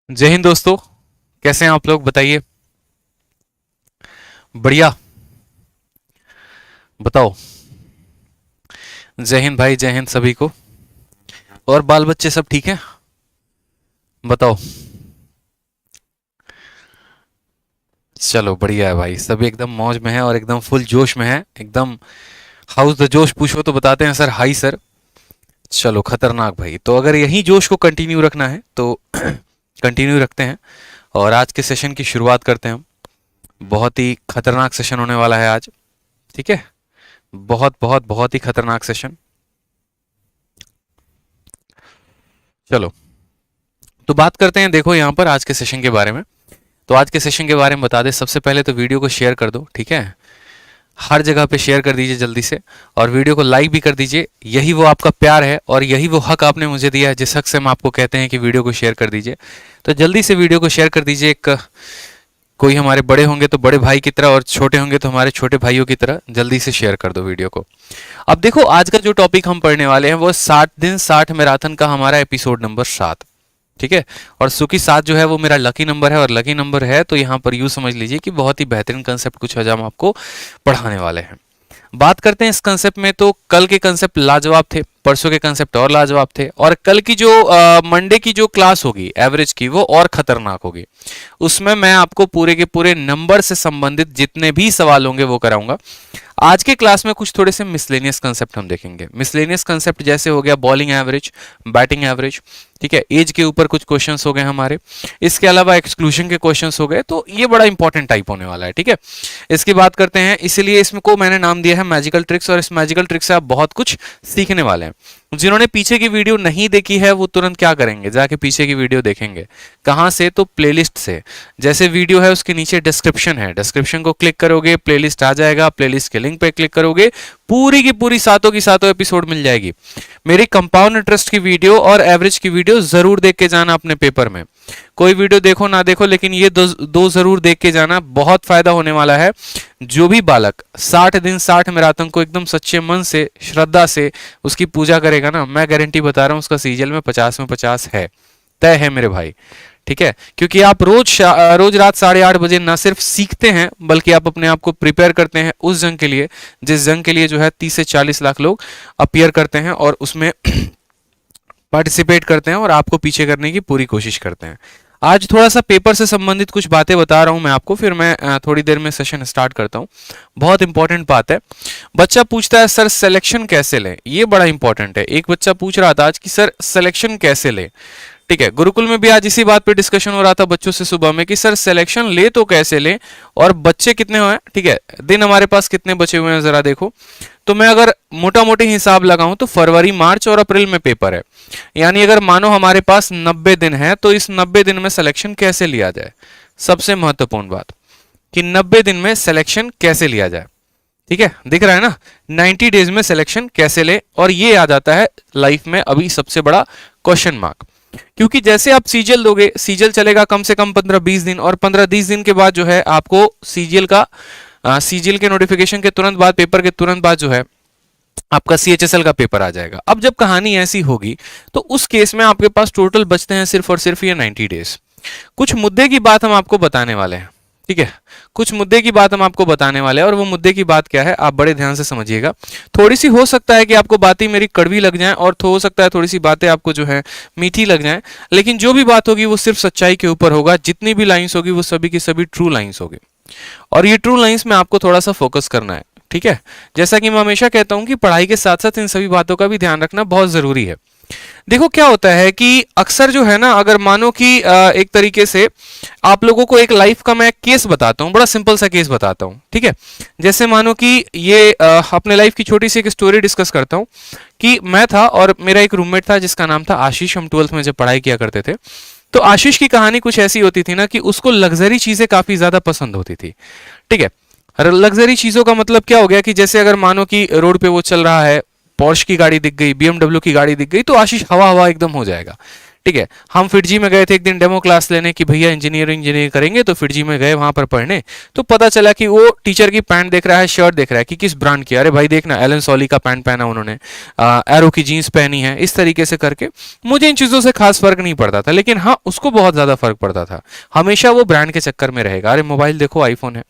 जय हिंद दोस्तों। कैसे हैं आप लोग बताइए। बढ़िया। बताओ। जय हिंद भाई, जय हिंद सभी को। और बाल बच्चे सब ठीक हैं? बताओ। चलो बढ़िया है भाई, सभी एकदम मौज में है और एकदम फुल जोश में है एकदम। हाउस द जोश पूछो तो बताते हैं सर हाई सर। चलो खतरनाक भाई, तो अगर यही जोश को कंटिन्यू रखना है तो कंटिन्यू रखते हैं और आज के सेशन की शुरुआत करते हैं हम। बहुत ही खतरनाक सेशन होने वाला है आज। ठीक है। बहुत बहुत बहुत ही खतरनाक सेशन। चलो, तो बात करते हैं देखो यहाँ पर आज के सेशन के बारे में। तो आज के सेशन के बारे में बता दें, सबसे पहले तो वीडियो को शेयर कर दो, ठीक है। हर जगह पे शेयर कर दीजिए जल्दी से। और वीडियो को लाइक भी कर दीजिए, यही वो आपका प्यार है और यही वो हक आपने मुझे दिया है जिस हक से हम आपको कहते हैं कि वीडियो को शेयर कर दीजिए। तो जल्दी से वीडियो को शेयर कर दीजिए। एक कोई हमारे बड़े होंगे तो बड़े भाई की तरह और छोटे होंगे तो हमारे छोटे भाइयों की तरह जल्दी से शेयर कर दो वीडियो को। अब देखो, आज का जो टॉपिक हम पढ़ने वाले हैं वो 60 दिन 60 मैराथन का हमारा एपिसोड नंबर 7। ठीक है। और चूंकि 7 जो है वो मेरा लकी नंबर है और लकी नंबर है तो यहाँ पर यूँ समझ लीजिए कि बहुत ही बेहतरीन कंसेप्ट कुछ आज हम आपको पढ़ाने वाले हैं। बात करते हैं इस कंसेप्ट में, तो कल के कंसेप्ट लाजवाब थे, परसों के कंसेप्ट और लाजवाब थे, और कल की जो मंडे की जो क्लास होगी एवरेज की वो और खतरनाक होगी। उसमें मैं आपको पूरे के पूरे नंबर से संबंधित जितने भी सवाल होंगे वो कराऊंगा। आज के क्लास में कुछ थोड़े से मिसलेनियस कंसेप्ट हम देखेंगे। मिसलेनियस कंसेप्ट जैसे हो गया बॉलिंग एवरेज, बैटिंग एवरेज, ठीक है, एज के ऊपर कुछ क्वेश्चंस हो गए हमारे। इसके अलावा एक्सक्लूजन के क्वेश्चंस हो गए, तो ये बड़ा इंपॉर्टेंट टाइप होने वाला है। ठीक है। इसकी बात करते हैं, इसीलिए इसमें को मैंने नाम दिया है मैजिकल ट्रिक्स, और इस मैजिकल ट्रिक से आप बहुत कुछ सीखने वाले हैं। जिन्होंने पीछे की वीडियो नहीं देखी है वो तुरंत क्या करेंगे, जाके पीछे की वीडियो देखेंगे। कहाँ से? तो प्लेलिस्ट से। जैसे वीडियो है उसके नीचे डिस्क्रिप्शन है, डिस्क्रिप्शन को क्लिक करोगे प्लेलिस्ट आ जाएगा, प्लेलिस्ट के लिंक पे क्लिक करोगे, पूरी की पूरी सातों की सातों एपिसोड मिल जाएगी। मेरी कंपाउंड इंटरेस्ट की वीडियो और एवरेज की वीडियो जरूर देख के जाना अपने पेपर में। कोई वीडियो देखो ना देखो, लेकिन ये दो जरूर देख के जाना, बहुत फायदा होने वाला है। जो भी बालक 60 दिन 60 मैराथन को एकदम सच्चे मन से श्रद्धा से उसकी पूजा करेगा ना, मैं गारंटी बता रहा हूं उसका सीजीएल में 50 में 50 है, तय है मेरे भाई। ठीक है। क्योंकि आप रोज रात 8:30 बजे ना सिर्फ सीखते हैं बल्कि आप अपने आप को प्रिपेयर करते हैं उस जंग के लिए जिस जंग के लिए जो है 30 से 40 लाख लोग अपियर करते हैं और उसमें पार्टिसिपेट करते हैं और आपको पीछे करने की पूरी कोशिश करते हैं। आज थोड़ा सा पेपर से संबंधित कुछ बातें बता रहा हूं मैं आपको, फिर मैं थोड़ी देर में सेशन स्टार्ट करता हूं। बहुत इंपॉर्टेंट बात है। बच्चा पूछता है सर सिलेक्शन कैसे लें, ये बड़ा इंपॉर्टेंट है। एक बच्चा पूछ रहा था आज कि सर सिलेक्शन कैसे लें। ठीक है। गुरुकुल में भी आज इसी बात पे डिस्कशन हो रहा था बच्चों से सुबह में कि सर सिलेक्शन ले तो कैसे लें और बच्चे कितने हुए हैं। ठीक है। दिन हमारे पास कितने बचे हुए हैं जरा देखो। तो मैं अगर मोटा मोटी हिसाब लगाऊं तो फरवरी मार्च और अप्रैल में पेपर है, यानी अगर मानो हमारे पास 90 दिन है तो इस 90 दिन में सिलेक्शन कैसे लिया जाए। सबसे महत्वपूर्ण बात कि 90 दिन में सिलेक्शन कैसे लिया जाए। ठीक है, दिख रहा है ना, 90 डेज में सिलेक्शन कैसे ले, और ये आ जाता है लाइफ में अभी सबसे बड़ा क्वेश्चन मार्क। क्योंकि जैसे आप सीजीएल दोगे, सीजीएल चलेगा कम से कम 15-20 दिन, और 15-20 दिन के बाद जो है आपको सीजीएल के नोटिफिकेशन के तुरंत बाद, पेपर के तुरंत बाद जो है आपका सीएचएसएल का पेपर आ जाएगा। अब जब कहानी ऐसी होगी तो उस केस में आपके पास टोटल बचते हैं सिर्फ और सिर्फ ये 90 डेज। कुछ मुद्दे की बात हम आपको बताने वाले हैं। ठीक है। कुछ मुद्दे की बात हम आपको बताने वाले हैं, और वो मुद्दे की बात क्या है आप बड़े ध्यान से समझिएगा। थोड़ी सी हो सकता है कि आपको बातें मेरी कड़वी लग जाएं, और हो सकता है थोड़ी सी बातें आपको जो है मीठी लग जाएं, लेकिन जो भी बात होगी वो सिर्फ सच्चाई के ऊपर होगा। जितनी भी लाइंस होगी वो सभी की सभी ट्रू लाइंस होगी, और ये ट्रू लाइंस में आपको थोड़ा सा फोकस करना है। ठीक है। जैसा कि मैं हमेशा कहता हूं कि पढ़ाई के साथ साथ इन सभी बातों का भी ध्यान रखना बहुत जरूरी है। देखो क्या होता है कि अक्सर जो है ना, अगर मानो कि एक तरीके से आप लोगों को एक लाइफ का मैं केस बताता हूँ, बड़ा सिंपल सा केस बताता हूँ। ठीक है। जैसे मानो कि ये अपने लाइफ की छोटी सी एक स्टोरी डिस्कस करता हूँ कि मैं था और मेरा एक रूममेट था जिसका नाम था आशीष। हम 12th में जब पढ़ाई किया करते थे तो आशीष की कहानी कुछ ऐसी होती थी ना कि उसको लग्जरी चीजें काफी ज्यादा पसंद होती थी। ठीक है। लग्जरी चीजों का मतलब क्या हो गया कि जैसे अगर मानो कि रोड पे वो चल रहा है, पोर्श की गाड़ी दिख गई, बीएमडब्ल्यू की गाड़ी दिख गई, तो आशीष हवा हवा एकदम हो जाएगा। ठीक है, हम फिटजी में गए थे एक दिन डेमो क्लास लेने कि भैया इंजीनियरिंग करेंगे, तो फिटजी में गए वहां पर पढ़ने। तो पता चला कि वो टीचर की पैंट देख रहा है, शर्ट देख रहा है कि किस ब्रांड की, अरे भाई देखना एलन सॉली का पैंट पहना उन्होंने, एरो की जीन्स पहनी है, इस तरीके से करके। मुझे इन चीजों से खास फर्क नहीं पड़ता था, लेकिन हाँ उसको बहुत ज्यादा फर्क पड़ता था। हमेशा वो ब्रांड के चक्कर में रहेगा, अरे मोबाइल देखो आईफोन है।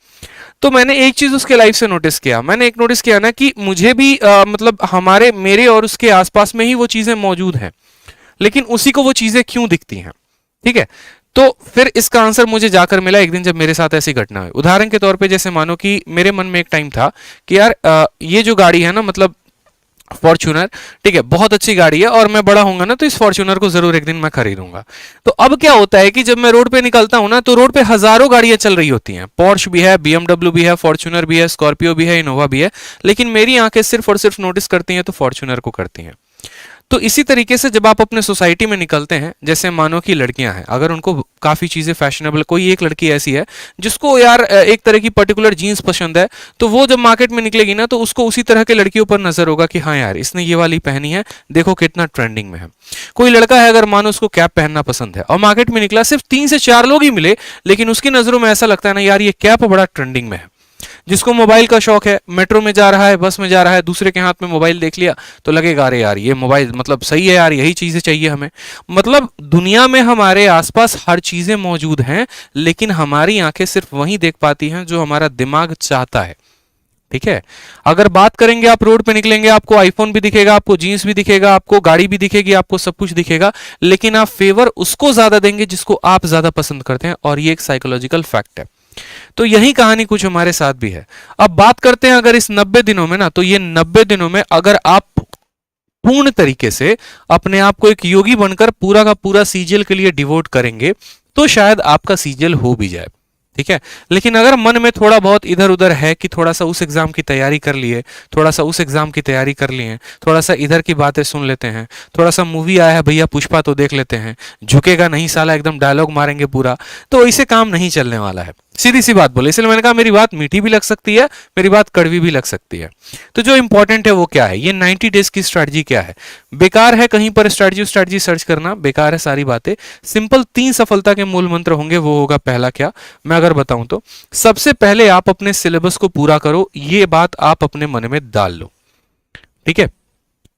तो मैंने एक चीज उसके लाइफ से नोटिस किया, मैंने एक नोटिस किया ना कि मुझे भी मतलब हमारे मेरे और उसके आसपास में ही वो चीजें मौजूद हैं, लेकिन उसी को वो चीजें क्यों दिखती हैं। ठीक है, तो फिर इसका आंसर मुझे जाकर मिला एक दिन जब मेरे साथ ऐसी घटना हुई। उदाहरण के तौर पे जैसे मानो कि मेरे मन में एक टाइम था कि यार ये जो गाड़ी है ना, मतलब फॉर्च्यूनर, ठीक है, बहुत अच्छी गाड़ी है और मैं बड़ा होऊंगा ना तो इस फॉर्च्यूनर को जरूर एक दिन मैं खरीदूंगा। तो अब क्या होता है कि जब मैं रोड पे निकलता हूं ना, तो रोड पे हजारों गाड़ियां चल रही होती हैं, पोर्श भी है, बीएमडब्ल्यू भी है, फॉर्च्यूनर भी है, स्कॉर्पियो भी है, इनोवा भी है, लेकिन मेरी आंखें सिर्फ और सिर्फ नोटिस करती हैं तो फॉर्च्यूनर को करती हैं। तो इसी तरीके से जब आप अपने सोसाइटी में निकलते हैं, जैसे मानो कि लड़कियां हैं, अगर उनको काफी चीजें फैशनेबल, कोई एक लड़की ऐसी है जिसको यार एक तरह की पर्टिकुलर जीन्स पसंद है, तो वो जब मार्केट में निकलेगी ना तो उसको उसी तरह के लड़कियों पर नजर होगा कि हाँ यार इसने ये वाली पहनी है, देखो कितना ट्रेंडिंग में है। कोई लड़का है अगर मानो उसको कैप पहनना पसंद है और मार्केट में निकला, सिर्फ 3 से 4 लोग ही मिले, लेकिन उसकी नजरों में ऐसा लगता है ना यार ये कैप बड़ा ट्रेंडिंग में है। जिसको मोबाइल का शौक है, मेट्रो में जा रहा है, बस में जा रहा है, दूसरे के हाथ में मोबाइल देख लिया तो लगेगा अरे यार ये मोबाइल मतलब सही है यार, यही चीजें चाहिए हमें। मतलब दुनिया में हमारे आसपास हर चीजें मौजूद हैं, लेकिन हमारी आंखें सिर्फ वही देख पाती हैं जो हमारा दिमाग चाहता है। ठीक है, अगर बात करेंगे, आप रोड पे निकलेंगे, आपको आईफोन भी दिखेगा, आपको जीन्स भी दिखेगा, आपको गाड़ी भी दिखेगी, आपको सब कुछ दिखेगा, लेकिन आप फेवर उसको ज्यादा देंगे जिसको आप ज्यादा पसंद करते हैं, और ये एक साइकोलॉजिकल फैक्ट है। तो यही कहानी कुछ हमारे साथ भी है। अब बात करते हैं अगर इस 90 दिनों में ना, तो ये 90 दिनों में अगर आप पूर्ण तरीके से अपने आप को एक योगी बनकर पूरा का पूरा सीजीएल के लिए डिवोट करेंगे तो शायद आपका सीजीएल हो भी जाए। ठीक है, लेकिन अगर मन में थोड़ा बहुत इधर उधर है कि थोड़ा सा उस एग्जाम की तैयारी कर लिए, थोड़ा सा उस एग्जाम की तैयारी कर लिए, थोड़ा सा इधर की बातें सुन लेते हैं, थोड़ा सा मूवी आया है भैया पुष्पा तो देख लेते हैं, झुकेगा नहीं साला, एकदम डायलॉग मारेंगे पूरा, तो इसे काम नहीं चलने वाला है। सीधी सी बात बोले, इसलिए मैंने कहा मेरी बात मीठी भी लग सकती है, मेरी बात कड़वी भी लग सकती है। तो जो इंपॉर्टेंट है वो क्या है, ये 90 डेज की स्ट्रैटेजी क्या है। बेकार है कहीं पर स्ट्रैटेजी सर्च करना, बेकार है सारी बातें। सिंपल 3 सफलता के मूल मंत्र होंगे, वो होगा पहला क्या, मैं अगर बताऊं तो सबसे पहले आप अपने सिलेबस को पूरा करो, ये बात आप अपने मन में डाल लो। ठीक है,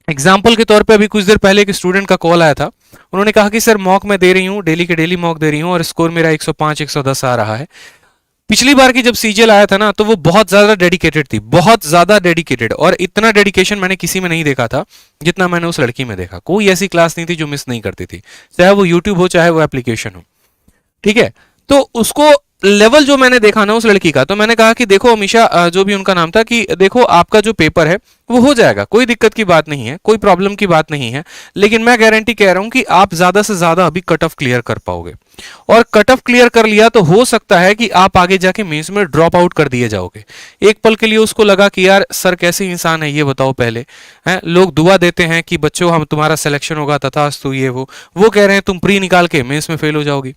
एग्जाम्पल के तौर पे अभी कुछ देर पहले एक स्टूडेंट का कॉल आया था, उन्होंने कहा कि सर मॉक मैं दे रही हूँ, डेली के डेली मॉक दे रही हूँ और स्कोर मेरा 105 110 आ रहा है। पिछली बार की जब सीजीएल आया था ना तो वो बहुत ज्यादा डेडिकेटेड थी, बहुत ज्यादा डेडिकेटेड, और इतना डेडिकेशन मैंने किसी में नहीं देखा था जितना मैंने उस लड़की में देखा। कोई ऐसी क्लास नहीं थी जो मिस नहीं करती थी, चाहे वो यूट्यूब हो चाहे वो एप्लीकेशन हो। ठीक है, तो उसको लेवल जो मैंने देखा ना उस लड़की का, तो मैंने कहा कि देखो अमीशा, जो भी उनका नाम था, कि देखो आपका जो पेपर है वो हो जाएगा, कोई दिक्कत की बात नहीं है, कोई प्रॉब्लम की बात नहीं है, लेकिन मैं गारंटी कह रहा हूं कि आप ज्यादा से ज्यादा अभी कट ऑफ क्लियर कर पाओगे, और कट ऑफ क्लियर कर लिया तो हो सकता है कि आप आगे जाके मेंस में ड्रॉप आउट कर दिए जाओगे। एक पल के लिए उसको लगा कि यार सर कैसे इंसान है ये बताओ पहले, हैं लोग दुआ देते हैं कि बच्चों हम तुम्हारा सिलेक्शन होगा तथास्तु ये वो कह रहे हैं तुम प्री निकाल के मेंस में फेल हो जाओगी।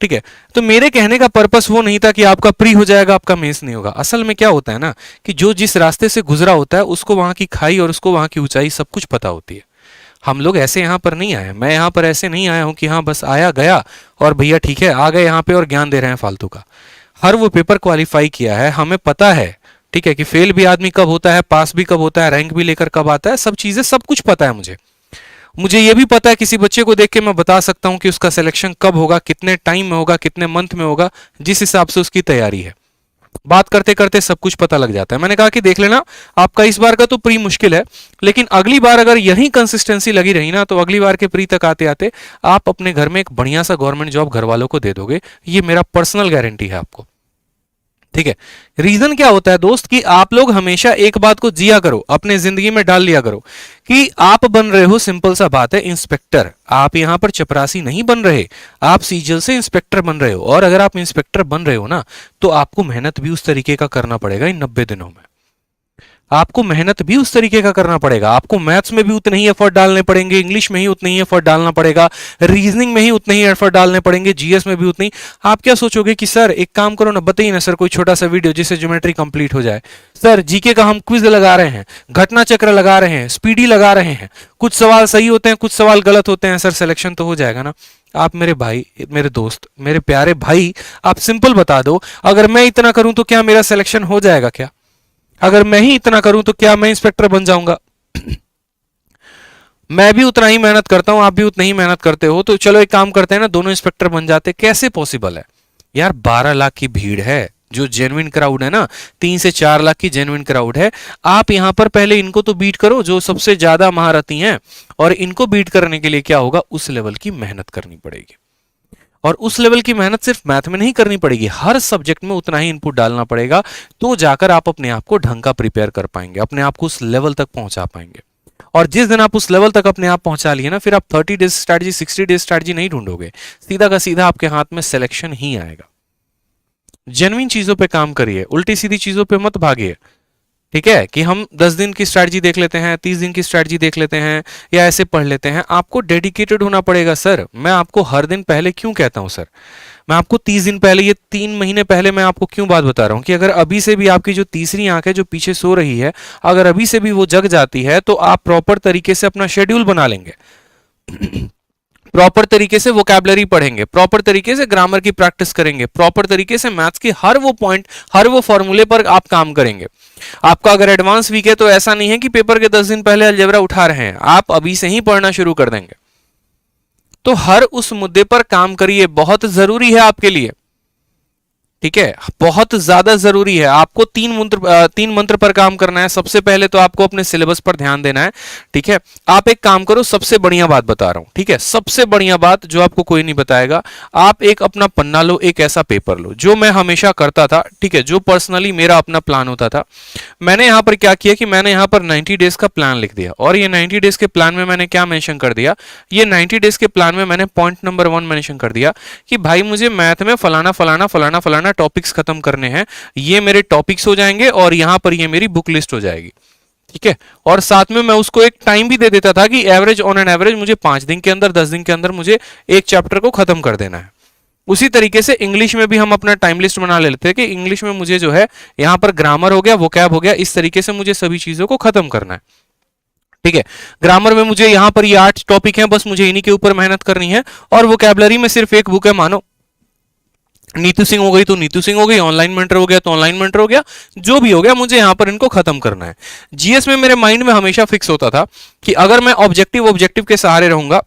ठीक है, तो मेरे कहने का पर्पस वो नहीं था कि आपका प्री हो जाएगा आपका मेंस नहीं होगा। असल में क्या होता है ना कि जो जिस रास्ते से गुजरा होता है उसको वहां की खाई और उसको वहां की ऊंचाई सब कुछ पता होती है। हम लोग ऐसे यहाँ पर नहीं आए, मैं यहाँ पर ऐसे नहीं आया हूं कि हाँ बस आया गया और भैया ठीक है आ गए यहाँ पे और ज्ञान दे रहे हैं फालतू का। हर वो पेपर क्वालिफाई किया है, हमें पता है ठीक है कि फेल भी आदमी कब होता है, पास भी कब होता है, रैंक भी लेकर कब आता है, सब चीजें सब कुछ पता है मुझे ये भी पता है किसी बच्चे को देख के मैं बता सकता हूं कि उसका सिलेक्शन कब होगा, कितने टाइम में होगा, कितने मंथ में होगा, जिस हिसाब से उसकी तैयारी है। बात करते करते सब कुछ पता लग जाता है। मैंने कहा कि देख लेना आपका इस बार का तो प्री मुश्किल है, लेकिन अगली बार अगर यही कंसिस्टेंसी लगी रही ना तो अगली बार के प्री तक आते आते आप अपने घर में एक बढ़िया सा गवर्नमेंट जॉब घर वालों को दे दोगे, ये मेरा पर्सनल गारंटी है आपको। ठीक है, रीजन क्या होता है दोस्त कि आप लोग हमेशा एक बात को जिया करो, अपने जिंदगी में डाल लिया करो कि आप बन रहे हो, सिंपल सा बात है, इंस्पेक्टर। आप यहां पर चपरासी नहीं बन रहे, आप सीजीएल से इंस्पेक्टर बन रहे हो, और अगर आप इंस्पेक्टर बन रहे हो ना तो आपको मेहनत भी उस तरीके का करना पड़ेगा इन 90 दिनों में। आपको मेहनत भी उस तरीके का करना पड़ेगा, आपको मैथ्स में भी उतने ही एफर्ट डालने पड़ेंगे, इंग्लिश में ही उतने ही एफर्ट डालना पड़ेगा, रीजनिंग में ही उतने ही एफर्ट डालने पड़ेंगे, जीएस में भी उतनी। आप क्या सोचोगे कि सर एक काम करो ना, बताइए ना सर कोई छोटा सा वीडियो जिससे ज्योमेट्री कंप्लीट हो जाए। सर जीके का हम क्विज लगा रहे हैं, घटना चक्र लगा रहे हैं, स्पीडी लगा रहे हैं, कुछ सवाल सही होते हैं, कुछ सवाल गलत होते हैं, सर सिलेक्शन तो हो जाएगा ना। आप मेरे भाई, मेरे दोस्त, मेरे प्यारे भाई, आप सिंपल बता दो, अगर मैं इतना करूं तो क्या मेरा सिलेक्शन हो जाएगा क्या? अगर मैं ही इतना करूं तो क्या मैं इंस्पेक्टर बन जाऊंगा? मैं भी उतना ही मेहनत करता हूं, आप भी उतना ही मेहनत करते हो, तो चलो एक काम करते हैं ना, दोनों इंस्पेक्टर बन जाते। कैसे पॉसिबल है यार? 12 लाख की भीड़ है, जो जेन्युइन क्राउड है ना, 3 से 4 लाख की जेन्युइन क्राउड है। आप यहां पर पहले इनको तो बीट करो जो सबसे ज्यादा महारथी हैं, और इनको बीट करने के लिए क्या होगा? उस लेवल की मेहनत करनी पड़ेगी। और उस लेवल की मेहनत सिर्फ मैथ में नहीं करनी पड़ेगी, हर सब्जेक्ट में उतना ही इनपुट डालना पड़ेगा, तो जाकर आप अपने आप को ढंग का प्रिपेयर कर पाएंगे, अपने आप को उस लेवल तक पहुंचा पाएंगे। और जिस दिन आप उस लेवल तक अपने आप पहुंचा लिए ना, फिर आप 30 डेज स्ट्रैटेजी, 60 डेज स्ट्रैटेजी नहीं ढूंढोगे, सीधा का सीधा आपके हाथ में सिलेक्शन ही आएगा। जेन्युइन चीजों पे काम करिए, उल्टी सीधी चीजों पे मत भागिए। ठीक है कि हम 10 दिन की स्ट्रैटेजी देख लेते हैं, 30 दिन की स्ट्रैटेजी देख लेते हैं, या ऐसे पढ़ लेते हैं। आपको डेडिकेटेड होना पड़ेगा। सर मैं आपको हर दिन पहले क्यों कहता हूं? सर मैं आपको 30 दिन पहले, ये 3 महीने पहले मैं आपको क्यों बात बता रहा हूं कि अगर अभी से भी आपकी जो तीसरी आंख है जो पीछे सो रही है, अगर अभी से भी वो जग जाती है, तो आप प्रॉपर तरीके से अपना शेड्यूल बना लेंगे, प्रॉपर तरीके से वोकैबुलरी पढ़ेंगे, प्रॉपर तरीके से ग्रामर की प्रैक्टिस करेंगे, प्रॉपर तरीके से मैथ्स के हर वो पॉइंट, हर वो फॉर्मूले पर आप काम करेंगे। आपका अगर एडवांस वीक है तो ऐसा नहीं है कि पेपर के 10 दिन पहले अलजेब्रा उठा रहे हैं, आप अभी से ही पढ़ना शुरू कर देंगे। तो हर उस मुद्दे पर काम करिए, बहुत जरूरी है आपके लिए। ठीक है, बहुत ज्यादा जरूरी है। आपको 3 मंत्र पर काम करना है। सबसे पहले तो आपको अपने सिलेबस पर ध्यान देना है। ठीक है, आप एक काम करो, सबसे बढ़िया बात बता रहा हूं, ठीक है, सबसे बढ़िया बात जो आपको कोई नहीं बताएगा, आप एक अपना पन्ना लो, एक ऐसा पेपर लो, जो मैं हमेशा करता था। ठीक है, जो पर्सनली मेरा अपना प्लान होता था। मैंने यहां पर क्या किया कि मैंने यहां पर 90 डेज का प्लान लिख दिया, और ये 90 डेज के प्लान में मैंने क्या मेंशन कर दिया, ये 90 डेज के प्लान में मैंने पॉइंट नंबर 1 मेंशन कर दिया कि भाई मुझे मैथ में फलाना फलाना फलाना फलाना टॉपिक्स खत्म करने हैं, ये मेरे टॉपिक्स हो जाएंगे, और यहां पर ये मेरी बुक लिस्ट हो जाएगी। ठीक है, और साथ में मैं उसको एक टाइम भी दे देता था कि एवरेज, ऑन एन एवरेज मुझे 5 दिन के अंदर, 10 दिन के अंदर मुझे एक चैप्टर को खत्म कर देना है। उसी तरीके से इंग्लिश में भी हम अपना टाइम लिस्ट बना लेते हैं कि इंग्लिश में मुझे जो है यहां पर ग्रामर हो गया, वोकैब हो गया, इस तरीके से मुझे सभी चीजों को खत्म करना है। ठीक है, ग्रामर में मुझे यहां पर ये 8 टॉपिक हैं, बस मुझे इन्हीं के ऊपर मेहनत करनी है। और वोकैबुलरी में सिर्फ एक बुक है, मानो नीतू सिंह हो गई तो नीतू सिंह हो गई, ऑनलाइन मेंटर हो गया तो ऑनलाइन मेंटर हो गया, जो भी हो गया, मुझे यहां पर इनको खत्म करना है। जीएस में मेरे माइंड में हमेशा फिक्स होता था कि अगर मैं ऑब्जेक्टिव के सहारे रहूंगा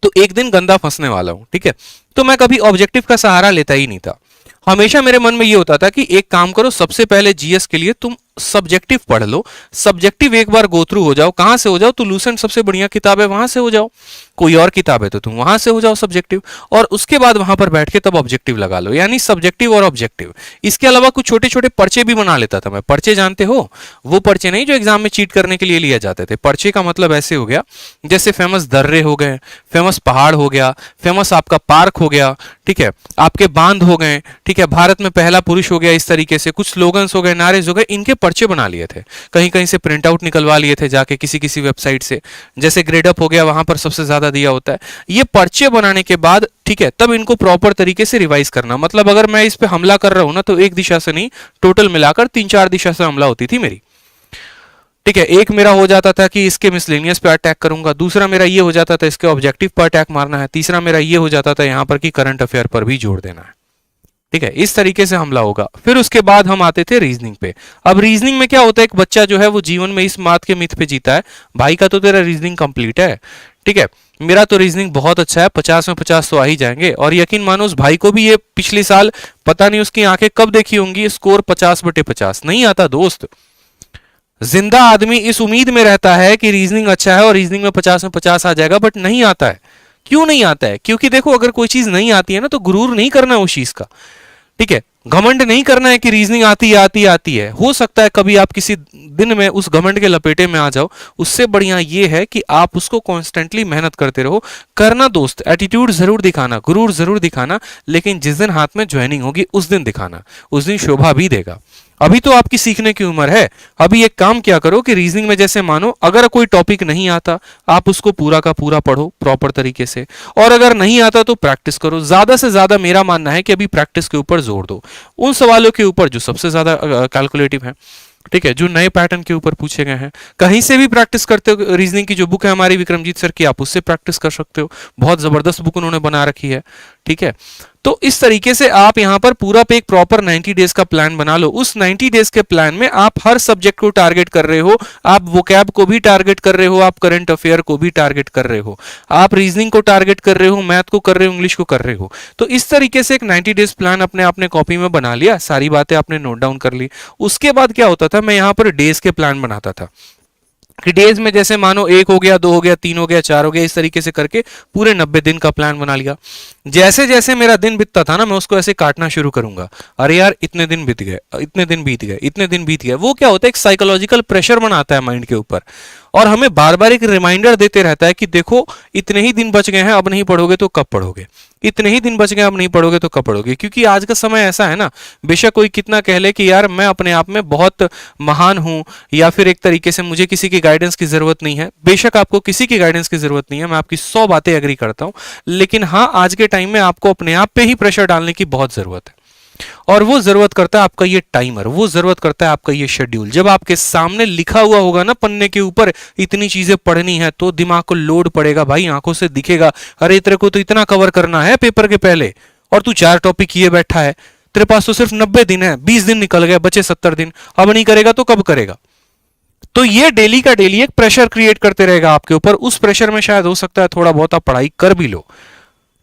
तो एक दिन गंदा फंसने वाला हूं। ठीक है, तो मैं कभी ऑब्जेक्टिव का सहारा लेता ही नहीं था। हमेशा मेरे मन में ये होता था कि एक काम करो, सबसे पहले जीएस के लिए तुम सब्जेक्टिव पढ़ लो, सब्जेक्टिव एक बार गो थ्रू हो जाओ। कहां से हो जाओ? तो लूसेंट सबसे बढ़िया किताब है, वहां से हो जाओ। कोई और किताब है तो तुम वहां से हो जाओ सब्जेक्टिव, और उसके बाद वहां पर बैठ के तब ऑब्जेक्टिव लगा लो, यानी सब्जेक्टिव और ऑब्जेक्टिव। इसके अलावा कुछ छोटे छोटे पर्चे भी बना लेता था मैं। पर्चे जानते हो? वो पर्चे नहीं जो एग्जाम में चीट करने के लिए लिए जाते थे। पर्चे का मतलब ऐसे हो गया, जैसे फेमस दर्रे हो गए, फेमस पहाड़ हो गया, फेमस आपका पार्क हो गया, ठीक है, आपके बांध हो गए, ठीक है, भारत में पहला पुरुष हो गया, इस तरीके से कुछ स्लोगन्स हो गए, नारेज हो गए, इनके पर्चे बना लिए थे। कहीं कहीं से प्रिंट आउट निकलवा लिए थे जाके किसी किसी वेबसाइट से, जैसे ग्रेड अप हो गया, वहां पर सबसे ज्यादा दिया होता है। ये पर्चे बनाने के बाद, ठीक है, तब इनको प्रॉपर तरीके से रिवाइज करना। मतलब अगर मैं इस पे हमला कर रहा हूं ना, तो एक दिशा से नहीं, टोटल मिलाकर 3-4 दिशा से हमला होती थी मेरी। ठीक है, एक मेरा हो जाता था कि इसके मिसलेनियस पे अटैक करूंगा, दूसरा मेरा ये हो जाता था इसके ऑब्जेक्टिव पर अटैक मारना है, तीसरा मेरा ये हो जाता था यहां पर कि करंट अफेयर पर भी जोड़ देना है। ठीक है, इस तरीके से हमला होगा। फिर उसके बाद हम आते थे रीजनिंग पे। अब रीजनिंग में क्या होता है, एक बच्चा जो है वो जीवन में इस बात के मिथ पे जीता है, भाई का तो तेरा रीजनिंग कंप्लीट है, ठीक है, मेरा तो रीजनिंग बहुत अच्छा है, 50 में 50 तो आ ही जाएंगे। और यकीन मानो उस भाई को भी ये पिछले साल पता नहीं उसकी आंखें कब देखी होंगी, स्कोर 50/50 नहीं आता दोस्त। जिंदा आदमी इस उम्मीद में रहता है कि रीजनिंग अच्छा है और रीजनिंग में 50 में 50 आ जाएगा, बट नहीं आता है। क्यों नहीं आता है? क्योंकि देखो, अगर कोई चीज नहीं आती है ना, तो गुरूर नहीं करना उस चीज का। ठीक है, घमंड नहीं करना है कि रीजनिंग आती है। हो सकता है कभी आप किसी दिन में उस घमंड के लपेटे में आ जाओ, उससे बढ़िया ये है कि आप उसको कॉन्स्टेंटली मेहनत करते रहो। करना दोस्त, एटीट्यूड जरूर दिखाना, गुरूर जरूर दिखाना, लेकिन जिस दिन हाथ में ज्वाइनिंग होगी उस दिन दिखाना, उस दिन शोभा भी देगा। अभी तो आपकी सीखने की उम्र है। अभी एक काम क्या करो कि रीजनिंग में जैसे मानो अगर कोई टॉपिक नहीं आता, आप उसको पूरा का पूरा पढ़ो प्रॉपर तरीके से, और अगर नहीं आता तो प्रैक्टिस करो। ज्यादा से ज्यादा मेरा मानना है कि अभी प्रैक्टिस के ऊपर जोर दो, उन सवालों के ऊपर जो सबसे ज्यादा कैलकुलेटिव है, ठीक है, जो नए पैटर्न के ऊपर पूछे गए हैं। कहीं से भी प्रैक्टिस करते हो, रीजनिंग की जो बुक है हमारी विक्रमजीत सर की, आप उससे प्रैक्टिस कर सकते हो, बहुत जबरदस्त बुक उन्होंने बना रखी है, ठीक है। तो इस तरीके से आप यहां पर पूरा पे एक प्रॉपर 90 डेज का प्लान बना लो। उस 90 डेज के प्लान में आप हर सब्जेक्ट को टारगेट कर रहे हो, आप वोकैब को भी टारगेट कर रहे हो, आप करंट अफेयर को भी टारगेट कर रहे हो, आप रीजनिंग को टारगेट कर रहे हो, मैथ को कर रहे हो, इंग्लिश को कर रहे हो। तो इस तरीके से एक 90 डेज प्लान अपने आपने कॉपी में बना लिया, सारी बातें आपने नोट डाउन कर ली। उसके बाद क्या होता था, मैं यहां पर डेज के प्लान बनाता था कि डेज में जैसे मानो 1 हो गया, 2 हो गया, 3 हो गया, 4 हो गया, इस तरीके से करके पूरे 90 दिन का प्लान बना लिया। जैसे जैसे मेरा दिन बीतता था ना, मैं उसको ऐसे काटना शुरू करूंगा, अरे यार इतने दिन बीत गए, इतने दिन बीत गए, इतने दिन बीत गए। वो क्या होता है, एक साइकोलॉजिकल प्रेशर बनाता है माइंड के ऊपर, और हमें बार बार एक रिमाइंडर देते रहता है कि देखो इतने ही दिन बच गए हैं, अब नहीं पढ़ोगे तो कब पढ़ोगे, इतने ही दिन बच गए, अब नहीं पढ़ोगे तो कब पढ़ोगे। क्योंकि आज का समय ऐसा है ना, बेशक कोई कितना कह ले कि यार मैं अपने आप में बहुत महान हूं, या फिर एक तरीके से मुझे किसी की गाइडेंस की जरूरत नहीं है, बेशक आपको किसी की गाइडेंस की जरूरत नहीं है, मैं आपकी 100 बातें एग्री करता हूं, लेकिन हाँ आज के टाइम में आपको अपने आप पे ही प्रेशर डालने की बहुत जरूरत है। और वो जरूरत करता है आपका ये टाइमर, वो जरूरत करता है आपका ये शेड्यूल। जब आपके सामने लिखा हुआ होगा ना पन्ने के ऊपर इतनी चीजें पढ़नी है, तो दिमाग को लोड पड़ेगा भाई, आंखों से दिखेगा, अरे तेरे को तो इतना कवर करना है पेपर के पहले, और तू 4 टॉपिक किए बैठा है, तेरे पास तो सिर्फ 90 दिन है, 20 दिन निकल गए, बचे 70 दिन, अब नहीं करेगा तो कब करेगा। तो ये डेली का डेली एक प्रेशर क्रिएट करते रहेगा आपके ऊपर। उस प्रेशर में शायद हो सकता है थोड़ा बहुत आप पढ़ाई कर भी लो,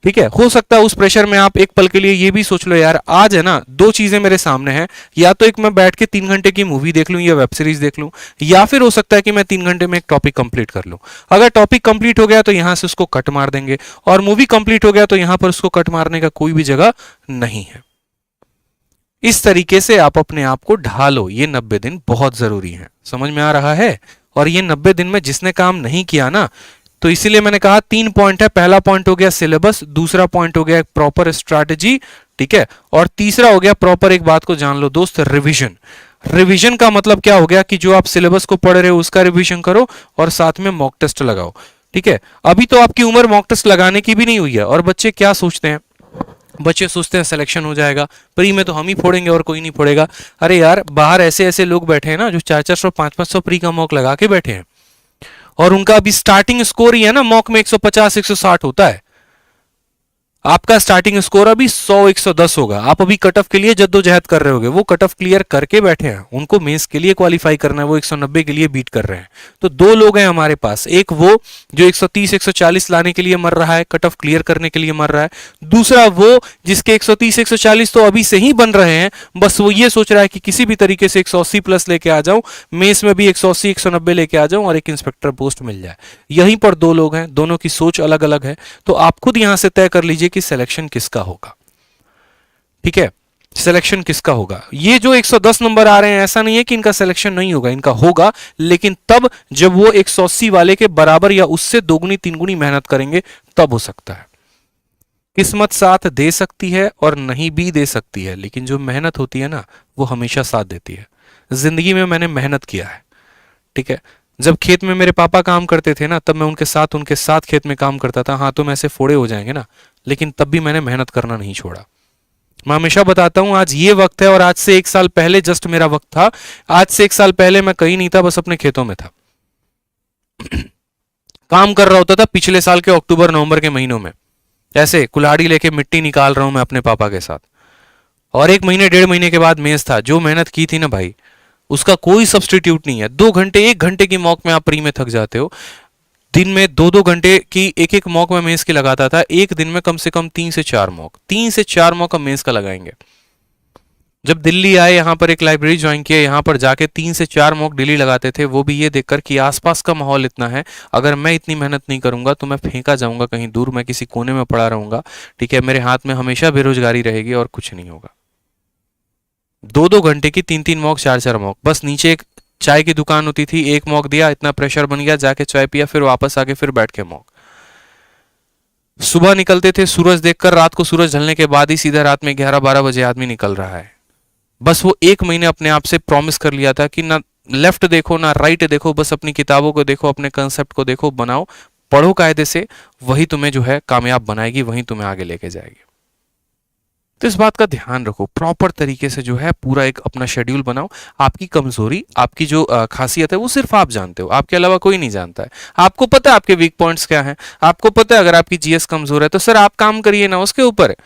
ठीक है, हो सकता है उस प्रेशर में आप एक पल के लिए ये भी सोच लो यार आज है ना 2 चीजें मेरे सामने हैं, या तो एक मैं बैठ के 3 घंटे की मूवी देख लूं या वेब सीरीज देख लूं, या फिर हो सकता है कि मैं 3 घंटे में एक टॉपिक कंप्लीट कर लूं। अगर टॉपिक कंप्लीट हो गया तो यहां से उसको कट मार देंगे, और मूवी कंप्लीट हो गया तो यहां पर उसको कट मारने का कोई भी जगह नहीं है। इस तरीके से आप अपने आप को ढालो, ये 90 दिन बहुत जरूरी है, समझ में आ रहा है। और ये 90 दिन में जिसने काम नहीं किया ना, तो इसीलिए मैंने कहा 3 पॉइंट है। पहला पॉइंट हो गया सिलेबस, दूसरा पॉइंट हो गया प्रॉपर स्ट्रैटेजी, ठीक है, और तीसरा हो गया प्रॉपर, एक बात को जान लो दोस्त, रिवीजन। रिवीजन का मतलब क्या हो गया कि जो आप सिलेबस को पढ़ रहे हो उसका रिवीजन करो, और साथ में मॉक टेस्ट लगाओ, ठीक है। अभी तो आपकी उम्र मॉक टेस्ट लगाने की भी नहीं हुई है, और बच्चे क्या सोचते हैं, बच्चे सोचते हैं सिलेक्शन हो जाएगा, प्री में तो हम ही फोड़ेंगे और कोई नहीं फोड़ेगा। अरे यार बाहर ऐसे ऐसे लोग बैठे हैं ना जो 400 500 प्री का मॉक लगा के बैठे हैं, और उनका अभी स्टार्टिंग स्कोर ही है ना मॉक में 150 160 होता है। आपका स्टार्टिंग स्कोर अभी 100 110 होगा। आप अभी कट ऑफ के लिए जद्दोजहद कर रहे होगे, वो कट ऑफ क्लियर करके बैठे हैं, उनको मेंस के लिए क्वालिफाई करना है, वो 190 के लिए बीट कर रहे हैं। तो 2 लोग हैं हमारे पास, एक वो जो 130 140 लाने के लिए मर रहा है, कट ऑफ क्लियर करने के लिए मर रहा है, दूसरा वो जिसके 130 140 तो अभी से ही बन रहे हैं, बस वो ये सोच रहा है कि किसी भी तरीके से 180 प्लस लेके आ जाऊं, मेंस में भी 180 190 लेके आ जाऊं और एक इंस्पेक्टर पोस्ट मिल जाए। यहीं पर 2 लोग हैं, दोनों की सोच अलग अलग है। तो आप खुद यहां से तय कर लीजिए कि सिलेक्शन किसका होगा, ठीक है, सिलेक्शन किसका होगा। ये जो 110 नंबर आ रहे हैं ऐसा नहीं है कि इनका सिलेक्शन नहीं होगा, इनका होगा, लेकिन तब जब वो 180 वाले के बराबर या उससे 2 गुनी 3 गुनी मेहनत करेंगे तब हो सकता है। किस्मत साथ दे सकती है और नहीं भी दे सकती है, लेकिन जो मेहनत होती है ना वो हमेशा साथ देती है। जिंदगी में मैंने मेहनत किया है, ठीक है, जब खेत में मेरे पापा काम करते थे ना तब मैं उनके साथ खेत में काम करता था। हाँ तो मैं ऐसे फोड़े हो जाएंगे ना, लेकिन तब भी मैंने मेहनत करना नहीं छोड़ा। मैं हमेशा बताता हूं आज ये वक्त है, और आज से 1 साल पहले जस्ट मेरा वक्त था। आज से 1 साल पहले मैं कहीं नहीं था, बस अपने खेतों में था काम कर रहा होता था। पिछले साल के अक्टूबर नवंबर के महीनों में ऐसे कुल्हाड़ी लेके मिट्टी निकाल रहा हूं मैं अपने पापा के साथ, और 1 महीने 1.5 महीने के बाद मेंस था। जो मेहनत की थी ना भाई उसका कोई सब्स्टिट्यूट नहीं है। 2 घंटे 1 घंटे की मॉक में आप प्री में थक जाते हो, दिन में 2-2 घंटे की एक मॉक में मेंस की लगाता था। एक दिन में कम से कम 3 से 4 मॉक, 3 से 4 मॉक हम मेंस का लगाएंगे। जब दिल्ली आए, यहाँ पर एक लाइब्रेरी ज्वाइन किया, यहाँ पर जाके 3 से 4 मॉक डेली लगाते थे, वो भी ये देखकर कि आसपास का माहौल इतना है, अगर मैं इतनी मेहनत नहीं करूंगा तो मैं फेंका जाऊंगा कहीं दूर, मैं किसी कोने में पड़ा रहूंगा, ठीक है, मेरे हाथ में हमेशा बेरोजगारी रहेगी और कुछ नहीं होगा। 2-2 घंटे की 3-3 मॉक 4-4 मॉक, बस नीचे एक चाय की दुकान होती थी, 1 मॉक दिया, इतना प्रेशर बन गया, जाके चाय पिया, फिर वापस आके फिर बैठ के मॉक। सुबह निकलते थे सूरज देखकर, रात को सूरज ढलने के बाद ही सीधा रात में 11-12 बजे आदमी निकल रहा है। बस वो 1 महीने अपने आप से प्रॉमिस कर लिया था कि ना लेफ्ट देखो ना राइट देखो, बस अपनी किताबों को देखो, अपने कंसेप्ट को देखो, बनाओ, पढ़ो कायदे से, वही तुम्हें जो है कामयाब बनाएगी, वही तुम्हें आगे लेके जाएगी। तो इस बात का ध्यान रखो, प्रॉपर तरीके से जो है पूरा एक अपना शेड्यूल बनाओ। आपकी कमजोरी, आपकी जो खासियत है वो सिर्फ आप जानते हो, आपके अलावा कोई नहीं जानता है। आपको पता है आपके वीक पॉइंट्स क्या हैं, आपको पता है अगर आपकी जीएस कमजोर है तो सर आप काम करिए ना उसके ऊपर।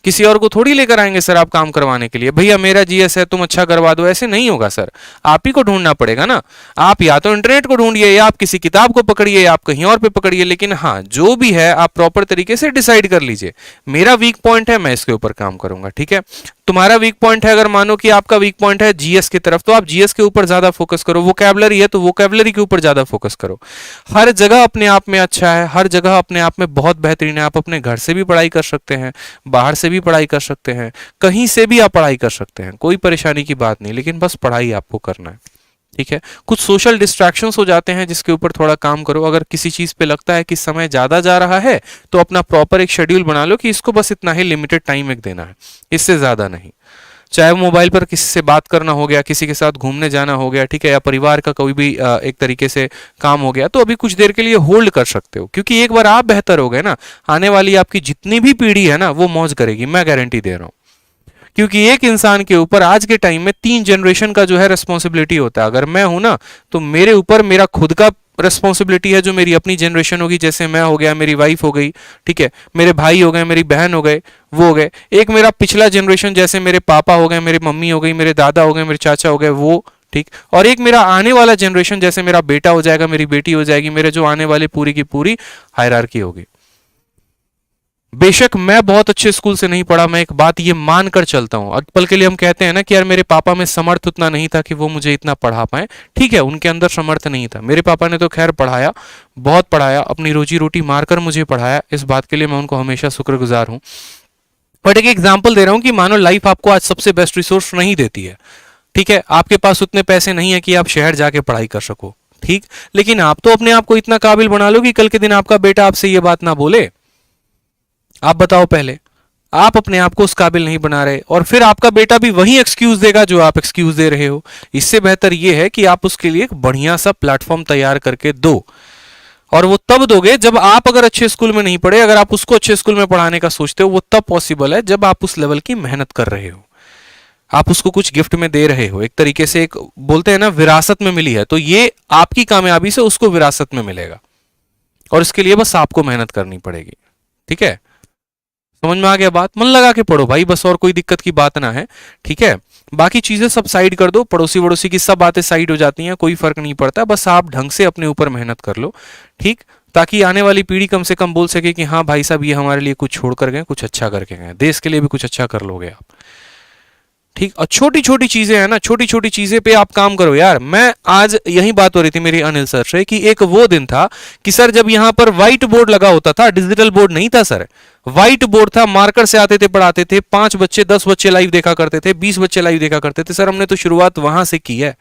किसी और को थोड़ी लेकर आएंगे सर आप काम करवाने के लिए, भैया मेरा जीएस है तुम अच्छा करवा दो, ऐसे नहीं होगा सर। आप ही को ढूंढना पड़ेगा ना। आप या तो इंटरनेट को ढूंढिए, या आप किसी किताब को पकड़िए, या आप कहीं और पे पकड़िए, लेकिन हाँ जो भी है आप प्रॉपर तरीके से डिसाइड कर लीजिए, मेरा वीक पॉइंट है मैं इसके ऊपर काम करूंगा। ठीक है, तुम्हारा वीक पॉइंट है, अगर मानो कि आपका वीक पॉइंट है जीएस की तरफ, तो आप जीएस के ऊपर ज्यादा फोकस करो। वोकैबुलरी है तो वोकैबुलरी के ऊपर ज्यादा फोकस करो। हर जगह अपने आप में अच्छा है, हर जगह अपने आप में बहुत बेहतरीन है। आप अपने घर से भी पढ़ाई कर सकते हैं, बाहर से भी पढ़ाई कर सकते हैं, कहीं से भी आप पढ़ाई कर सकते हैं, कोई परेशानी की बात नहीं, लेकिन बस पढ़ाई आपको करना है। ठीक है, कुछ सोशल डिस्ट्रैक्शंस हो जाते हैं जिसके ऊपर थोड़ा काम करो। अगर किसी चीज पे लगता है कि समय ज्यादा जा रहा है तो अपना प्रॉपर एक शेड्यूल बना लो कि इसको बस इतना ही लिमिटेड टाइम एक देना है, इससे ज्यादा नहीं। चाहे वो मोबाइल पर किसी से बात करना हो गया, किसी के साथ घूमने जाना हो गया, ठीक है, या परिवार का कोई भी एक तरीके से काम हो गया, तो अभी कुछ देर के लिए होल्ड कर सकते हो, क्योंकि एक बार आप बेहतर हो गए ना, आने वाली आपकी जितनी भी पीढ़ी है ना वो मौज करेगी, मैं गारंटी दे रहा हूं। क्योंकि एक इंसान के ऊपर आज के टाइम में 3 जनरेशन का जो है रिस्पॉन्सिबिलिटी होता है। अगर मैं हूं ना तो मेरे ऊपर मेरा खुद का रिस्पॉन्सिबिलिटी है, जो मेरी अपनी जनरेशन होगी, जैसे मैं हो गया, मेरी वाइफ हो गई, ठीक है, मेरे भाई हो गए, मेरी बहन हो गए, वो हो गए। एक मेरा पिछला जनरेशन, जैसे मेरे पापा हो गए, मेरी मम्मी हो गई, मेरे दादा हो गए, मेरे चाचा हो गए, वो ठीक। और एक मेरा आने वाला जनरेशन, जैसे मेरा बेटा हो जाएगा, मेरी बेटी हो जाएगी, मेरे जो आने वाले पूरी की पूरी हायरार्की होगी। बेशक मैं बहुत अच्छे स्कूल से नहीं पढ़ा, मैं एक बात ये मानकर चलता हूं। अब पल के लिए हम कहते हैं ना कि यार मेरे पापा में समर्थ उतना नहीं था कि वो मुझे इतना पढ़ा पाए, ठीक है, उनके अंदर समर्थ नहीं था। मेरे पापा ने तो खैर पढ़ाया, बहुत पढ़ाया, अपनी रोजी रोटी मारकर मुझे पढ़ाया, इस बात के लिए मैं उनको हमेशा शुक्रगुजार हूं। बट एक एग्जाम्पल दे रहा हूं कि मानो लाइफ आपको आज सबसे बेस्ट रिसोर्स नहीं देती है, ठीक है, आपके पास उतने पैसे नहीं है कि आप शहर जाके पढ़ाई कर सको, ठीक, लेकिन आप तो अपने आप को इतना काबिल बना लो कि कल के दिन आपका बेटा आपसे ये बात ना बोले। आप बताओ, पहले आप अपने आप को उस काबिल नहीं बना रहे, और फिर आपका बेटा भी वही एक्सक्यूज देगा जो आप एक्सक्यूज दे रहे हो। इससे बेहतर यह है कि आप उसके लिए एक बढ़िया सा प्लेटफॉर्म तैयार करके दो, और वो तब दोगे जब आप अगर अच्छे स्कूल में नहीं पढ़े, अगर आप उसको अच्छे स्कूल में पढ़ाने का सोचते हो, वो तब पॉसिबल है जब आप उस लेवल की मेहनत कर रहे हो, आप उसको कुछ गिफ्ट में दे रहे हो, एक तरीके से एक बोलते हैं ना विरासत में मिली है, तो ये आपकी कामयाबी से उसको विरासत में मिलेगा, और इसके लिए बस आपको मेहनत करनी पड़ेगी। ठीक है, समझ में आ गया बात? मन लगा के पढ़ो भाई, बस और कोई दिक्कत की बात ना है। ठीक है, बाकी चीजें सब साइड कर दो, पड़ोसी वड़ोसी की सब बातें साइड हो जाती हैं, कोई फर्क नहीं पड़ता, बस आप ढंग से अपने ऊपर मेहनत कर लो, ठीक, ताकि आने वाली पीढ़ी कम से कम बोल सके कि हाँ भाई साहब ये हमारे लिए कुछ छोड़ कर गए, कुछ अच्छा करके गए, देश के लिए भी कुछ अच्छा कर लोगे आप। ठीक, और छोटी छोटी चीजें हैं ना, छोटी छोटी चीजें पे आप काम करो यार। मैं आज यही बात हो रही थी मेरी अनिल सर से कि एक वो दिन था कि सर जब यहाँ पर व्हाइट बोर्ड लगा होता था, डिजिटल बोर्ड नहीं था सर, व्हाइट बोर्ड था, मार्कर से आते थे, पढ़ाते थे, 5 बच्चे 10 बच्चे लाइव देखा करते थे, 20 बच्चे लाइव देखा करते थे। सर हमने तो शुरुआत वहां से की है,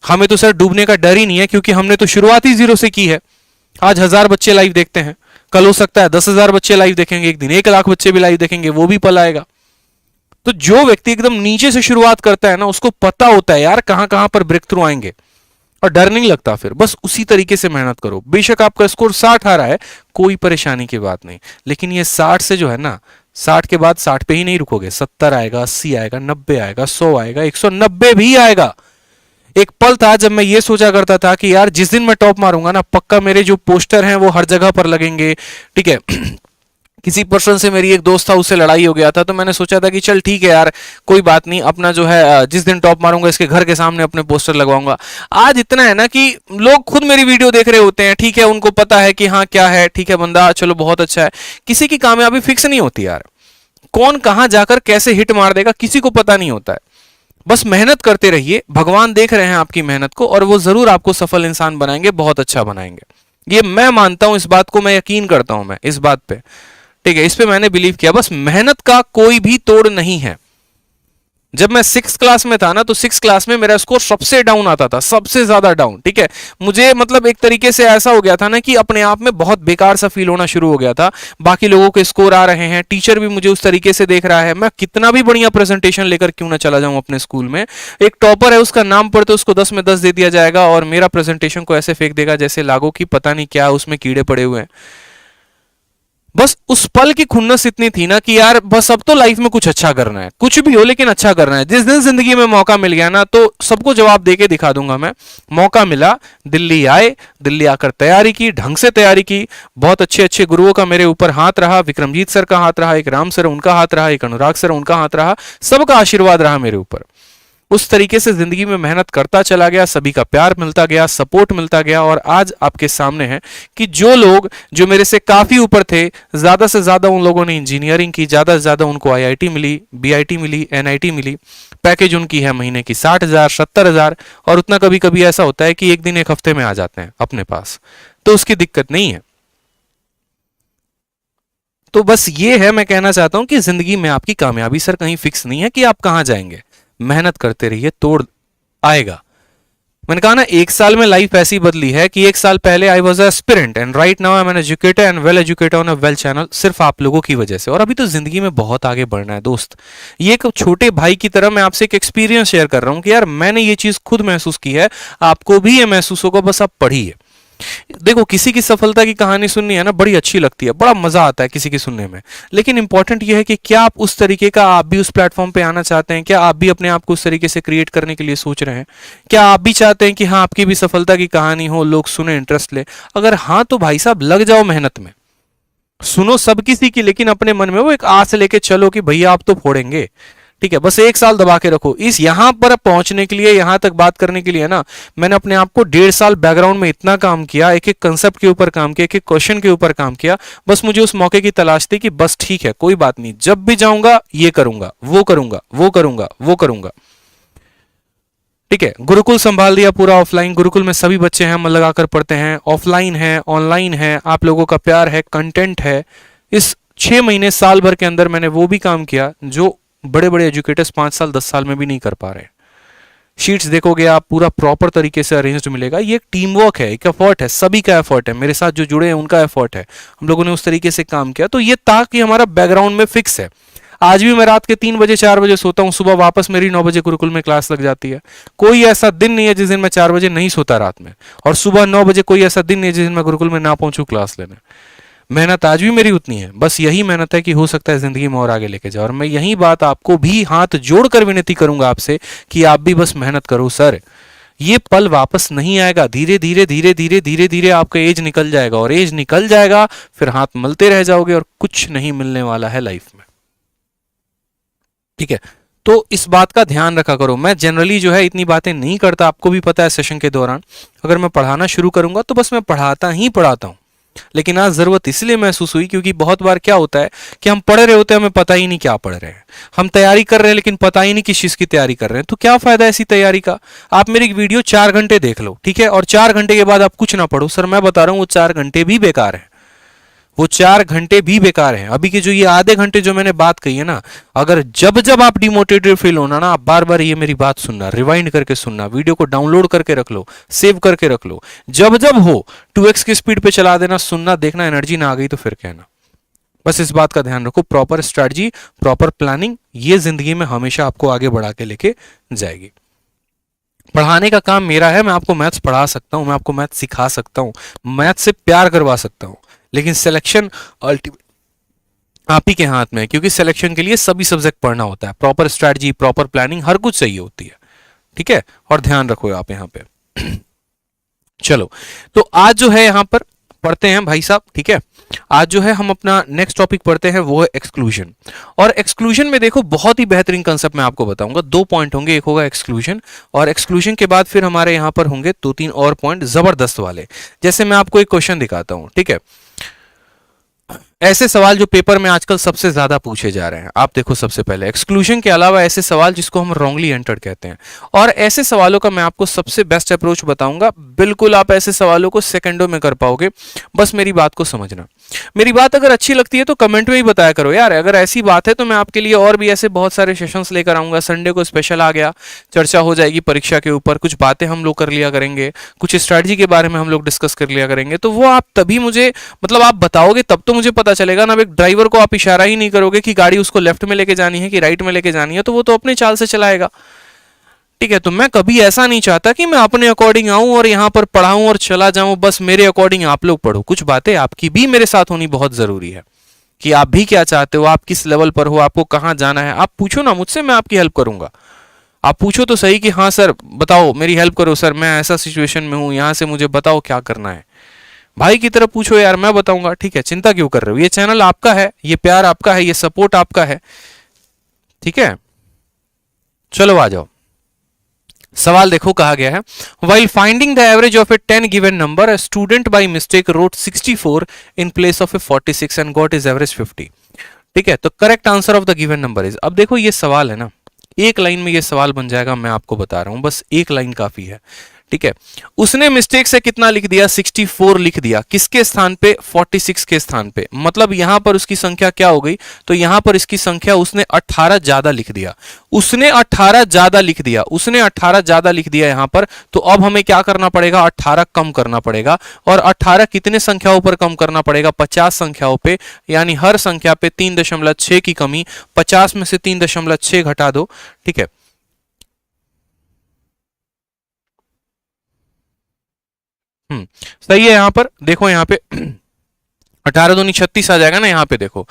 हमें तो सर डूबने का डर ही नहीं है, क्योंकि हमने तो शुरुआत ही 0 से की है। आज 1000 बच्चे लाइव देखते हैं, कल हो सकता है 10,000 बच्चे लाइव देखेंगे, एक दिन 1 लाख बच्चे भी लाइव देखेंगे, वो भी पल आएगा। तो जो व्यक्ति एकदम नीचे से शुरुआत करता है ना, उसको पता होता है यार कहां कहां पर ब्रेक थ्रू आएंगे, और डर नहीं लगता। फिर बस उसी तरीके से मेहनत करो। बेशक आपका स्कोर 60 आ रहा है, कोई परेशानी की बात नहीं, लेकिन ये 60 से जो है ना, 60 के बाद 60 पे ही नहीं रुकोगे, 70 आएगा, 80 आएगा, 90 आएगा, 100 आएगा, 190 भी आएगा। एक पल था जब मैं ये सोचा करता था कि यार जिस दिन मैं टॉप मारूंगा ना, पक्का मेरे जो पोस्टर हैं वो हर जगह पर लगेंगे। ठीक है, किसी पर्सन से मेरी एक दोस्त था, उससे लड़ाई हो गया था, तो मैंने सोचा था कि चल ठीक है यार, कोई बात नहीं, अपना जो है जिस दिन टॉप मारूंगा इसके घर के सामने अपने पोस्टर लगवाऊंगा। आज इतना है ना कि लोग खुद मेरी वीडियो देख रहे होते हैं, ठीक है, उनको पता है कि हाँ क्या है, ठीक है बंदा चलो बहुत अच्छा है। किसी की कामयाबी फिक्स नहीं होती यार, कौन कहां जाकर कैसे हिट मार देगा किसी को पता नहीं होता है। बस मेहनत करते रहिए, भगवान देख रहे हैं आपकी मेहनत को, और वो जरूर आपको सफल इंसान बनाएंगे, बहुत अच्छा बनाएंगे। ये मैं मानता हूं, इस बात को मैं यकीन करता हूं, मैं इस बात पे, ठीक है, इस पे मैंने बिलीव किया। बस मेहनत का कोई भी तोड़ नहीं है, जब मैं 6 क्लास में था ना, तो 6 क्लास में मेरा स्कोर सबसे डाउन आता था, सबसे ज्यादा डाउन। ठीक है, मुझे मतलब एक तरीके से ऐसा हो गया था ना कि अपने आप में बहुत बेकार सा फील होना शुरू हो गया था। बाकी लोगों के स्कोर आ रहे हैं, टीचर भी मुझे उस तरीके से देख रहा है, मैं कितना भी बढ़िया प्रेजेंटेशन लेकर क्यों ना चला जाऊं अपने स्कूल में, एक टॉपर है उसका नाम पढ़ते उसको 10 में 10 दे दिया जाएगा और मेरा प्रेजेंटेशन को ऐसे फेंक देगा जैसे लागो कि पता नहीं क्या उसमें कीड़े पड़े हुए हैं। बस उस पल की खुन्नस इतनी थी ना कि यार बस अब तो लाइफ में कुछ अच्छा करना है, कुछ भी हो लेकिन अच्छा करना है। जिस दिन जिंदगी में मौका मिल गया ना, तो सबको जवाब देके दिखा दूंगा मैं। मौका मिला, दिल्ली आए, दिल्ली आकर तैयारी की, ढंग से तैयारी की। बहुत अच्छे अच्छे गुरुओं का मेरे ऊपर हाथ रहा, विक्रमजीत सर का हाथ रहा, एक राम सर उनका हाथ रहा, एक अनुराग सर उनका हाथ रहा, सबका आशीर्वाद रहा मेरे ऊपर। उस तरीके से जिंदगी में मेहनत करता चला गया, सभी का प्यार मिलता गया, सपोर्ट मिलता गया, और आज आपके सामने है कि जो लोग जो मेरे से काफी ऊपर थे, ज्यादा से ज्यादा उन लोगों ने इंजीनियरिंग की, ज्यादा से ज्यादा उनको आईआईटी मिली, बीआईटी मिली, एनआईटी मिली। पैकेज उनकी है महीने की 60,000 70,000, और उतना कभी कभी ऐसा होता है कि एक दिन एक हफ्ते में आ जाते हैं अपने पास, तो उसकी दिक्कत नहीं है। तो बस ये है, मैं कहना चाहता हूं कि जिंदगी में आपकी कामयाबी सर कहीं फिक्स नहीं है कि आप कहां जाएंगे। मेहनत करते रहिए, तोड़ आएगा। मैंने कहा ना, एक साल में लाइफ ऐसी बदली है कि एक साल पहले I was aspirant and right now I am an educator and well educated on a well channel, सिर्फ आप लोगों की वजह से। और अभी तो जिंदगी में बहुत आगे बढ़ना है दोस्त। ये एक छोटे भाई की तरह मैं आपसे एक एक्सपीरियंस शेयर कर रहा हूं कि यार मैंने ये चीज खुद महसूस की है, आपको भी ये महसूस होगा, बस आप पढ़िए। देखो, किसी की सफलता की कहानी सुननी है ना, बड़ी अच्छी लगती है, बड़ा मजा आता है किसी की सुनने में, लेकिन इंपॉर्टेंट यह है कि क्या आप उस तरीके का, आप भी उस प्लेटफॉर्म पे आना चाहते हैं? क्या आप भी अपने आप को उस तरीके से क्रिएट करने के लिए सोच रहे हैं? क्या आप भी चाहते हैं कि हाँ, आपकी भी सफलता की कहानी हो, लोग सुने, इंटरेस्ट ले? अगर हाँ, तो भाई साहब लग जाओ मेहनत में, सुनो सब किसी की, लेकिन अपने मन में वो एक आस लेके चलो कि भैया आप तो फोड़ेंगे। ठीक है, बस एक साल दबा के रखो। इस यहां पर पहुंचने के लिए, यहां तक बात करने के लिए ना, मैंने अपने आप को 1.5 साल बैकग्राउंड में इतना काम किया, एक एक कंसेप्ट के ऊपर काम किया, एक एक क्वेश्चन के ऊपर काम किया। बस मुझे उस मौके की तलाश थी कि बस ठीक है, कोई बात नहीं, जब भी जाऊंगा ये करूंगा, वो करूंगा, वो करूंगा, वो करूंगा। ठीक है, गुरुकुल संभाल दिया पूरा ऑफलाइन। गुरुकुल में सभी बच्चे हैं, मन लगाकर पढ़ते हैं, ऑफलाइन है, ऑनलाइन है, आप लोगों का प्यार है, कंटेंट है। इस 6 महीने साल भर के अंदर मैंने वो भी काम किया जो बड़े बड़े एजुकेटर्स 5 साल 10 साल में भी नहीं कर पा रहे। शीट्स देखोगे आप, पूरा प्रॉपर तरीके से अरेंज्ड मिलेगा। ये एक टीम वर्क है, एक एफर्ट है, सभी का एफर्ट है, मेरे साथ जो जुड़े हैं उनका एफर्ट है। हम लोगों ने उस तरीके से काम किया, तो ये ताकि हमारा बैकग्राउंड में फिक्स है। आज भी मैं रात के 3 बजे 4 बजे सोता हूं, सुबह वापस मेरी 9 बजे गुरुकुल में क्लास लग जाती है। कोई ऐसा दिन नहीं है जिस दिन मैं 4 बजे नहीं सोता रात में, और सुबह 9 बजे कोई ऐसा दिन नहीं है जिस दिन मैं गुरुकुल में ना पहुंचूं क्लास लेने। मेहनत आज भी मेरी उतनी है, बस यही मेहनत है कि हो सकता है जिंदगी में और आगे लेके जाओ। और मैं यही बात आपको भी हाथ जोड़कर विनती करूंगा आपसे कि आप भी बस मेहनत करो सर। ये पल वापस नहीं आएगा, धीरे धीरे धीरे धीरे धीरे धीरे आपका एज निकल जाएगा, और एज निकल जाएगा फिर हाथ मलते रह जाओगे और कुछ नहीं मिलने वाला है लाइफ में। ठीक है, तो इस बात का ध्यान रखा करो। मैं जनरली जो है इतनी बातें नहीं करता, आपको भी पता है। सेशन के दौरान अगर मैं पढ़ाना शुरू करूंगा तो बस मैं पढ़ाता ही पढ़ाता हूं, लेकिन आज जरूरत इसलिए महसूस हुई क्योंकि बहुत बार क्या होता है कि हम पढ़ रहे होते हैं, हमें पता ही नहीं क्या पढ़ रहे हैं। हम तैयारी कर रहे हैं लेकिन पता ही नहीं किस चीज की तैयारी कर रहे हैं। तो क्या फायदा ऐसी तैयारी का? आप मेरी वीडियो 4 घंटे देख लो, ठीक है, और 4 घंटे के बाद आप कुछ ना पढ़ो, सर मैं बता रहा हूं वो 4 घंटे भी बेकार है, वो 4 घंटे भी बेकार हैं। अभी के जो ये आधे घंटे जो मैंने बात कही है ना, अगर जब जब आप डिमोटिवेटेड फील होना ना, आप बार बार ये मेरी बात सुनना, रिवाइंड करके सुनना, वीडियो को डाउनलोड करके रख लो, सेव करके रख लो। जब जब हो 2x की स्पीड पे चला देना, सुनना, देखना, एनर्जी ना आ गई तो फिर कहना। बस इस बात का ध्यान रखो, प्रॉपर स्ट्रैटेजी, प्रॉपर प्लानिंग, ये जिंदगी में हमेशा आपको आगे बढ़ा के लेके जाएगी। पढ़ाने का काम मेरा है, मैं आपको मैथ्स पढ़ा सकता हूं, मैं आपको मैथ्स सिखा सकता हूं, मैथ्स से प्यार करवा सकता हूं, लेकिन सिलेक्शन अल्टीमेट आप ही के हाथ में है, क्योंकि सिलेक्शन के लिए सभी सब्जेक्ट पढ़ना होता है। प्रॉपर स्ट्रैटेजी, प्रॉपर प्लानिंग, हर कुछ चाहिए होती है। ठीक है, और ध्यान रखो आप यहाँ पे। चलो, तो आज जो है यहाँ पर पढ़ते हैं भाई साहब, ठीक है। आज जो है हम अपना नेक्स्ट टॉपिक पढ़ते हैं, वो है एक्सक्लूजन। और एक्सक्लूजन में देखो बहुत ही बेहतरीन कंसेप्ट मैं आपको बताऊंगा। 2 पॉइंट होंगे, एक होगा एक्सक्लूजन, और एक्सक्लूजन के बाद फिर हमारे यहां पर होंगे 2-3 और पॉइंट जबरदस्त वाले। जैसे मैं आपको एक क्वेश्चन दिखाता हूं, ठीक है। ऐसे सवाल जो पेपर में आजकल सबसे ज्यादा पूछे जा रहे हैं, आप देखो सबसे पहले एक्सक्लूजन के अलावा ऐसे सवाल जिसको हम रॉन्गली एंटर्ड कहते हैं, और ऐसे सवालों का मैं आपको सबसे बेस्ट अप्रोच बताऊंगा। बिल्कुल आप ऐसे सवालों को सेकंडों में कर पाओगे, बस मेरी बात को समझना। मेरी बात अगर अच्छी लगती है तो कमेंट में ही बताया करो यार, अगर ऐसी बात है तो मैं आपके लिए और भी ऐसे बहुत सारे सेशंस लेकर आऊंगा। संडे को स्पेशल आ गया, चर्चा हो जाएगी परीक्षा के ऊपर, कुछ बातें हम लोग कर लिया करेंगे, कुछ स्ट्रैटेजी के बारे में हम लोग डिस्कस कर लिया करेंगे। तो वो आप तभी मुझे मतलब आप बताओगे तब तो मुझे पता चलेगा ना। अब एक ड्राइवर को आप इशारा ही नहीं करोगे कि गाड़ी उसको लेफ्ट में लेके जानी है कि राइट में लेके जानी है, तो वो तो अपने चाल से चलाएगा। ठीक है, तो मैं कभी ऐसा नहीं चाहता कि मैं अपने अकॉर्डिंग आऊं और यहां पर पढ़ाऊं और चला जाऊं, बस मेरे अकॉर्डिंग आप लोग पढ़ो। कुछ बातें आपकी भी मेरे साथ होनी बहुत जरूरी है कि आप भी क्या चाहते हो, आप किस लेवल पर हो, आपको कहां जाना है। आप पूछो ना मुझसे, मैं आपकी हेल्प करूंगा। आप पूछो तो सही कि हाँ सर बताओ, मेरी हेल्प करो सर, मैं ऐसा सिचुएशन में हूं, यहां से मुझे बताओ क्या करना है। भाई की तरफ पूछो यार, मैं बताऊंगा। ठीक है, चिंता क्यों कर रहे हो, ये चैनल आपका है, ये प्यार आपका है, ये सपोर्ट आपका है। ठीक है, चलो आ जाओ। सवाल देखो, कहा गया है while finding the average of a 10 given number a student by mistake wrote 64 in place of a 46 and got his average 50। ठीक है, तो correct answer of the given number is, अब देखो ये सवाल है ना, एक लाइन में ये सवाल बन जाएगा, मैं आपको बता रहा हूं, बस एक लाइन काफी है। ठीक है, उसने मिस्टेक से कितना लिख दिया, 64 लिख दिया, किसके स्थान पे, 46 के स्थान पे। मतलब यहां पर उसकी संख्या क्या हो गई, तो यहां पर इसकी संख्या उसने 18 ज्यादा लिख दिया, उसने 18 ज्यादा लिख दिया, उसने 18 ज्यादा लिख दिया यहां पर। तो अब हमें क्या करना पड़ेगा, 18 कम करना पड़ेगा। और 18 कितने संख्याओं पर कम करना पड़ेगा, 50 संख्याओं पे, यानी हर संख्या पे 3.6 की कमी। 50 में से 3.6 घटा दो। ठीक है, सही है। यहां पर देखो, यहां पे 18 दूनी 36 आ जाएगा ना। यहाँ पे देखो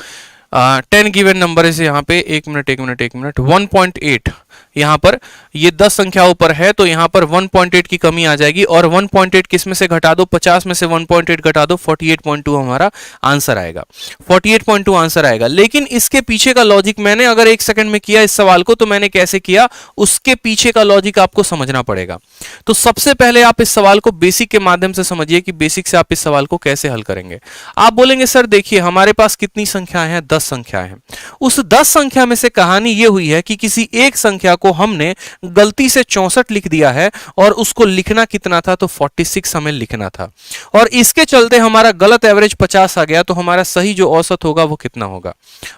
10 गिवन नंबर है यहाँ पे, एक मिनट 1.8 यहाँ पर ये 10 संख्याओं पर है, तो यहाँ पर 1.8 की कमी आ जाएगी। और 1.8 किस में से घटा दो, 50 में से 1.8 घटा दो, 48.2 हमारा आंसर आएगा। 48.2 आंसर आएगा। लेकिन इसके पीछे का लॉजिक मैंने अगर एक सेकंड में किया इस सवाल को, तो मैंने कैसे किया, उसके पीछे का लॉजिक आपको समझना पड़ेगा। तो सबसे पहले आप इस सवाल को बेसिक के माध्यम से समझिए कि बेसिक से आप इस सवाल को कैसे हल करेंगे। आप बोलेंगे सर देखिए हमारे पास कितनी संख्याएं हैं, 10 संख्याएं हैं। उस 10 संख्या में से कहानी यह हुई है कि किसी एक संख्या को हमने गलती से 64 लिख दिया है, और उसको लिखना कितना था, तो 46 हमें लिखना था। और इसके चलते हमारा गलत एवरेज 50 आ गया, तो हमारा सही जो औसत होगा वो कितना होगा।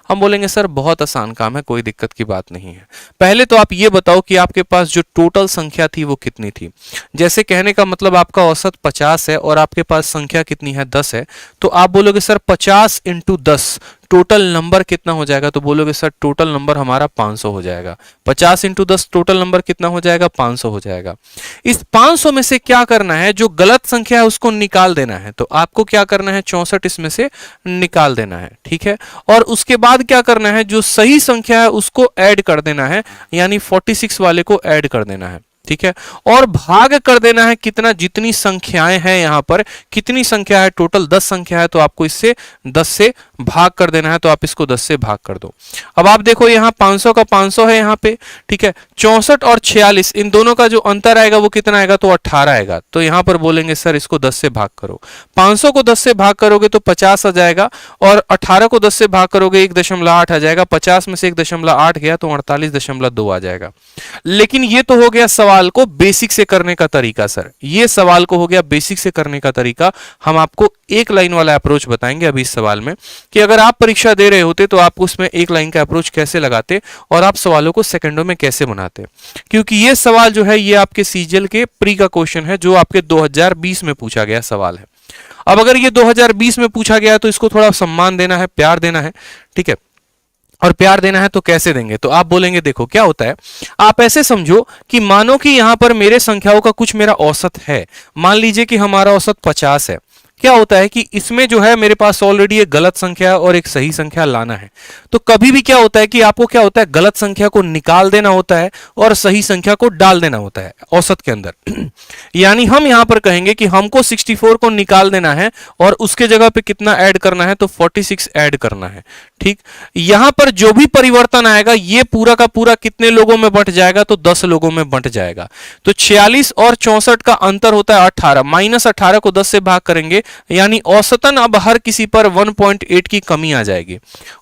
हम बोलेंगे सर बहुत आसान काम है, कोई दिक्कत की बात नहीं है। पहले तो आप ये बताओ कि आपके पास जो टोटल संख्या थी वो कितनी थी। जैसे कहने का मतलब आपका औसत 50 है और आपके पास संख्या कितनी है, 10 है। तो आप बोलोगे सर 50 इंटू 10 टोटल नंबर कितना हो जाएगा, तो बोलोगे सर टोटल नंबर हमारा 500 हो जाएगा। 50 इंटू 10 टोटल नंबर कितना हो जाएगा, 500 हो जाएगा। इस 500 में से क्या करना है, जो गलत संख्या है उसको निकाल देना है। तो आपको क्या करना है, 64 इसमें से निकाल देना है। ठीक है, और उसके बाद क्या करना है, जो सही संख्या है उसको ऐड कर देना है, यानी 46 वाले को ऐड कर देना है। ठीक है, और भाग कर देना है कितना, जितनी संख्याएं हैं यहां पर, कितनी संख्या है, टोटल 10 संख्या है, तो आपको इससे 10 से भाग कर देना है। तो आप इसको 10 से भाग कर दो। अब आप देखो यहां 500 का 500 है यहां पे। ठीक है, 64 और 46 इन दोनों का जो अंतर आएगा वो कितना आएगा, तो 18 आएगा। तो यहां पर बोलेंगे सर इसको 10 से भाग करो। 500 को 10 से भाग करोगे तो 50 आ जाएगा, और 18 को 10 से भाग करोगे 1.8 आ जाएगा। 50 में से 1.8 गया तो 48.2 आ जाएगा। लेकिन ये तो हो गया सवाल को बेसिक से करने का तरीका। सर ये सवाल को हो गया बेसिक से करने का तरीका। हम आपको एक लाइन वाला अप्रोच बताएंगे अभी इस सवाल में, कि अगर आप परीक्षा दे रहे होते तो आप उसमें एक लाइन का अप्रोच कैसे लगाते और आप सवालों को सेकंडों में कैसे बनाते। क्योंकि ये सवाल जो है ये आपके सीजीएल के प्री का क्वेश्चन है, जो आपके 2020 में पूछा गया सवाल है। अब अगर ये 2020 में पूछा गया तो इसको थोड़ा सम्मान देना है, प्यार देना है। ठीक है, और प्यार देना है तो कैसे देंगे, तो आप बोलेंगे देखो क्या होता है, आप ऐसे समझो कि मानो कि यहां पर मेरे संख्याओं का कुछ मेरा औसत है। मान लीजिए कि हमारा औसत 50 है। क्या होता है कि इसमें जो है मेरे पास ऑलरेडी एक गलत संख्या और एक सही संख्या लाना है। तो कभी भी क्या होता है कि आपको क्या होता है, गलत संख्या को निकाल देना होता है और सही संख्या को डाल देना होता है औसत के अंदर। यानी हम यहां पर कहेंगे कि हमको 64 को निकाल देना है और उसके जगह पे कितना ऐड करना है, तो 46 ऐड करना है। ठीक, यहां पर जो भी परिवर्तन आएगा ये पूरा का पूरा कितने लोगों में बंट जाएगा, तो 10 लोगों में बंट जाएगा। तो 46 और 64 का अंतर होता है 18, माइनस 18 को 10 से भाग करेंगे, यानी औसतन अब हर किसी पर 1.8 की कमी आ जाएगी।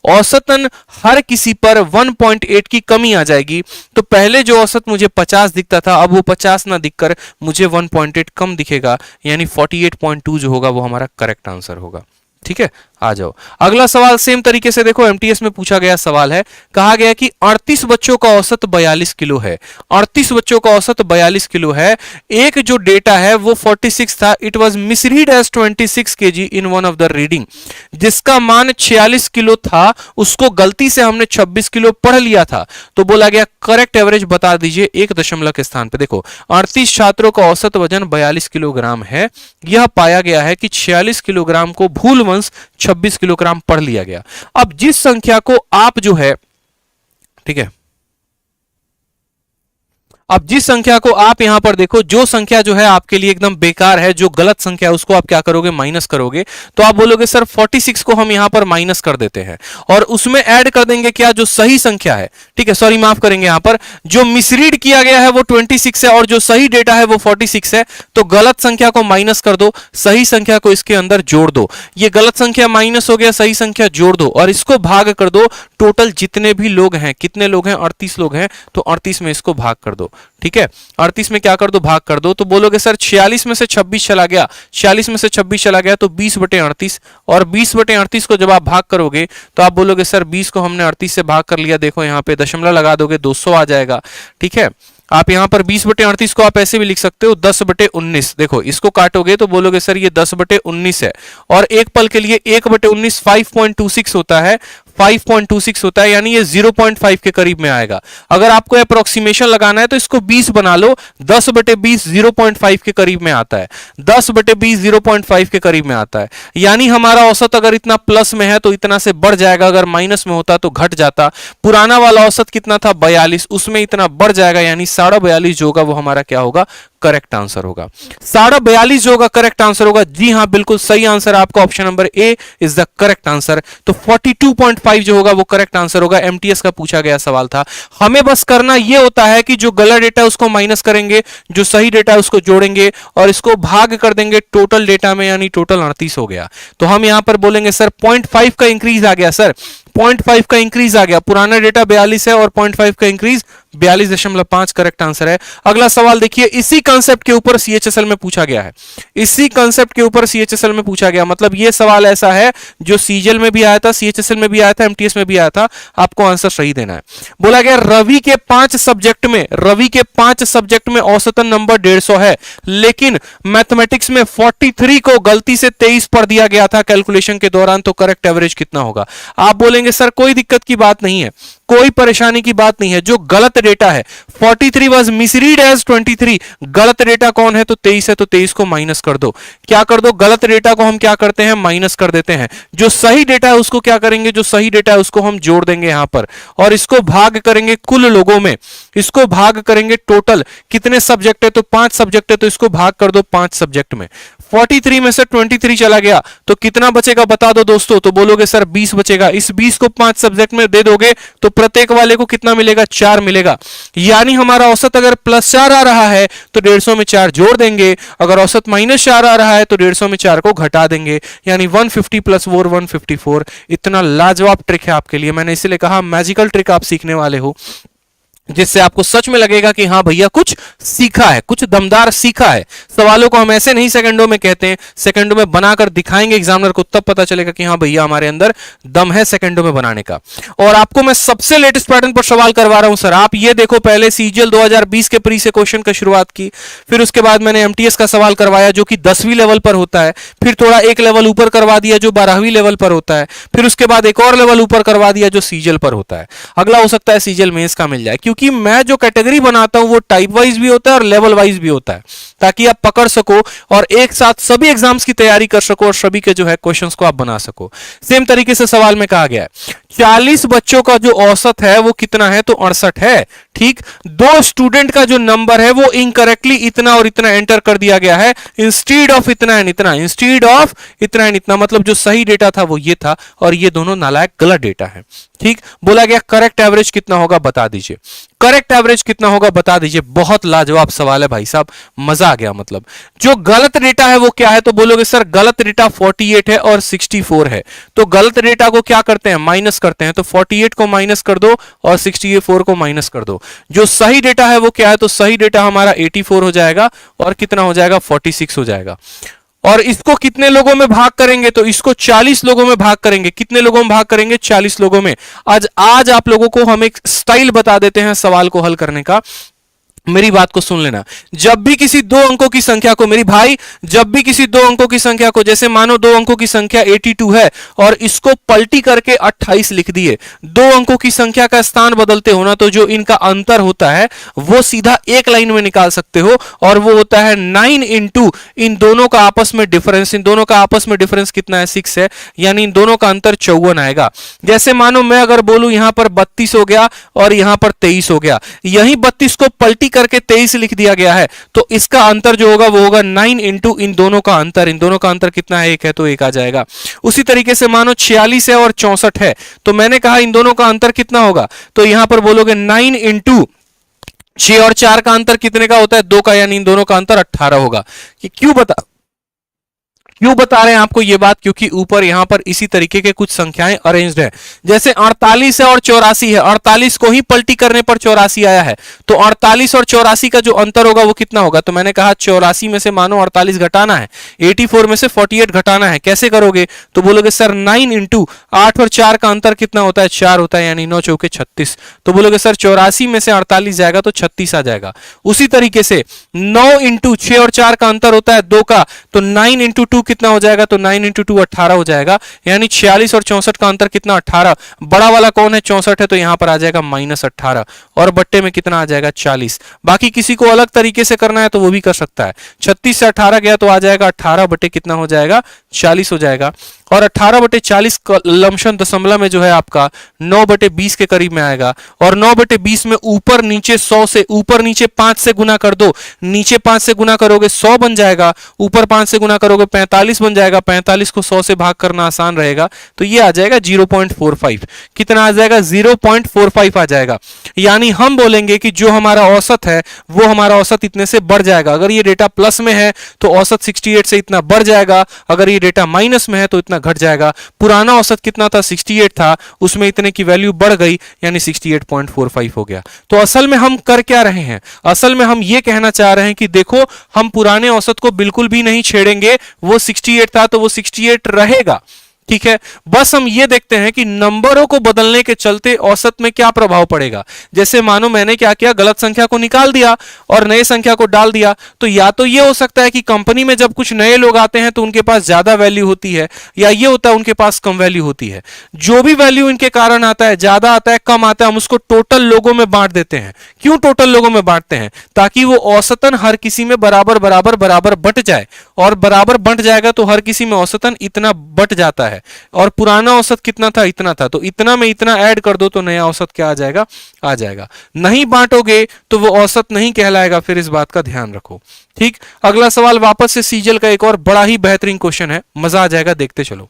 औसतन हर किसी पर 1.8 की कमी आ जाएगी। तो पहले जो औसत मुझे 50 दिखता था, अब वो 50 ना दिखकर मुझे 1.8 कम दिखेगा, यानी 48.2 जो होगा वो हमारा करेक्ट आंसर होगा। ठीक है, आ जाओ। अगला सवाल सेम तरीके से देखो, एमटीएस में पूछा गया सवाल है, कहा गया कि 38 बच्चों का औसत 42 किलो है। 38 बच्चों का औसत 42 किलो है। एक जो डेटा है वो 46 था, it was misread as 26 kg in one of the reading. जिसका मान 46 किलो था उसको गलती से हमने 26 किलो पढ़ लिया था। तो बोला गया करेक्ट एवरेज बता दीजिए एक दशमलव के स्थान पे। देखो 38 छात्रों का औसत वजन 42 किलोग्राम है। यह पाया गया है कि 46 किलोग्राम को भूलवंश 26 किलोग्राम पढ़ लिया गया। अब जिस संख्या को आप जो है, ठीक है, अब जिस संख्या को आप यहां पर देखो, जो संख्या जो है आपके लिए एकदम बेकार है, जो गलत संख्या है, उसको आप क्या करोगे, माइनस करोगे। तो आप बोलोगे सर 46 को हम यहां पर माइनस कर देते हैं और उसमें ऐड कर देंगे क्या, जो सही संख्या है, ठीक है, सॉरी माफ करेंगे, यहां पर जो मिसरीड किया गया है वो 26 है और जो सही डेटा है वो 46 है। तो गलत संख्या को माइनस कर दो, सही संख्या को इसके अंदर जोड़ दो। ये गलत संख्या माइनस हो गया, सही संख्या जोड़ दो और इसको भाग कर दो। टोटल जितने भी लोग हैं, कितने लोग हैं, 38 लोग हैं, तो 38 में इसको भाग कर दो। ठीक है, 38 में क्या कर दो, भाग कर दो। तो बोलोगे सर 46 में से 26 चला गया, 46 में से 26 चला गया तो 20/38, और 20/38 को जब आप भाग करोगे तो आप बोलोगे सर 20 को हमने 38 से भाग कर लिया। देखो यहाँ पे दशमलव लगा दोगे 200 आ जाएगा। ठीक है, आप यहां पर 20/38 को आप ऐसे भी लिख सकते हो 10/19। देखो इसको काटोगे तो बोलोगे सर ये 10/19 है, और एक पल के लिए 1/19 5.26 होता है, 5.26 होता है, यानी ये 0.5 के करीब में आएगा। अगर आपको अप्रोक्सीमेशन लगाना है तो इसको 20 बना लो, 10/20 0.5 के करीब में आता है, 10/20 0.5 के करीब में आता है। यानी हमारा औसत अगर इतना प्लस में है तो इतना से बढ़ जाएगा, अगर माइनस में होता तो घट जाता। पुराना वाला औसत कितना था, 42, उसमें इतना बढ़ जाएगा, यानी 42.5 जो होगा वो हमारा क्या होगा, करेक्ट आंसर होगा। 42.5 जो होगा करेक्ट आंसर होगा। जी हां, बिल्कुल सही आंसर आपका option number A is the correct answer. तो 42.5 जो होगा वो करेक्ट आंसर होगा। एमटीएस का पूछा गया सवाल था। हमें बस करना ये होता है कि जो गलत डेटा है उसको माइनस करेंगे, जो सही डेटा है उसको जोड़ेंगे और इसको भाग कर देंगे टोटल डेटा में, यानी टोटल 38 हो गया। तो हम यहां पर बोलेंगे सर 0.5 का इंक्रीज आ गया, सर 0.5 का इंक्रीज आ गया। पुराना डेटा 42 है और 0.5 का इंक्रीज 42.5 करेक्ट आंसर है। अगला सवाल देखिए, इसी कांसेप्ट के ऊपर सीएचएसएल में पूछा गया है। इसी कांसेप्ट के ऊपर सीएचएसएल में पूछा गया, मतलब ये सवाल ऐसा है जो सीजीएल में भी आया था, सीएचएसएल में भी आया था, एमटीएस में भी आया था। आपको आंसर सही देना है। बोला गया रवि के 5 सब्जेक्ट में औसतन नंबर 150 है, लेकिन मैथमेटिक्स में 43 को गलती से 23 पढ़ दिया गया था कैलकुलेशन के दौरान, तो करेक्ट एवरेज कितना होगा। आप बोलेंगे सर कोई दिक्कत की बात नहीं है, कोई परेशानी की बात नहीं है। जो गलत डेटा है 43 वाज मिसरीड एज 23, गलत डेटा कौन है, तो 23 है, तो 23 को माइनस कर दो। क्या कर दो, गलत डेटा को हम क्या करते हैं, माइनस कर देते हैं। जो सही डेटा है उसको क्या करेंगे, जो सही डेटा है उसको हम जोड़ देंगे यहां पर, और इसको भाग करेंगे कुल लोगों में, इसको भाग करेंगे टोटल कितने सब्जेक्ट है, तो 5 सब्जेक्ट है, तो इसको भाग कर दो 5 सब्जेक्ट में। 43 में से 23 चला गया तो कितना बचेगा बता दो दोस्तों, तो बोलोगे सर 20 बचेगा। इस 20 को 5 सब्जेक्ट में दे दोगे तो प्रत्येक वाले को कितना मिलेगा, 4 मिलेगा। यानी हमारा औसत अगर +4 आ रहा है तो 150 में 4 जोड़ देंगे, अगर औसत -4 आ रहा है तो 150 में 4 को घटा देंगे, यानी 150 + 4 154। इतना लाजवाब ट्रिक है आपके लिए, मैंने इसलिए कहा मैजिकल ट्रिक आप सीखने वाले हो, जिससे आपको सच में लगेगा कि हाँ भैया कुछ सीखा है, कुछ दमदार सीखा है। सवालों को हम ऐसे नहीं सेकंडों में कहते हैं, सेकंडों में बनाकर दिखाएंगे एग्जामिनर को, तब पता चलेगा कि हाँ भैया हमारे अंदर दम है सेकंडों में बनाने का। और आपको मैं सबसे लेटेस्ट पैटर्न पर सवाल करवा रहा हूं सर। आप ये देखो, पहले सीजीएल 2020 के प्री से क्वेश्चन का शुरुआत की, फिर उसके बाद मैंने एमटीएस का सवाल करवाया जो कि 10वीं लेवल पर होता है, फिर थोड़ा एक लेवल ऊपर करवा दिया जो 12वीं लेवल पर होता है, फिर उसके बाद एक और लेवल ऊपर करवा दिया जो सीजीएल पर होता है। अगला हो सकता है सीजीएल मेंस का मिल जाए, क्योंकि मैं जो कैटेगरी बनाता हूं वो टाइप वाइज भी होता है और लेवल वाइज भी होता है, ताकि आप पकड़ सको और एक साथ सभी एग्जाम्स की तैयारी कर सको और सभी के जो है क्वेश्चंस को आप बना सको। सेम तरीके से सवाल में कहा गया है 40 बच्चों का जो औसत है वो कितना है, तो 68 है। ठीक, 2 स्टूडेंट का जो नंबर है वो इनकरेक्टली इतना और इतना एंटर कर दिया गया है, इंस्टीड ऑफ इतना एंड इतना, इंस्टीड ऑफ इतना एंड इतना, मतलब जो सही डेटा था वो ये था और ये दोनों नालायक गलत डेटा है। ठीक, बोला गया करेक्ट एवरेज कितना होगा बता दीजिए, करेक्ट एवरेज कितना होगा बता दीजिए। बहुत लाजवाब सवाल है भाई साहब, मजा आ गया। मतलब जो गलत डेटा है वो क्या है, तो बोलोगे सर गलत डेटा 48 है और 64 है, तो गलत डेटा को क्या करते हैं, माइनस करते हैं। तो 48 को माइनस कर दो और 64 को माइनस कर दो। जो सही डेटा है वो क्या है, तो सही डेटा हमारा 84 हो जाएगा और कितना हो जाएगा, 46 हो जाएगा। और इसको कितने लोगों में भाग करेंगे, तो इसको 40 लोगों में भाग करेंगे। कितने लोगों में भाग करेंगे, 40 लोगों में। आज आप लोगों को हम एक स्टाइल बता देते हैं सवाल को हल करने का। मेरी बात को सुन लेना। जब भी किसी दो अंकों की संख्या को, मेरी भाई, जब भी किसी दो अंकों की संख्या को, जैसे मानो दो अंकों की संख्या 82 है और इसको पलटी करके 28 लिख दिए, दो अंकों की संख्या का स्थान बदलते हो ना, तो जो इनका अंतर होता है वो सीधा एक लाइन में निकाल सकते हो, और वो होता है 9 इंटू इन दोनों का आपस में डिफरेंस। इन दोनों का आपस में डिफरेंस कितना है, 6 है, यानी इन दोनों का अंतर 54 आएगा। जैसे मानो मैं अगर बोलूं यहां पर 32 हो गया और यहां पर 23 हो गया, यही 32 को पलटी करके 23 लिख दिया गया है, तो इसका अंतर जो होगा वो होगा 9 इंटू इन दोनों का अंतर। इन दोनों का अंतर कितना है, 1 है, तो 1 आ जाएगा। उसी तरीके से मानो 46 है और 64 है, तो मैंने कहा इन दोनों का अंतर कितना होगा, तो यहां पर बोलोगे 9 इंटू 6 और 4 का अंतर कितने का होता है, 2 का, यानी इन दोनों का अंतर 18 होगा। कि क्यों बता रहे हैं आपको ये बात, क्योंकि ऊपर यहां पर इसी तरीके के कुछ संख्याएं अरेंज्ड है। जैसे 48 है और 84 है, 48 को ही पलटी करने पर 84 आया है, तो 48 और 84 का जो अंतर होगा वो कितना होगा, तो मैंने कहा 84 में से मानो 48 घटाना है, 84 में से 48 घटाना है। कैसे करोगे, तो बोलोगे सर 9 इंटू 8 और 4 का अंतर कितना होता है, 4 होता है, यानी 9 चौके 36। तो बोलोगे सर 84 में से 48 जाएगा तो 36 आ जाएगा। उसी तरीके से 9 इंटू 6 और 4 का अंतर होता है 2 का, तो 9 इंटू 2 कितना हो जाएगा, तो 9 इंटू 2 18 हो जाएगा, यानी 46 और 64 का अंतर कितना, 18। बड़ा वाला कौन है, 64 है, तो यहां पर आ जाएगा -18 और बट्टे में कितना आ जाएगा, 40। बाकी किसी को अलग तरीके से करना है तो वो भी कर सकता है। 36 से 18 गया तो आ जाएगा 18 बटे कितना हो जाएगा, 40 हो जाएगा। और 18 बटे 40 लमसम दशमलव में जो है आपका 9 बटे 20 के करीब में आएगा। और 9 बटे 20 में ऊपर नीचे 100 से, ऊपर नीचे 5 से गुना कर दो, नीचे 5 से गुना करोगे 100 बन जाएगा, ऊपर 5 से गुना करोगे 45 बन जाएगा। 45 को 100 से भाग करना आसान रहेगा, तो ये आ जाएगा 0.45। कितना आ जाएगा, 0.45 आ जाएगा। यानी हम बोलेंगे कि जो हमारा औसत है वो हमारा औसत इतने से बढ़ जाएगा। अगर ये डेटा प्लस में है तो औसत 68 से इतना बढ़ जाएगा, अगर ये डेटा माइनस में है तो इतना घट जाएगा। पुराना औसत कितना था, 68 था, उसमें इतने की वैल्यू बढ़ गई, यानी 68.45 हो गया। तो असल में हम कर क्या रहे हैं, असल में हम ये कहना चाह रहे हैं कि देखो हम पुराने औसत को बिल्कुल भी नहीं छेड़ेंगे, वो 68 था तो वो 68 रहेगा, ठीक है। बस हम ये देखते हैं कि नंबरों को बदलने के चलते औसत में क्या प्रभाव पड़ेगा। जैसे मानो मैंने क्या किया, गलत संख्या को निकाल दिया और नए संख्या को डाल दिया, तो या तो ये हो सकता है कि कंपनी में जब कुछ नए लोग आते हैं तो उनके पास ज्यादा वैल्यू होती है, या ये होता है उनके पास कम वैल्यू होती है। जो भी वैल्यू इनके कारण आता है, ज्यादा आता है कम आता है, हम उसको टोटल लोगों में बांट देते हैं। क्यों टोटल लोगों में बांटते हैं, ताकि वो औसतन हर किसी में बराबर बराबर बराबर बंट जाए, और बराबर बंट जाएगा तो हर किसी में औसतन इतना बंट जाता है। और पुराना औसत कितना था, इतना था, तो इतना में इतना ऐड कर दो तो नया औसत क्या आ जाएगा, आ जाएगा। नहीं बांटोगे तो वो औसत नहीं कहलाएगा, फिर इस बात का ध्यान रखो, ठीक। अगला सवाल वापस से सीजल का एक और बड़ा ही बेहतरीन क्वेश्चन है, मजा आ जाएगा, देखते चलो।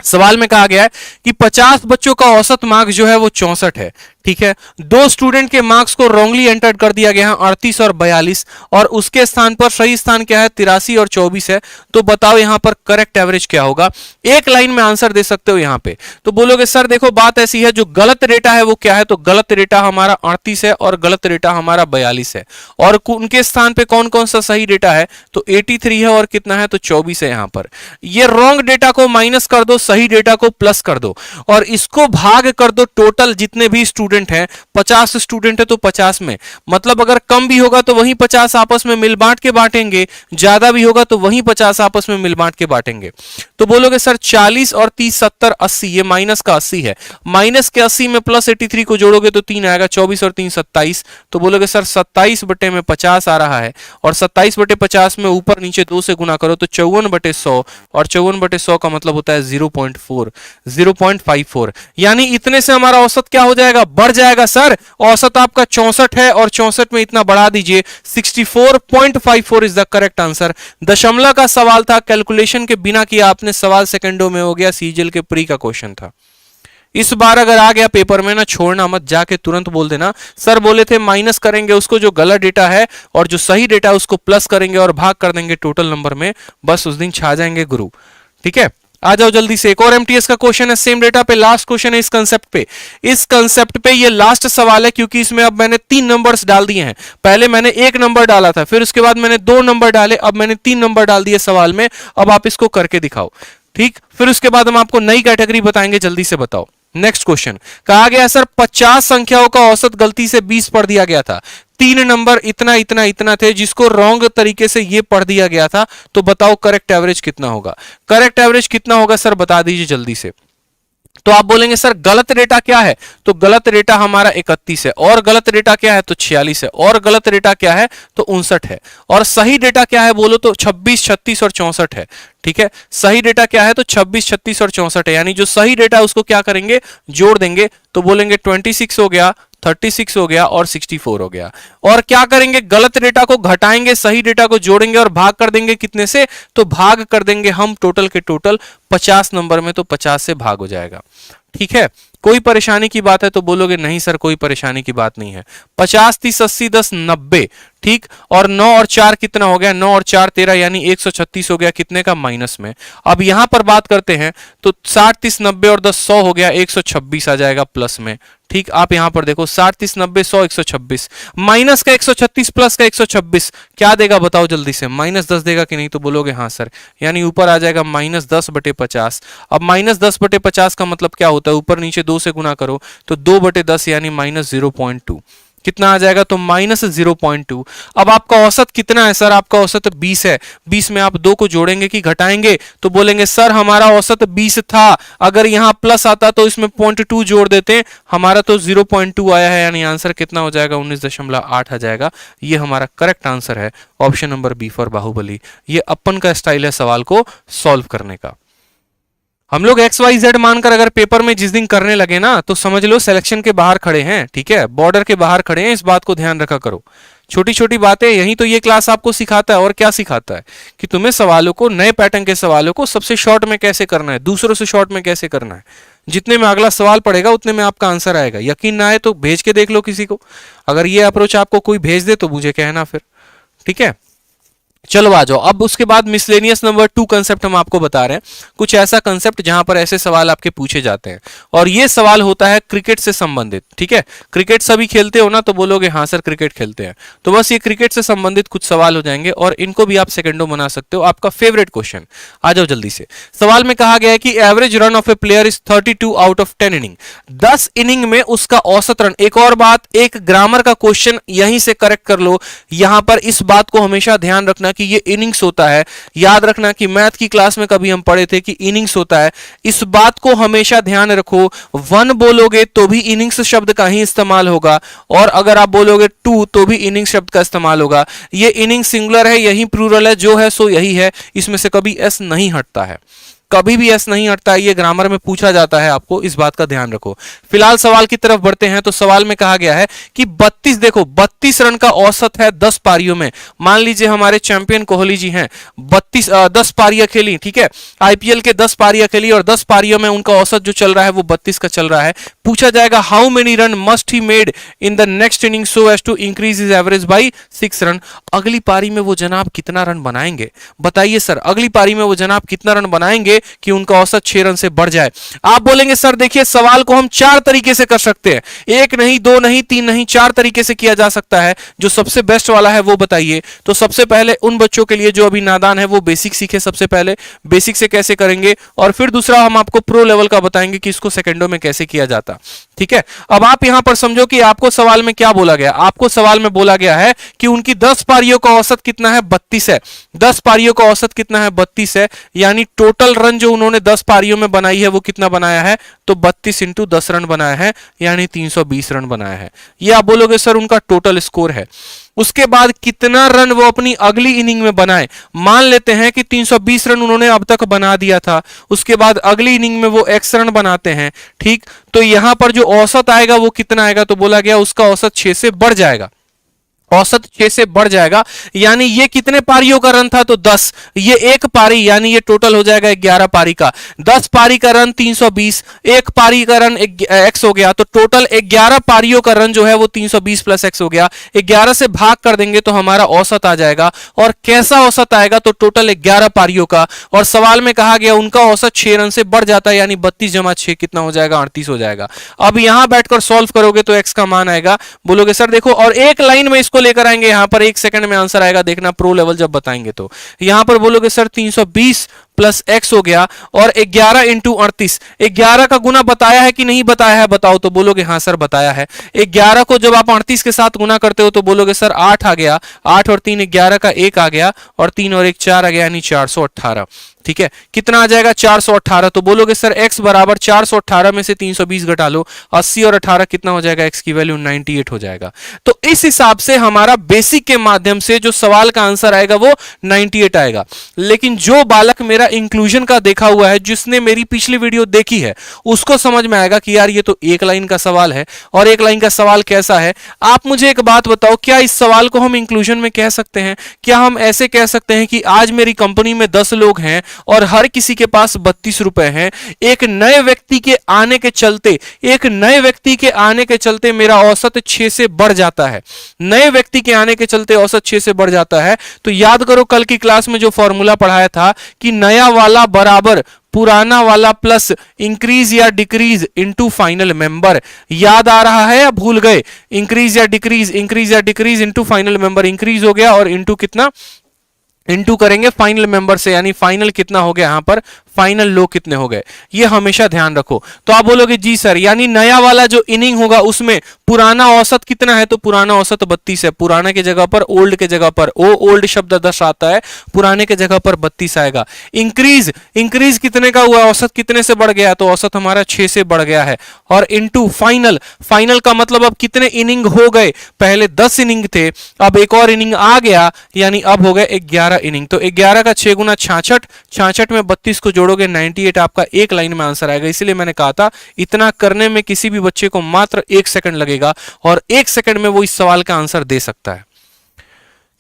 सवाल में कहा गया है कि 50 बच्चों का औसत मार्क्स जो है वो 64 है, ठीक है। दो स्टूडेंट के मार्क्स को रॉन्गली एंटर्ड कर दिया गया है, 38 और 42, और उसके स्थान पर सही स्थान क्या है, 83 और 24 है। तो बताओ यहां पर करेक्ट एवरेज क्या होगा। एक लाइन में आंसर दे सकते हो यहां पे। तो बोलोगे सर देखो बात ऐसी है, जो गलत डेटा है वो क्या है, तो गलत डेटा हमारा 38 है और गलत डेटा हमारा 42 है। और उनके स्थान पे कौन कौन सा सही डेटा है, तो 83 है और कितना है, तो 24 है। यहां पर ये रॉन्ग डेटा को माइनस कर दो, सही डेटा को प्लस कर दो, और इसको भाग कर दो टोटल जितने भी स्टूडेंट हैं। 50 स्टूडेंट है तो 50 में, मतलब अगर कम भी होगा तो वही 50 आपस में मिल बांट के बांटेंगे, ज्यादा भी होगा तो वही 50 आपस में मिल बांट के बांटेंगे। तो बोलोगे सर 40 और 30 70 80, ये माइनस का 80 है, माइनस के 80 में प्लस 83 को जोड़ोगे तो 3 आएगा, 24 और 3 27। तो बोलोगे सर 27 बटे में 50 आ रहा है, और 27 बटे 50 में ऊपर नीचे 2 से गुना करो तो 54 बटे 100, और 54 बटे 100 का मतलब होता है 0.54, यानी इतने से हमारा औसत क्या हो जाएगा, बढ़ जाएगा। सर औसत आपका 64 है और 64 में इतना बढ़ा दीजिए, 64.54 इज द करेक्ट आंसर। दशमलव का सवाल था, कैलकुलेशन के बिना किया आपने, सवाल सेकंडों में हो गया, सीजीएल के प्री का क्वेश्चन था। इस बार अगर आ गया पेपर में ना, छोड़ना मत, जाके तुरंत बोल देना सर बोले थे माइनस करेंगे उसको जो गलत डेटा है, और जो सही डेटा है उसको प्लस करेंगे और भाग कर देंगे टोटल नंबर में, बस उस दिन छा जाएंगे गुरु, ठीक है। आ जाओ जल्दी से, एक और एमटीएस का क्वेश्चन है सेम डेटा पे, लास्ट क्वेश्चन है इस कंसेप्ट पे। इस कंसेप्ट पे ये लास्ट सवाल है, क्योंकि इसमें अब मैंने 3 नंबर्स डाल दिए हैं। पहले मैंने 1 नंबर डाला था, फिर उसके बाद मैंने 2 नंबर डाले, अब मैंने 3 नंबर डाल दिए सवाल में। अब आप इसको करके दिखाओ, ठीक। फिर उसके बाद हम आपको नई कैटेगरी बताएंगे, जल्दी से बताओ। नेक्स्ट क्वेश्चन कहा गया सर 50 संख्याओं का औसत गलती से 20 पढ़ दिया गया था। 3 नंबर इतना इतना इतना थे जिसको रॉन्ग तरीके से ये पढ़ दिया गया था, तो बताओ करेक्ट एवरेज कितना होगा। करेक्ट एवरेज कितना होगा सर बता दीजिए जल्दी से। तो आप बोलेंगे सर गलत डेटा क्या है, तो गलत डेटा हमारा 31 है, और गलत डेटा क्या है तो 46 है, और गलत डेटा क्या है तो 59 है, और सही डेटा क्या है बोलो तो 26, 36 और 64 है। ठीक है, सही डेटा क्या है तो 26, 36 और 64 है, यानी जो सही डेटा है उसको क्या करेंगे जोड़ देंगे, तो बोलेंगे 26 हो गया, 36 हो गया और 64 हो गया। और क्या करेंगे गलत डेटा को घटाएंगे, सही डेटा को जोड़ेंगे और भाग कर देंगे कितने से, तो भाग कर देंगे हम टोटल के टोटल 50 नंबर में, तो 50 से भाग हो जाएगा। ठीक है, कोई परेशानी की बात है तो बोलोगे नहीं सर कोई परेशानी की बात नहीं है। 50, 30, 80, 10, 90, ठीक। और 9 और 4 कितना हो गया, 9 और 4 13, यानी 136 हो गया, कितने का माइनस में। अब यहां पर बात करते हैं तो 60, 30, 90 और 10 100 हो गया, 126 आ जाएगा प्लस में। ठीक, आप यहां पर देखो 60, 30, 90, 100, 126, माइनस का 136 प्लस का 126 क्या देगा बताओ जल्दी से, -10 देगा कि नहीं, तो बोलोगे हाँ सर, यानी ऊपर आ जाएगा -10/50। अब -10/50 का मतलब क्या होता है, ऊपर नीचे 2 से गुना करो तो 2/10 यानी -0.2, कितना आ जाएगा तो -0.2। अब आपका औसत कितना है सर, आपका औसत 20 है, 20 में आप 2 को जोड़ेंगे कि घटाएंगे, तो बोलेंगे सर हमारा औसत 20 था, अगर यहां प्लस आता तो इसमें 0.2 जोड़ देते, हमारा तो 0.2 आया है, यानी आंसर कितना हो जाएगा 19.8 आ जाएगा। ये हमारा करेक्ट आंसर है, option number B for Baahubali. ये अपन का स्टाइल है सवाल को सॉल्व करने का। हम लोग XYZ मानकर अगर पेपर में जिस दिन करने लगे ना, तो समझ लो सिलेक्शन के बाहर खड़े हैं, ठीक है, बॉर्डर के बाहर खड़े हैं, इस बात को ध्यान रखा करो। छोटी छोटी बातें यही तो ये क्लास आपको सिखाता है, और क्या सिखाता है कि तुम्हें सवालों को, नए पैटर्न के सवालों को सबसे शॉर्ट में कैसे करना है, दूसरों से शॉर्ट में कैसे करना है। जितने में अगला सवाल पड़ेगा उतने में आपका आंसर आएगा। यकीन ना आए तो भेज के देख लो किसी को, अगर ये अप्रोच आपको कोई भेज दे तो मुझे कहना फिर, ठीक है। चलो आ जाओ, अब उसके बाद मिसलेनियस नंबर 2 कंसेप्ट हम आपको बता रहे हैं, कुछ ऐसा कंसेप्ट जहां पर ऐसे सवाल आपके पूछे जाते हैं, और ये सवाल होता है क्रिकेट से संबंधित। ठीक है, क्रिकेट सभी खेलते हो ना, तो बोलोगे हाँ सर क्रिकेट खेलते हैं, तो बस ये क्रिकेट से संबंधित कुछ सवाल हो जाएंगे, और इनको भी आप सेकंडों बना सकते हो। आपका फेवरेट क्वेश्चन, आ जाओ जल्दी से। सवाल में कहा गया है कि average run of A player is 32 out of 10 inning, 10 inning में उसका औसत रन। एक और बात, एक ग्रामर का क्वेश्चन यहीं से करेक्ट कर लो, यहां पर इस बात को हमेशा ध्यान रखना कि ये इनिंग्स होता है। याद रखना कि मैथ की क्लास में कभी हम पढ़े थे कि इनिंग्स होता है, इस बात को हमेशा ध्यान रखो। 1 बोलोगे तो भी इनिंग्स शब्द का ही इस्तेमाल होगा, और अगर आप बोलोगे 2 तो भी इनिंग्स शब्द का इस्तेमाल होगा। ये इनिंग सिंगुलर है, यही प्लूरल है, जो है सो यही है, इसमें से कभी एस नहीं हटता है, कभी भी एस नहीं हटता है, ये ग्रामर में पूछा जाता है, आपको इस बात का ध्यान रखो। फिलहाल सवाल की तरफ बढ़ते हैं, तो सवाल में कहा गया है कि 32, देखो 32 रन का औसत है 10 पारियों में। मान लीजिए हमारे चैंपियन कोहली जी हैं, 10 पारियां खेली, ठीक है, आईपीएल के 10 पारियां खेली, और 10 पारियों में उनका औसत जो चल रहा है वो 32 का चल रहा है। पूछा जाएगा how many run must he made in the next inning so as to increase his average by 6 run. अगली पारी में वो जनाब कितना रन बनाएंगे, बताइए सर, अगली पारी में वो जनाब कितना रन बनाएंगे कि उनका औसत 6 रन से बढ़ जाए। आप बोलेंगे सर देखिए सवाल को हम 4 तरीके से कर सकते हैं, 1 नहीं, 2 नहीं, 3 नहीं, 4 तरीके से किया जा सकता है, जो सबसे बेस्ट वाला है वो बताइए। तो सबसे पहले उन बच्चों के लिए जो अभी नादान है वो बेसिक सीखे, सबसे पहले बेसिक से कैसे करेंगे, और फिर दूसरा हम आपको प्रो लेवल का बताएंगे कि इसको सेकंडों में कैसे किया जाता। ठीक है, अब आप यहां पर समझो कि आपको सवाल में क्या बोला गया, आपको सवाल में बोला गया है कि उनकी 10 पारियों का औसत कितना है 32 है, 10 पारियों का औसत कितना है 32 है, यानी टोटल रन जो उन्होंने 10 पारियों में बनाई है वो कितना बनाया है, तो 32 इंटू 10 रन बनाया है, यानी 320 रन बनाया है। ये आप बोलोगे सर उनका टोटल स्कोर है। उसके बाद कितना रन वो अपनी अगली इनिंग में बनाए, मान लेते हैं कि 320 रन उन्होंने अब तक बना दिया था, उसके बाद अगली इनिंग में वो x रन बनाते हैं, ठीक, तो यहां पर जो औसत आएगा वो कितना आएगा, तो बोला गया उसका औसत 6 से बढ़ जाएगा। औसत 6 से बढ़ जाएगा, यानी ये कितने पारियों का रन था तो 10, ये एक पारी यानी ये टोटल हो जाएगा 11 पारी का, 10 पारी का रन 320, एक पारी का रन x हो गया, तो टोटल 11 पारियों का रन जो है वो 320 प्लस x हो गया। 11 से भाग कर देंगे तो हमारा औसत आ जाएगा, और कैसा औसत आएगा तो टोटल 11 पारियों का, और सवाल में कहा गया उनका औसत 6 रन से बढ़ जाता है, यानी 32 जमा 6 कितना हो जाएगा 38 हो जाएगा। अब यहां बैठकर सॉल्व करोगे तो x का मान आएगा, बोलोगे सर देखो, और एक लाइन में इसको लेकर आएंगे, यहां पर 1 सेकंड में आंसर आएगा, देखना प्रो लेवल जब बताएंगे तो। यहां पर बोलोगे सर 320 प्लस x हो गया, और 11 इंटू 38, 11 का गुना बताया है कि नहीं बताया है बताओ, तो बोलोगे हाँ सर बताया है। 11 को जब आप 38 के साथ गुना करते हो तो बोलोगे सर 8 आ गया, 8 और 3 11 का 1 आ गया, और 3 और 1 4 आ गया, यानी 418। ठीक है, कितना आ जाएगा 418, तो बोलोगे सर x बराबर 418 में से 320 घटा लो, 80 और 18 कितना हो जाएगा, x की वैल्यू 98 हो जाएगा। तो इस हिसाब से हमारा बेसिक के माध्यम से जो सवाल का आंसर आएगा वो 98 आएगा। लेकिन जो बालक मेरा इंक्लूजन का देखा हुआ है, जिसने मेरी पिछली वीडियो देखी है, उसको समझ में आएगा कि यार ये तो एक लाइन का सवाल है, और एक लाइन का सवाल कैसा है। आप मुझे एक बात बताओ, क्या इस सवाल को हम इंक्लूजन में कह सकते हैं? क्या हम ऐसे कह सकते हैं कि आज मेरी कंपनी में 10 लोग हैं और हर किसी के पास 32 रुपए हैं, एक नए व्यक्ति के आने के चलते मेरा औसत 6 से बढ़ जाता है, नए व्यक्ति के आने के चलते औसत 6 से बढ़ जाता है। तो याद करो कल की क्लास में जो फॉर्मूला पढ़ाया था कि नया वाला बराबर पुराना वाला प्लस इंक्रीज या डिक्रीज इनटू फाइनल मेंबर। याद आ रहा है या भूल गए? इंक्रीज या decrease into final member, increase हो गया और इनटू कितना, इनटू करेंगे फाइनल मेंबर से, यानी फाइनल कितना हो गया, यहां पर फाइनल लो कितने हो गए, ये हमेशा ध्यान रखो। तो आप बोलोगे जी सर, यानी नया वाला जो इनिंग होगा उसमें पुराना औसत कितना है, तो पुराना औसत 32 है, पुराना के जगह पर ओल्ड के जगह पर ओल्ड शब्द 10 आता है, पुराने के जगह पर 32 आएगा। इंक्रीज कितने का हुआ, औसत कितने से बढ़ गया, तो औसत हमारा 6 से बढ़ गया है, और इनटू फाइनल का मतलब अब कितने इनिंग हो गए, पहले 10 इनिंग थे, अब एक और इनिंग आ गया, यानी अब हो गए 11 इनिंग। तो 11 का 6 गुना 66, 66 में 32 को जोड़ोगे 98, आपका एक लाइन में आंसर आएगा। इसलिए मैंने कहा था इतना करने में किसी भी बच्चे को मात्र 1 सेकंड लगेगा, और 1 सेकंड में वो इस सवाल का आंसर दे सकता है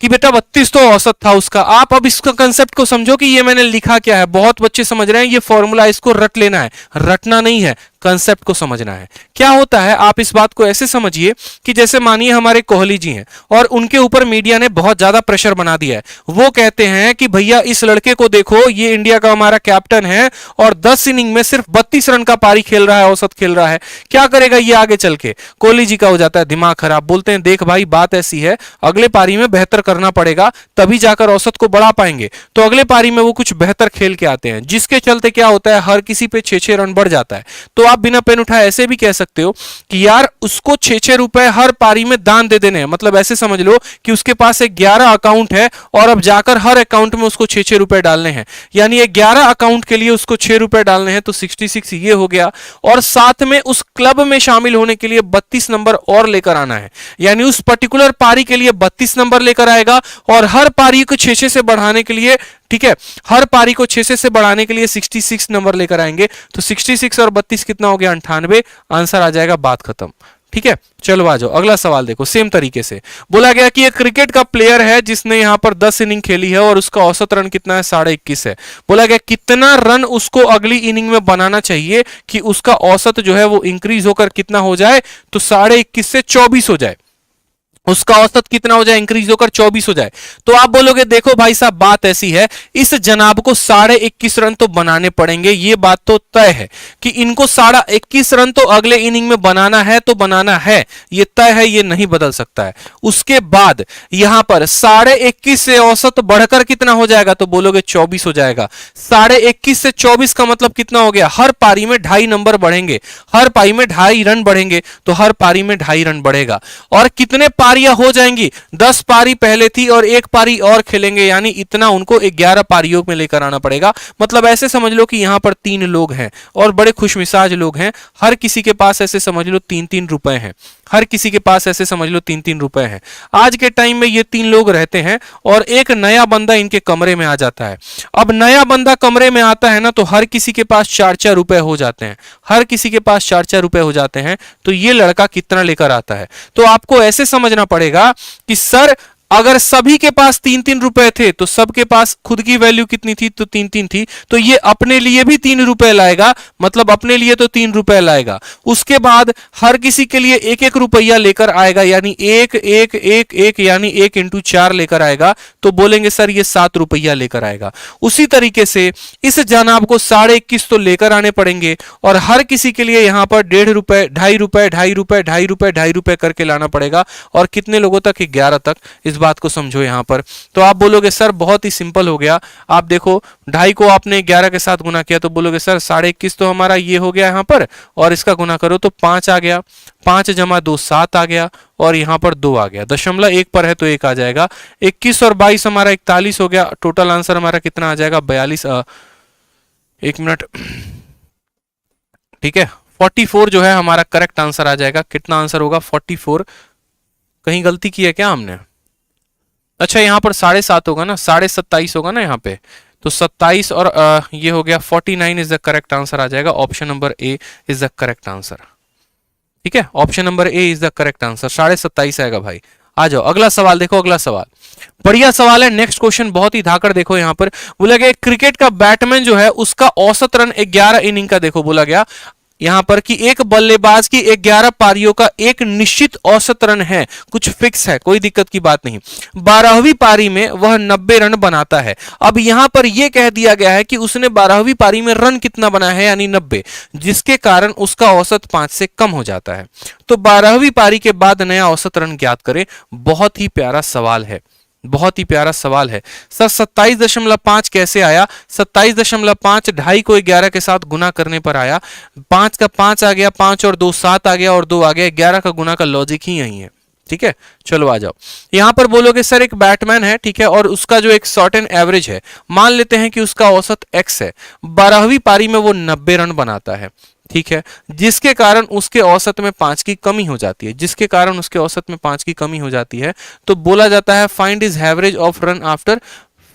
कि बेटा 32 तो औसत था उसका। आप अब इसका कंसेप्ट को समझो कि ये मैंने लिखा क्या है। बहुत बच्चे समझ रहे हैं ये फॉर्मूला, इसको रट लेना है, रटना नहीं है, कंसेप्ट को समझना है। क्या होता है, आप इस बात को ऐसे समझिए कि जैसे मानिए हमारे कोहली जी हैं और उनके ऊपर मीडिया ने बहुत ज्यादा प्रेशर बना दिया है। वो कहते हैं कि भैया इस लड़के को देखो, ये इंडिया का हमारा कैप्टन है और 10 इनिंग में सिर्फ 32 रन का पारी खेल रहा है, औसत खेल रहा है, क्या करेगा ये आगे चल के। कोहली जी का हो जाता है दिमाग खराब, बोलते हैं देख भाई बात ऐसी है, अगले पारी में बेहतर करना पड़ेगा, तभी जाकर औसत को बढ़ा पाएंगे। तो अगले पारी में वो कुछ बेहतर खेल के आते हैं, जिसके चलते क्या होता है, हर किसी पे 6-6 रन बढ़ जाता है। तो आप बिना पेन उठाए ऐसे भी कह सकते हो कि यार उसको 6-6 रुपए हर पारी में दान दे देने हैं। मतलब ऐसे समझ लो कि उसके पास एक 11 अकाउंट है और अब जाकर हर अकाउंट में उसको 6-6 रुपए डालने हैं, यानी 11 अकाउंट के लिए उसको 6 रुपए डालने हैं, तो 66 ये हो गया। और साथ में उस क्लब में शामिल होने के लिए 32 नंबर और लेकर आना है, यानी उस पर्टिकुलर पारी के लिए 32 नंबर लेकर आएगा, और हर पारी को 6-6 से बढ़ाने के लिए, ठीक है, हर पारी को 6 से बढ़ाने के लिए 66 नंबर लेकर आएंगे। तो 66 और 32 कितना हो गया, 98, आंसर आ जाएगा, बात खत्म। ठीक है, चलो आ जाओ अगला सवाल देखो। सेम तरीके से बोला गया कि एक क्रिकेट का प्लेयर है जिसने यहां पर 10 इनिंग खेली है और उसका औसत रन कितना है, 21.5 है। बोला गया कितना रन उसको अगली इनिंग में बनाना चाहिए कि उसका औसत जो है वो इंक्रीज होकर कितना हो जाए, तो 21.5 से 24 हो जाए, उसका औसत कितना हो जाए, इंक्रीज होकर 24 हो जाए। तो आप बोलोगे देखो भाई साहब बात ऐसी है, इस जनाब को 21.5 रन तो बनाने पड़ेंगे, ये बात तो तय है कि इनको 21.5 रन तो अगले इनिंग में बनाना है, तो बनाना है, ये तय है, ये नहीं बदल सकता है। उसके बाद यहां पर 21.5 से औसत बढ़कर कितना हो जाएगा, तो बोलोगे 24 हो जाएगा। 21.5 से 24 का मतलब कितना हो गया, हर पारी में 2.5 नंबर बढ़ेंगे, हर पारी में 2.5 रन बढ़ेंगे, तो हर पारी में 2.5 रन बढ़ेगा। और कितने पारियां हो जाएंगी, 10 पारी पहले थी और एक पारी और खेलेंगे, यानी इतना उनको 11 पारियों में लेकर आना पड़ेगा। मतलब ऐसे समझ लो कि यहां पर 3 लोग हैं और बड़े खुशमिजाज लोग हैं, हर किसी के पास ऐसे समझ लो 3-3 रुपए हैं। हर किसी के पास ऐसे समझ लो 3-3 रुपए हैं। आज के टाइम में ये 3 लोग रहते हैं और एक नया बंदा इनके कमरे में आ जाता है। अब नया बंदा कमरे में आता है ना, तो हर किसी के पास 4-4 रुपए हो जाते हैं। हर किसी के पास 4-4 रुपए हो जाते हैं। तो ये लड़का कितना लेकर आता है? तो आपको ऐसे समझना पड़ेगा कि सर अगर सभी के पास 3-3 रुपए थे तो सबके पास खुद की वैल्यू कितनी थी? तो 3-3 थी। तो ये अपने लिए भी 3 रुपए लाएगा, मतलब अपने लिए तो 3 रुपए लाएगा। उसके बाद हर किसी के लिए 1-1 रुपया लेकर आएगा, यानी 1-1-1-1 यानी 1 इंटू 4 लेकर आएगा। तो बोलेंगे सर ये 7 रुपया लेकर आएगा। उसी तरीके से इस जनाब को 21.5 तो लेकर आने पड़ेंगे और हर किसी के लिए यहां पर 1.5 रुपए, 2.5 रुपए, 2.5 रुपए, 2.5 रुपए, 2.5 रुपए करके लाना पड़ेगा। और कितने लोगों तक? 11 तक। इस बात को समझो यहां पर। तो आप बोलोगे सर बहुत ही सिंपल हो गया। आप देखो 2.5 को आपने 11 के साथ गुना किया तो बोलोगे सर 21.5 तो हमारा ये हो गया यहां पर, और इसका गुना करो तो 5 आ गया। 5 जमा 2 7 आ गया और यहां पर 2 आ गया। 0.1 पर है तो 1 आ जाएगा। 21 और 22 हमारा 41 हो गया। टोटल आंसर हमारा कितना आ जाएगा? 42। 1 मिनट, ठीक है। 44 जो है हमारा करेक्ट आंसर आ जाएगा। कितना आंसर होगा? 44। कहीं गलती की है क्या हमने? अच्छा यहाँ पर 7.5 होगा ना, 27.5 होगा ना यहाँ पे। तो 27 और ये हो गया 49 इज द करेक्ट आंसर आ जाएगा। Option number A is the correct answer. ठीक है, option number A is the correct answer. 27.5 आएगा भाई। आ जाओ अगला सवाल देखो। अगला सवाल बढ़िया सवाल है। नेक्स्ट क्वेश्चन बहुत ही धाकड़। देखो यहाँ पर बोला गया क्रिकेट का बैट्समैन जो है उसका औसत रन 11 इनिंग का देखो बोला गया यहां पर कि एक बल्लेबाज की 11 पारियों का एक निश्चित औसत रन है, कुछ फिक्स है, कोई दिक्कत की बात नहीं। 12वीं पारी में वह 90 रन बनाता है। अब यहां पर यह कह दिया गया है कि उसने 12वीं पारी में रन कितना बनाया है, यानी 90, जिसके कारण उसका औसत 5 से कम हो जाता है। तो 12वीं पारी के बाद नया औसत रन ज्ञात करें। बहुत ही प्यारा सवाल है, बहुत ही प्यारा सवाल है। सर 27.5 कैसे आया? 27.5 2.5 को 11 के साथ गुना करने पर आया। 5 का 5 आ गया, 5 और 2 7 आ गया और 2 आ गया। 11 का गुना का लॉजिक ही यही है। ठीक है, चलो आ जाओ। यहां पर बोलोगे सर एक बैट्समैन है, ठीक है, और उसका जो एक सर्टेन एवरेज है, मान लेते हैं कि उसका औसत x है। 12वीं पारी में वो 90 रन बनाता है, ठीक है, जिसके कारण उसके औसत में 5 की कमी हो जाती है, जिसके कारण उसके औसत में 5 की कमी हो जाती है। तो बोला जाता है find is average of run after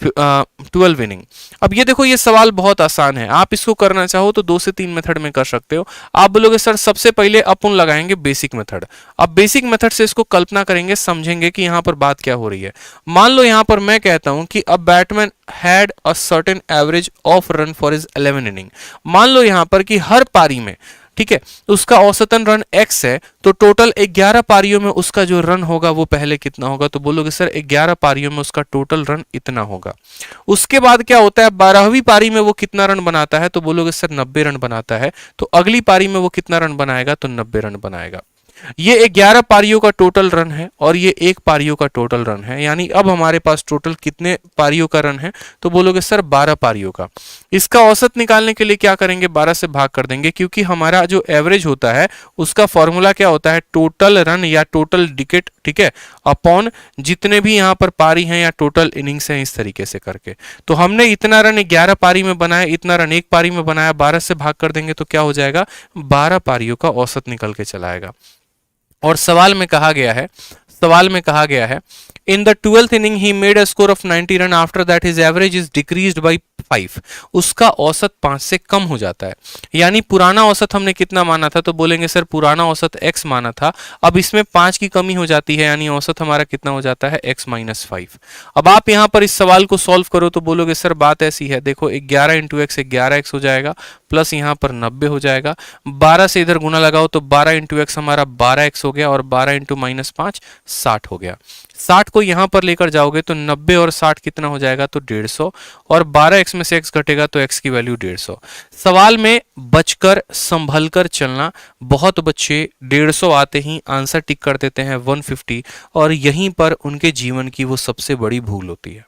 12 inning. अब ये देखो ये सवाल बहुत आसान है, आप इसको करना चाहो तो 2 से 3 मेथड में कर सकते हो। आप बोलोगे सर सबसे पहले अपन लगाएंगे बेसिक मेथड। अब बेसिक मेथड से इसको कल्पना करेंगे, समझेंगे कि यहां पर बात क्या हो रही है। मान लो यहां पर मैं कहता हूं कि a batsman had a certain average of run for his 11 inning. मान लो यहां पर कि हर पारी में, ठीक है, उसका औसतन रन x है, तो टोटल 11 पारियों में उसका जो रन होगा वो पहले कितना होगा? तो बोलोगे सर 11 पारियों में उसका टोटल रन इतना होगा। उसके बाद क्या होता है, 12वीं पारी में वो कितना रन बनाता है? तो बोलोगे सर 90 रन बनाता है। तो अगली पारी में वो कितना रन बनाएगा? तो 90 रन बनाएगा। ये 11 पारियों का टोटल रन है और ये 1 पारियों का टोटल रन है, यानी अब हमारे पास टोटल कितने पारियों का रन है? तो बोलोगे सर 12 पारियों का। इसका औसत निकालने के लिए क्या करेंगे? 12 से भाग कर देंगे, क्योंकि हमारा जो एवरेज होता है उसका फॉर्मूला क्या होता है? टोटल रन या टोटल विकेट, ठीक है, अपॉन जितने भी यहाँ पर पारी हैं या टोटल इनिंग्स हैं, इस तरीके से करके। तो हमने इतना रन 11 पारी में बनाया, इतना रन 1 पारी में बनाया, 12 से भाग कर देंगे तो क्या हो जाएगा? 12 पारियों का औसत निकल के चला आएगा। और सवाल में कहा गया है, सवाल में कहा गया है in the 12th inning he made a score of 90 run, after that his average is decreased bye 5। उसका औसत 5 से कम हो जाता है। यानी पुराना औसत हमने कितना माना था? तो बोलेंगे सर पुराना औसत x माना था, अब इसमें 5 की कमी हो जाती है, यानी औसत हमारा कितना हो जाता है? x minus 5। अब आप यहां पर इस सवाल को सॉल्व करो तो बोलोगे सर बात ऐसी है, देखो 11 इंटू एक्स 11x हो जाएगा, प्लस यहां पर 90 हो जाएगा। 12 से इधर गुना लगाओ तो 12 इंटू एक्स हमारा 12x हो गया और 12 इंटू माइनस 5 60 हो गया। 60 को यहां पर लेकर जाओगे तो 90 और 60 कितना हो जाएगा? तो 150, और 12x में से x घटेगा तो x की वैल्यू 150। सवाल में बचकर संभल कर चलना। बहुत बच्चे 150 आते ही आंसर टिक कर देते हैं 150, और यहीं पर उनके जीवन की वो सबसे बड़ी भूल होती है।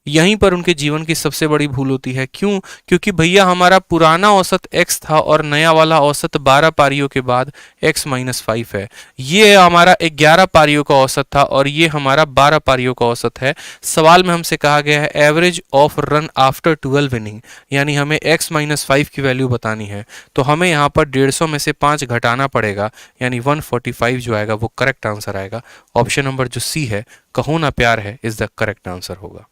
यहीं पर उनके जीवन की सबसे बड़ी भूल होती है। क्यों? क्योंकि भैया हमारा पुराना औसत x था और नया वाला औसत 12 पारियों के बाद x माइनस 5 है। ये हमारा 11 पारियों का औसत था और ये हमारा 12 पारियों का औसत है। सवाल में हमसे कहा गया है average of run after 12 inning, यानी हमें x माइनस 5 की वैल्यू बतानी है। तो हमें यहाँ पर 150 में से 5 घटाना पड़ेगा, यानी 145 जो आएगा वो करेक्ट आंसर आएगा। ऑप्शन नंबर जो सी है, कहो ना प्यार है, इज द करेक्ट आंसर होगा।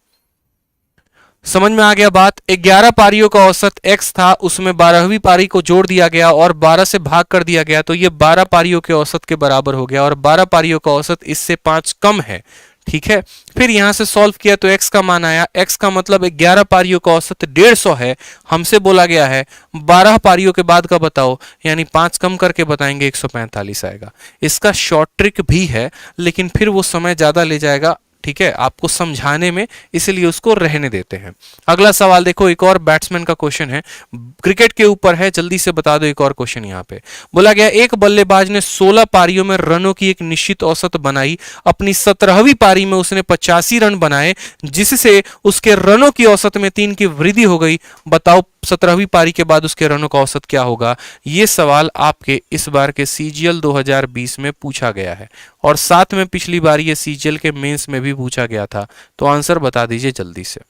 समझ में आ गया बात? 11 पारियों का औसत x था, उसमें 12वीं पारी को जोड़ दिया गया और 12 से भाग कर दिया गया, तो ये 12 पारियों के औसत के बराबर हो गया और 12 पारियों का औसत इससे 5 कम है। ठीक है, फिर यहां से सॉल्व किया तो x का मान आया, x का मतलब 11 पारियों का औसत 150 है। हमसे बोला गया है 12 पारियों के बाद का बताओ, यानी 5 कम करके बताएंगे 145 आएगा। इसका शॉर्ट ट्रिक भी है, लेकिन फिर वो समय ज्यादा ले जाएगा, ठीक है, आपको समझाने में, इसलिए उसको रहने देते हैं। अगला सवाल देखो, एक और बैट्समैन का क्वेश्चन है, क्रिकेट के ऊपर है, जल्दी से बता दो। एक और क्वेश्चन यहाँ पे बोला गया, एक बल्लेबाज ने 16 पारियों में रनों की एक निश्चित औसत बनाई। अपनी 17वीं पारी में उसने 85 रन बनाए, जिससे उसके रनों की औसत में 3 की वृद्धि हो गई। बताओ 17वीं पारी के बाद उसके रनों का औसत क्या होगा? ये सवाल आपके इस बार के सीजीएल 2020 में पूछा गया है और साथ में पिछली बार ये सीजीएल के मेंस में भी पूछा गया था। तो आंसर बता दीजिए जल्दी से।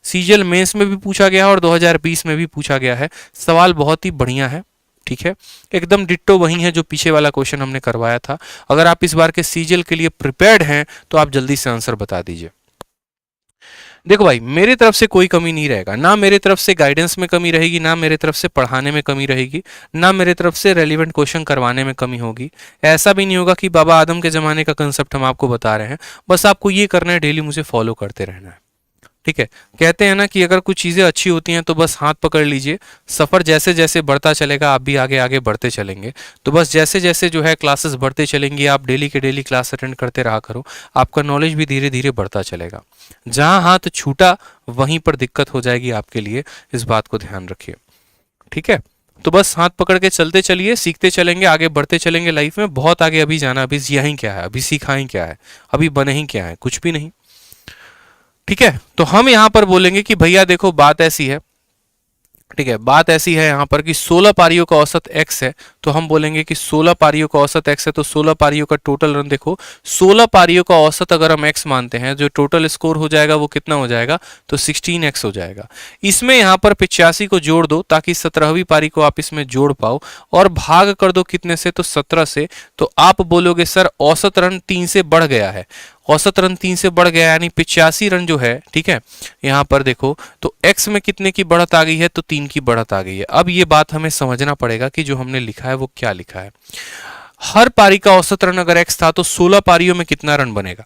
सीजीएल मेंस में भी पूछा गया है और 2020 में भी पूछा गया है। सवाल बहुत ही बढ़िया है, ठीक है, एकदम डिट्टो वही है जो पीछे वाला क्वेश्चन हमने करवाया था। अगर आप इस बार के सीजीएल के लिए प्रिपेयर्ड हैं तो आप जल्दी से आंसर बता दीजिए। देखो भाई, मेरी तरफ से कोई कमी नहीं रहेगा, ना मेरी तरफ से गाइडेंस में कमी रहेगी, ना मेरी तरफ से पढ़ाने में कमी रहेगी, ना मेरी तरफ से रेलिवेंट क्वेश्चन करवाने में कमी होगी। ऐसा भी नहीं होगा कि बाबा आदम के ज़माने का कंसेप्ट हम आपको बता रहे हैं। बस आपको ये करना है, डेली मुझे फॉलो करते रहना है, ठीक है। कहते हैं ना कि अगर कुछ चीज़ें अच्छी होती हैं तो बस हाथ पकड़ लीजिए, सफ़र जैसे जैसे बढ़ता चलेगा आप भी आगे आगे बढ़ते चलेंगे। तो बस जैसे जैसे जो है क्लासेस बढ़ते चलेंगी, आप डेली के डेली क्लास अटेंड करते रहा करो, आपका नॉलेज भी धीरे धीरे बढ़ता चलेगा। जहाँ हाथ छूटा वहीं पर दिक्कत हो जाएगी आपके लिए, इस बात को ध्यान रखिए, ठीक है। तो बस हाथ पकड़ के चलते चलिए, सीखते चलेंगे, आगे बढ़ते चलेंगे लाइफ में। बहुत आगे अभी जाना, अभी यहीं क्या है, अभी सीखा ही क्या है, अभी बने ही क्या है, कुछ भी नहीं, ठीक है। तो हम यहां पर बोलेंगे कि भैया देखो बात ऐसी है, ठीक है, बात ऐसी है यहाँ पर कि 16 पारियों का औसत x है, तो हम बोलेंगे कि 16 पारियों का औसत x है, तो 16 पारियों का टोटल रन देखो, 16 पारियों का औसत अगर हम x मानते हैं, जो टोटल स्कोर हो जाएगा वो कितना हो जाएगा? तो 16x हो जाएगा। इसमें यहाँ पर 85 को जोड़ दो ताकि 17वीं पारी को आप इसमें जोड़ पाओ, और भाग कर दो कितने से? तो 17 से। तो आप बोलोगे सर औसत रन 3 से बढ़ गया है, औसत रन 3 से बढ़ गया, यानी 85 रन जो है, ठीक है, यहाँ पर देखो तो x में कितने की बढ़त आ गई है? तो 3 की बढ़त आ गई है। अब ये बात हमें समझना पड़ेगा कि जो हमने लिखा है वो क्या लिखा है। हर पारी का औसत रन अगर x था तो 16 पारियों में कितना रन बनेगा?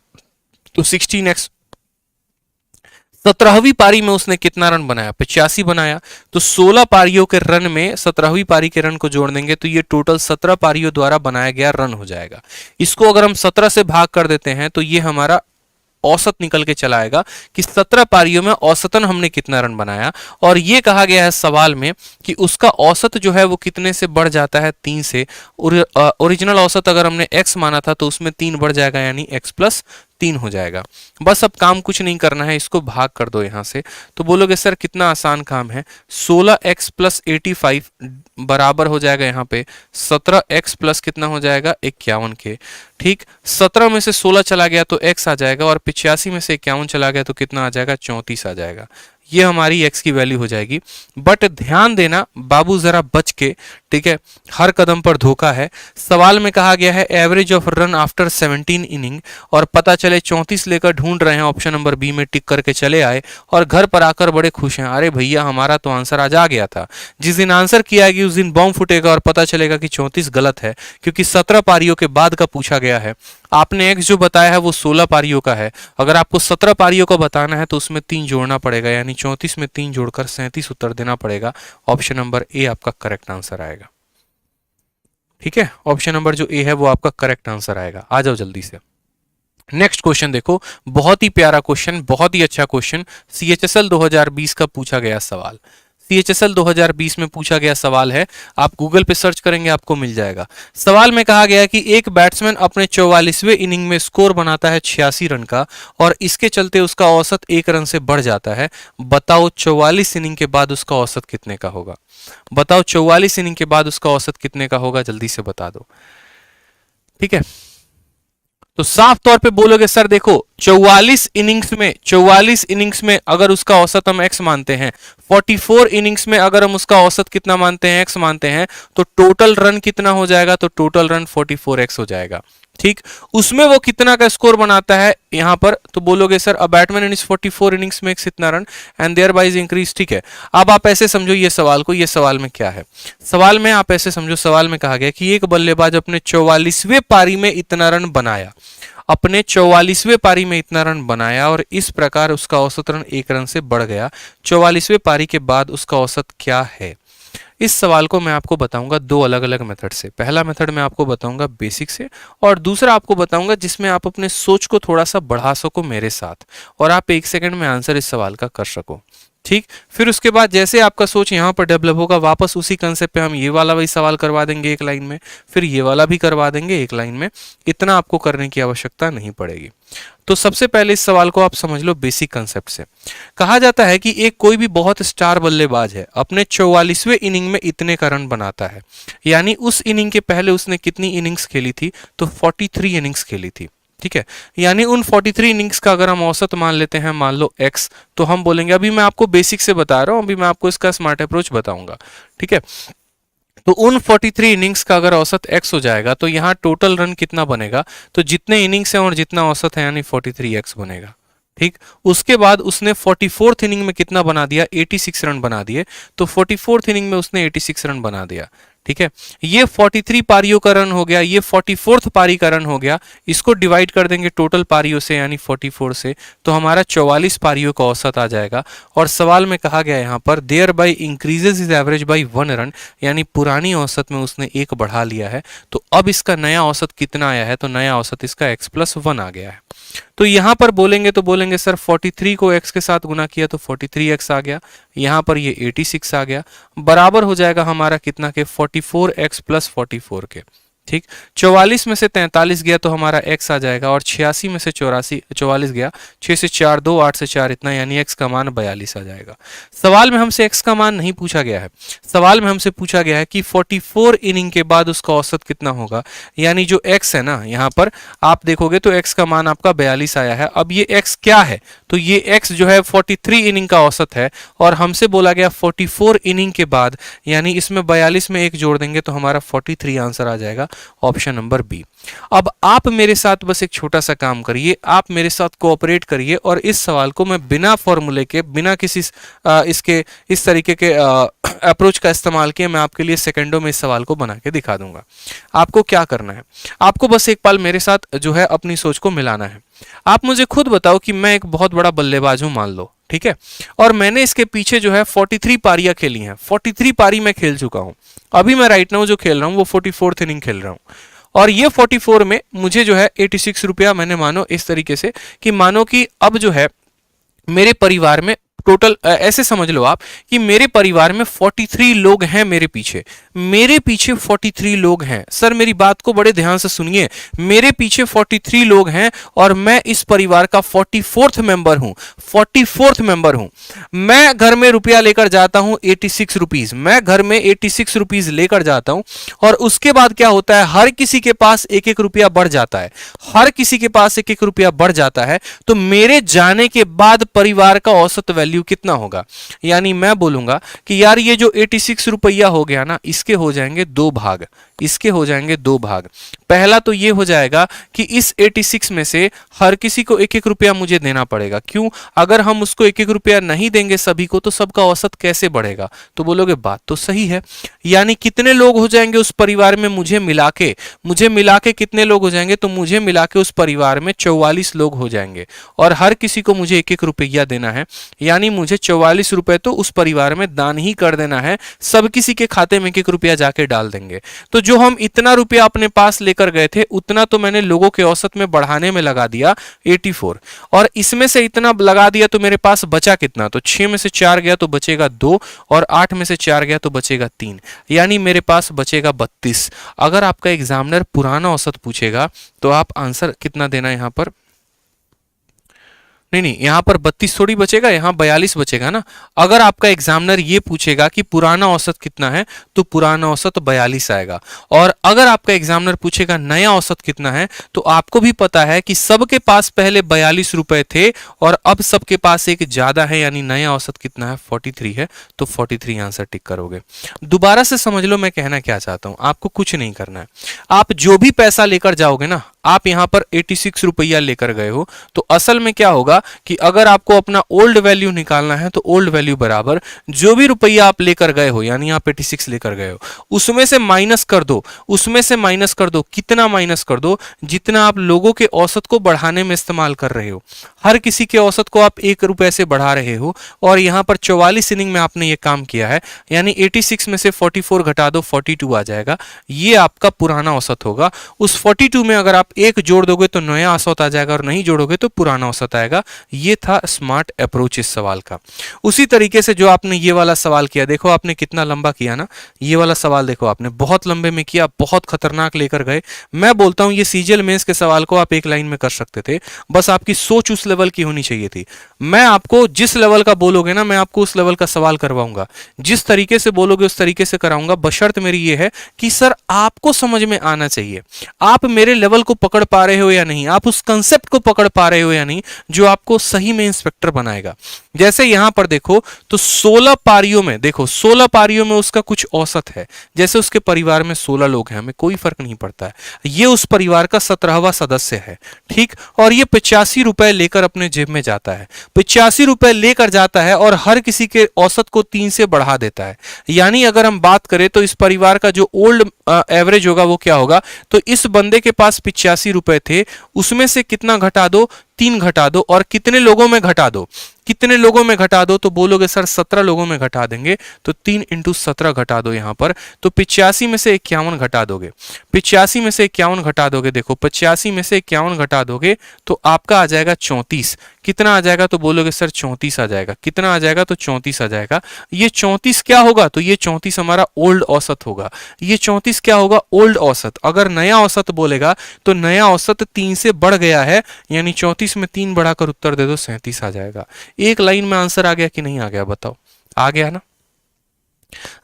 तो 16x। 17वीं पारी में उसने कितना रन बनाया? 85 बनाया। तो 16 पारियों के रन में 17वीं पारी के रन को जोड़ देंगे तो ये टोटल 17 पारियों द्वारा बनाया गया रन हो जाएगा। इसको अगर हम 17 से भाग कर देते हैं तो ये हमारा औसत निकल के चला आएगा कि 17 पारियों में औसतन हमने कितना रन बनाया। और ये कहा गया है सवाल में कि उसका औसत जो है वो कितने से बढ़ जाता है? 3 से। ओरिजिनल औसत अगर हमने x माना था तो उसमें 3 बढ़ जाएगा, यानी x प्लस 3 हो जाएगा। बस अब काम कुछ नहीं करना है, इसको भाग कर दो यहां से। तो बोलोगे सर कितना आसान काम है, 16x प्लस 85 बराबर हो जाएगा यहाँ पे 17x प्लस कितना हो जाएगा? 51 के। ठीक, 17 में से 16 चला गया तो x आ जाएगा, और 85 में से 51 चला गया तो कितना आ जाएगा? 34 आ जाएगा। ये हमारी x की वैल्यू हो जाएगी। बट ध्यान देना बाबू जरा बच के, ठीक है, हर कदम पर धोखा है। सवाल में कहा गया है average of run after 17 inning, और पता चले 34 लेकर ढूंढ रहे हैं, ऑप्शन नंबर बी में टिक करके चले आए और घर पर आकर बड़े खुश हैं, अरे भैया हमारा तो आंसर आज आ गया था। जिस दिन आंसर किया आएगी उस दिन बॉम्ब फूटेगा और पता चलेगा कि 34 गलत है, क्योंकि 17 पारियों के बाद का पूछा गया है। आपने x जो बताया है वो 16 पारियों का है, अगर आपको 17 पारियों का बताना है तो उसमें 3 जोड़ना पड़ेगा, यानी 34 में 3 जोड़कर 37 उत्तर देना पड़ेगा। ऑप्शन नंबर ए आपका करेक्ट आंसर आएगा, ठीक है, ऑप्शन नंबर जो ए है वो आपका करेक्ट आंसर आएगा। आ जाओ जल्दी से। नेक्स्ट क्वेश्चन देखो, बहुत ही प्यारा क्वेश्चन, बहुत ही अच्छा क्वेश्चन, CHSL 2020 का पूछा गया सवाल। CHSL 2020 में पूछा गया सवाल है, आप गूगल पे सर्च करेंगे आपको मिल जाएगा। सवाल में कहा गया कि एक बैट्समैन अपने 44वें इनिंग में स्कोर बनाता है 86 रन का और इसके चलते उसका औसत 1 रन से बढ़ जाता है। बताओ 44 इनिंग के बाद उसका औसत कितने का होगा? बताओ 44 इनिंग के बाद उसका औसत कितने का होगा, जल्दी से बता दो। ठीक है, तो साफ तौर पे बोलोगे सर देखो 44 इनिंग्स में अगर उसका औसत हम x मानते हैं, 44 इनिंग्स में अगर हम उसका औसत कितना मानते हैं, x मानते हैं, तो टोटल रन कितना हो जाएगा? तो टोटल रन 44x हो जाएगा। ठीक, उसमें वो कितना का स्कोर बनाता है यहां पर, तो बोलोगे sir a batsman in 44 innings makes इतना run and thereby is increase. ठीक है, अब आप ऐसे समझो ये सवाल को, ये सवाल में क्या है? सवाल में आप ऐसे समझो, सवाल में कहा गया कि एक बल्लेबाज अपने 44वें पारी में इतना रन बनाया, अपने 44वें पारी में इतना रन बनाया और इस प्रकार उसका औसत रन 1 रन से बढ़ गया। 44वें पारी के बाद उसका औसत क्या है? इस सवाल को मैं आपको बताऊंगा दो अलग अलग मेथड से। पहला मेथड मैं आपको बताऊंगा बेसिक से और दूसरा आपको बताऊंगा जिसमें आप अपने सोच को थोड़ा सा बढ़ा सको मेरे साथ और आप 1 सेकंड में आंसर इस सवाल का कर सको। ठीक, फिर उसके बाद जैसे आपका सोच यहाँ पर डेवलप होगा, वापस उसी कंसेप्ट पे हम ये वाला वही सवाल करवा देंगे 1 लाइन में, फिर ये वाला भी करवा देंगे 1 लाइन में। इतना आपको करने की आवश्यकता नहीं पड़ेगी। तो सबसे पहले इस सवाल को आप समझ लो बेसिक कंसेप्ट से। कहा जाता है कि एक कोई भी बहुत स्टार बल्लेबाज है, अपने 44वें इनिंग में इतने का रन बनाता है, यानी उस इनिंग के पहले उसने कितनी इनिंग्स खेली थी? तो 43 इनिंग्स खेली थी। ठीक है, यानी उन 43 इनिंग्स का अगर हम औसत मान लेते हैं, मान लो x, तो हम बोलेंगे, अभी मैं आपको बेसिक से बता रहा हूं, अभी मैं आपको इसका स्मार्ट अप्रोच बताऊंगा। ठीक है, तो उन 43 इनिंग्स का अगर औसत x हो जाएगा तो यहाँ टोटल रन कितना बनेगा? तो जितने इनिंग्स हैं और जितना औसत है यानी 43x बनेगा। ठीक, उसके बाद उसने 44th इनिंग में कितना बना दिया? 86 रन बना दिए। तो 44th इनिंग में उसने 86 रन बना दिया। ठीक है, ये 43 पारियों का रन हो गया, ये 44th पारी का रन हो गया। इसको डिवाइड कर देंगे टोटल पारियों से यानी 44 से, तो हमारा 44 पारियों का औसत आ जाएगा। और सवाल में कहा गया यहाँ पर there by increases is average by 1 run, यानी पुरानी औसत में उसने 1 बढ़ा लिया है। तो अब इसका नया औसत कितना आया है? तो नया औसत इसका x+1 आ गया है। तो यहां पर बोलेंगे तो बोलेंगे सर 43 को x के साथ गुना किया तो 43x आ गया, यहां पर ये 86 आ गया, बराबर हो जाएगा हमारा कितना के? 44x + 44 के। ठीक, 44 में से 43 गया तो हमारा x आ जाएगा और 86 में से 44 गया, 6 से 4 2, 8 से 4 इतना, यानी x का मान 42 आ जाएगा। सवाल में हमसे x का मान नहीं पूछा गया है, सवाल में हमसे पूछा गया है कि 44 इनिंग के बाद उसका औसत कितना होगा, यानी जो x है ना, यहाँ पर आप देखोगे तो x का मान आपका 42 आया है। अब ये x क्या है? तो ये x जो है 43 इनिंग का औसत है और हमसे बोला गया 44 इनिंग के बाद, यानी इसमें 42 में 1 जोड़ देंगे तो हमारा 43 आंसर आ जाएगा, ऑप्शन नंबर बी। अब आप मेरे साथ बस एक छोटा सा काम करिए, आप मेरे साथ कोऑपरेट करिए और इस सवाल को मैं बिना फॉर्मूले के, बिना किसी इसके इस तरीके के अप्रोच का इस्तेमाल किए मैं आपके लिए सेकंडों में इस सवाल को बना के दिखा दूंगा। आपको क्या करना है? आपको बस एक पल मेरे साथ जो है अपनी सोच को मिलाना है। आप मुझे खुद बताओ कि मैं एक बहुत बड़ा बल्लेबाज हूं, मान लो, ठीक है, और मैंने इसके पीछे जो है 43 पारियां खेली हैं, 43 पारी मैं खेल चुका हूं। अभी मैं राइट नाउ जो खेल रहा हूं वो 44th इनिंग खेल रहा हूं और ये 44 में मुझे जो है 86 रुपया, मैंने मानो इस तरीके से कि मानो कि अब जो है मेरे परिवार में टोटल, ऐसे समझ लो आप कि मेरे परिवार में 43 लोग हैं, मेरे पीछे 43 लोग हैं। सर मेरी बात को बड़े ध्यान से सुनिए, मेरे पीछे 43 लोग हैं और मैं इस परिवार का 44th मेंबर हूं, 44th मेंबर हूं। मैं घर में रुपया लेकर जाता हूं 86 रुपीज, मैं घर में 86 रुपीज लेकर जाता हूं और उसके बाद क्या होता है, हर किसी के पास 1-1 रुपया बढ़ जाता है, हर किसी के पास 1-1 रुपया बढ़ जाता है। तो मेरे जाने के बाद परिवार का औसत वैल्यू कितना होगा? यानी मैं बोलूंगा कि यार ये जो 86 रुपया हो गया ना, इसके हो जाएंगे 2 भाग, इसके हो जाएंगे 2 भाग। पहला तो ये हो जाएगा कि इस 86 में से हर किसी को 1-1 रुपया मुझे देना पड़ेगा। क्यों? अगर हम उसको 1-1 रुपया नहीं देंगे सभी को तो सबका औसत कैसे बढ़ेगा? तो बोलोगे बात तो सही है। यानी कितने लोग हो जाएंगे उस परिवार में मुझे मिला के कितने लोग हो जाएंगे? तो मुझे मिला के उस परिवार में 44 लोग हो जाएंगे और हर किसी को मुझे 1-1 रुपया देना है, यानी मुझे 44 रुपए तो उस परिवार में दान ही कर देना है, सब किसी के खाते में 1-1 रुपया जाके डाल देंगे। तो जो हम इतना रुपया अपने पास लेकर गए थे उतना तो मैंने लोगों के औसत में बढ़ाने में लगा दिया 84, और इसमें से इतना लगा दिया तो मेरे पास बचा कितना, तो 6 में से 4 गया तो बचेगा 2, और 8 में से 4 गया तो बचेगा 3, यानी मेरे पास बचेगा 32। अगर आपका एग्जामिनर पुराना औसत पूछेगा तो आप आंसर कितना देना यहां पर, नहीं यहां पर 32 थोड़ी बचेगा, यहां 42 बचेगा ना। अगर आपका एग्जामिनर ये पूछेगा कि पुराना औसत कितना है तो पुराना औसत 42 आएगा, और अगर आपका एग्जामिनर पूछेगा नया औसत कितना है तो आपको भी पता है कि सबके पास पहले 42 रुपए थे और अब सबके पास एक ज्यादा है, यानी नया औसत कितना है 43 है, तो 43 आंसर टिक करोगे। दोबारा से समझ लो मैं कहना क्या चाहता हूं, आपको कुछ नहीं करना है। आप जो भी पैसा लेकर जाओगे ना, आप यहां पर 86 रुपया लेकर गए हो, तो असल में क्या होगा कि अगर आपको अपना ओल्ड वैल्यू निकालना है तो ओल्ड वैल्यू बराबर जो भी रुपया आप लेकर गए हो, यानी आप 86 लेकर गए हो, उसमें से माइनस कर दो, उसमें से माइनस कर दो, कितना माइनस कर दो, जितना आप लोगों के औसत को बढ़ाने में इस्तेमाल कर रहे हो। हर किसी के औसत को आप 1 रुपए से बढ़ा रहे हो, और यहां पर 44 इनिंग में आपने ये काम किया है, यानी 86 में से 44 घटा दो 42 आ जाएगा, ये आपका पुराना औसत होगा। उस 42 में अगर आप 1 जोड़ दोगे तो नया औसत आ जाएगा, और नहीं जोड़ोगे तो पुराना औसत आएगा। ये था स्मार्ट अप्रोच इस सवाल का। उसी तरीके से जो आपने ये वाला सवाल किया, देखो आपने कितना लंबा किया ना, ये वाला सवाल देखो आपने बहुत लंबे में किया, बहुत खतरनाक लेकर गए। मैं बोलता हूं ये सीजीएल मेंस के सवाल को आप एक लाइन में कर सकते थे, बस आपकी सोच उस लेवल की होनी चाहिए थी। मैं आपको जिस लेवल का बोलोगे ना, मैं आपको उस लेवल का सवाल करवाऊंगा, जिस तरीके से बोलोगे उस तरीके से कराऊंगा। बशर्त मेरी ये है कि सर आपको समझ में आना चाहिए, आप मेरे लेवल को पकड़ पा रहे हो या नहीं, आप उस कंसेप्ट को पकड़ पा रहे हो या नहीं जो आपको सही में इंस्पेक्टर बनाएगा। जैसे यहां पर देखो तो 16 पारियों में, देखो 16 पारियों में उसका कुछ औसत है, जैसे उसके परिवार में 16 लोग हैं, हमें कोई फर्क नहीं पड़ता है, ये उस परिवार का 17वां सदस्य है, ठीक। और ये 85 रुपए लेकर अपने जेब में जाता है, 85 रुपए लेकर जाता है और हर किसी के औसत को 3 से बढ़ा देता है। यानी अगर हम बात करें तो इस परिवार का जो ओल्ड एवरेज होगा वो क्या होगा, तो इस बंदे के पास 85 रुपए थे, उसमें से कितना घटा दो, 3 घटा दो, और कितने लोगों में घटा दो, कितने लोगों में घटा दो, तो बोलोगे सर 17 लोगों में घटा देंगे, तो 3 × 17 घटा दो यहां पर, तो 85 में से 51 घटा दोगे, 85 में से 51 घटा दोगे, देखो 85 में से 51 घटा दोगे तो आपका आ जाएगा 34। कितना आ जाएगा, तो बोलोगे सर 34 आ जाएगा। कितना आ जाएगा, तो 34 आ जाएगा। ये 34 क्या होगा, तो ये 34 हमारा ओल्ड औसत होगा। ये 34 क्या होगा, ओल्ड औसत। अगर नया औसत बोलेगा तो नया औसत 3 से बढ़ गया है, यानी 34 में 3 बढ़ाकर उत्तर दे दो, 37 आ जाएगा। एक लाइन में आंसर आ गया कि नहीं आ गया, बताओ, आ गया ना।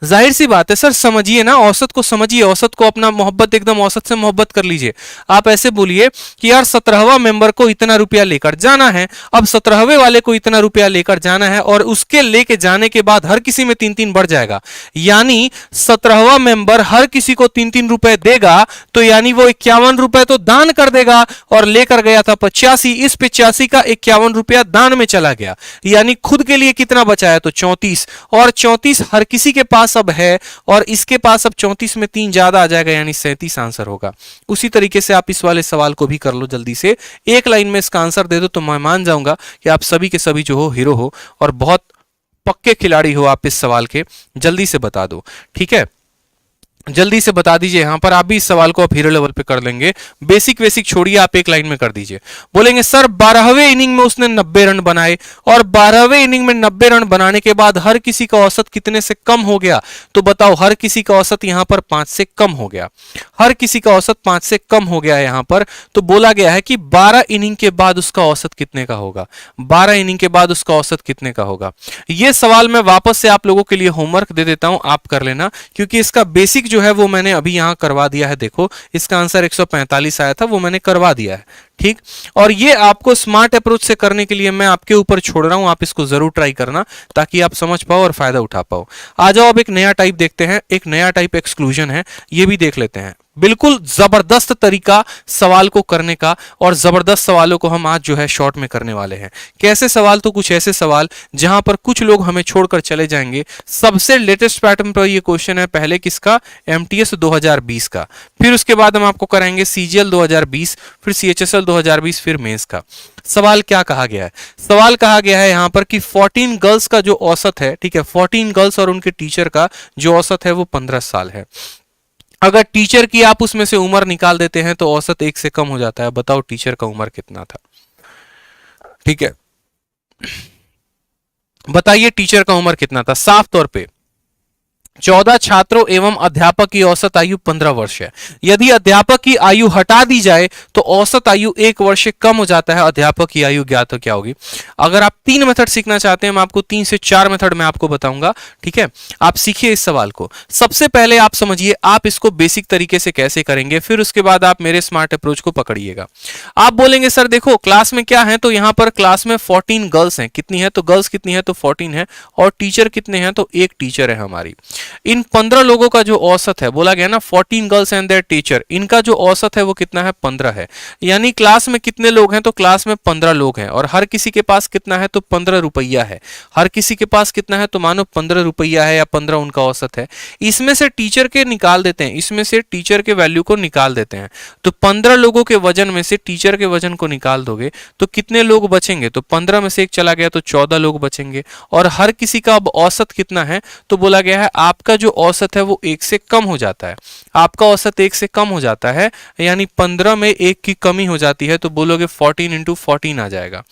जाहिर सी बात है सर, समझिए ना, औसत को समझिए, औसत को अपना मोहब्बत, एकदम औसत से मोहब्बत कर लीजिए। आप ऐसे बोलिए कि यार 17वां मेंबर को इतना रुपया लेकर जाना है, अब 17वें वाले को इतना रुपया लेकर जाना है, और उसके लेके जाने के बाद हर किसी में 3-3 बढ़ जाएगा, यानी 17वां मेंबर हर किसी को 3-3 रुपए देगा, तो यानी वो 51 रुपए तो दान कर देगा, और लेकर गया था 85, इस 85 का 51 रुपया दान में चला गया, यानी खुद के लिए कितना बचाया, तो 34, और 34 हर किसी के पास अब है, और इसके पास अब 34 में 3 ज्यादा आ जाएगा, यानी 37 आंसर होगा। उसी तरीके से आप इस वाले सवाल को भी कर लो जल्दी से, एक लाइन में इसका आंसर दे दो तो मैं मान जाऊंगा कि आप सभी के सभी जो हो हीरो हो और बहुत पक्के खिलाड़ी हो आप इस सवाल के। जल्दी से बता दो, ठीक है, जल्दी से बता दीजिए। यहां पर आप भी इस सवाल को आप हीरो लेवल पे कर लेंगे, बेसिक बेसिक छोड़िए, आप एक लाइन में कर दीजिए। बोलेंगे सर 12वें इनिंग में उसने 90 रन बनाए, और 12वें इनिंग में 90 रन बनाने के बाद हर किसी का औसत कितने से कम हो गया, तो बताओ, हर किसी का औसत यहां पर 5 से कम हो गया, हर किसी का औसत 5 से कम हो गया है यहां पर। तो बोला गया है कि 12 इनिंग के बाद उसका औसत कितने का होगा, 12 इनिंग के बाद उसका औसत कितने का होगा। यह सवाल मैं वापस से आप लोगों के लिए होमवर्क दे देता हूं, आप कर लेना, क्योंकि इसका बेसिक जो है वो मैंने अभी यहां करवा दिया है। देखो इसका आंसर 145 आया था, वो मैंने करवा दिया है, ठीक। और ये आपको स्मार्ट अप्रोच से करने के लिए मैं आपके ऊपर छोड़ रहा हूं, आप इसको जरूर ट्राई करना ताकि आप समझ पाओ और फायदा उठा पाओ। आ जाओ अब एक नया टाइप देखते हैं, एक नया टाइप एक्सक्लूजन है, ये भी देख लेते हैं। बिल्कुल जबरदस्त तरीका सवाल को करने का, और जबरदस्त सवालों को हम आज जो है शॉर्ट में करने वाले हैं। कैसे सवाल, तो कुछ ऐसे सवाल जहां पर कुछ लोग हमें छोड़कर चले जाएंगे। सबसे लेटेस्ट पैटर्न पर ये क्वेश्चन है, पहले किसका, एमटीएस 2020 का, फिर उसके बाद हम आपको कराएंगे सीजीएल 2020, फिर सीएचएसएल 2020, फिर मेंस का। सवाल क्या कहा गया है, सवाल कहा गया है यहां पर कि 14 गर्ल्स का जो औसत है, ठीक है, 14 गर्ल्स और उनके टीचर का जो औसत है वो 15 साल है। अगर टीचर की आप उसमें से उम्र निकाल देते हैं तो औसत 1 से कम हो जाता है। बताओ टीचर का उम्र कितना था? ठीक है, बताइए टीचर का उम्र कितना था? साफ तौर पे 14 छात्रों एवं अध्यापक की औसत आयु 15 वर्ष है। यदि अध्यापक की आयु हटा दी जाए तो औसत आयु 1 वर्ष से कम हो जाता है। अध्यापक की आयु ज्ञात तो क्या होगी? अगर आप 3 मेथड सीखना चाहते हैं, मैं आपको 3 से 4 मेथड मैं आपको बताऊंगा। ठीक है, आप सीखिए इस सवाल को। सबसे पहले आप समझिए आप इसको बेसिक तरीके से कैसे करेंगे, फिर उसके बाद आप मेरे स्मार्ट अप्रोच को पकड़िएगा। आप बोलेंगे सर देखो क्लास में क्या है, तो यहां पर क्लास में 14 गर्ल्स हैं। कितनी है? तो गर्ल्स कितनी है? तो 14 है। और टीचर कितने हैं? तो एक टीचर है हमारी। इन 15 लोगों का जो औसत है, बोला गया ना 14 गर्ल्स एंड देयर टीचर, इनका जो औसत है वो कितना है? 15 है। यानी क्लास में कितने लोग हैं? तो क्लास में 15 लोग हैं और हर किसी के पास कितना है? तो 15 रुपया है। हर किसी के पास कितना है? तो मानो 15 रुपया है या 15 उनका औसत है। इसमें से टीचर के निकाल देते हैं, इसमें से टीचर के वैल्यू को निकाल देते हैं। तो 15 लोगों के वजन में से टीचर के वजन को निकाल दोगे तो कितने लोग बचेंगे? तो 15 में से एक चला गया तो 14 लोग बचेंगे। और हर किसी का अब औसत कितना है? तो बोला गया है आपका जो औसत है वो 1 से कम हो जाता है। आपका औसत 1 से कम हो जाता है, यानी 15 में 1 की कमी हो जाती है। तो बोलोगे 14 इंटू 14 आ जाएगा।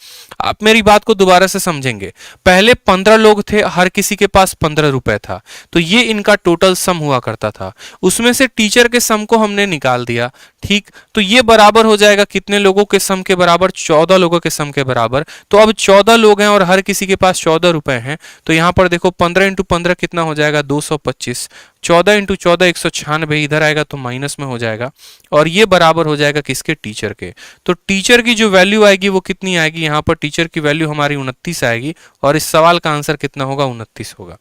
आप मेरी बात को दोबारा से समझेंगे। पहले 15 लोग थे, हर किसी के पास 15 रुपए था, तो ये इनका टोटल सम हुआ करता था। उसमें से टीचर के सम को हमने निकाल दिया। ठीक, तो ये बराबर हो जाएगा कितने लोगों के सम के बराबर? 14 लोगों के सम के बराबर। तो अब 14 लोग हैं और हर किसी के पास 14 रुपए हैं। तो यहां पर देखो 15 इंटू 15 कितना हो जाएगा? 225। 14 इंटू 14 196, इधर आएगा तो माइनस में हो जाएगा और ये बराबर हो जाएगा किसके? टीचर के। तो टीचर की जो वैल्यू आएगी वो कितनी आएगी? यहाँ पर टीचर की वैल्यू हमारी 29 आएगी और इस सवाल का आंसर कितना होगा? 29 होगा।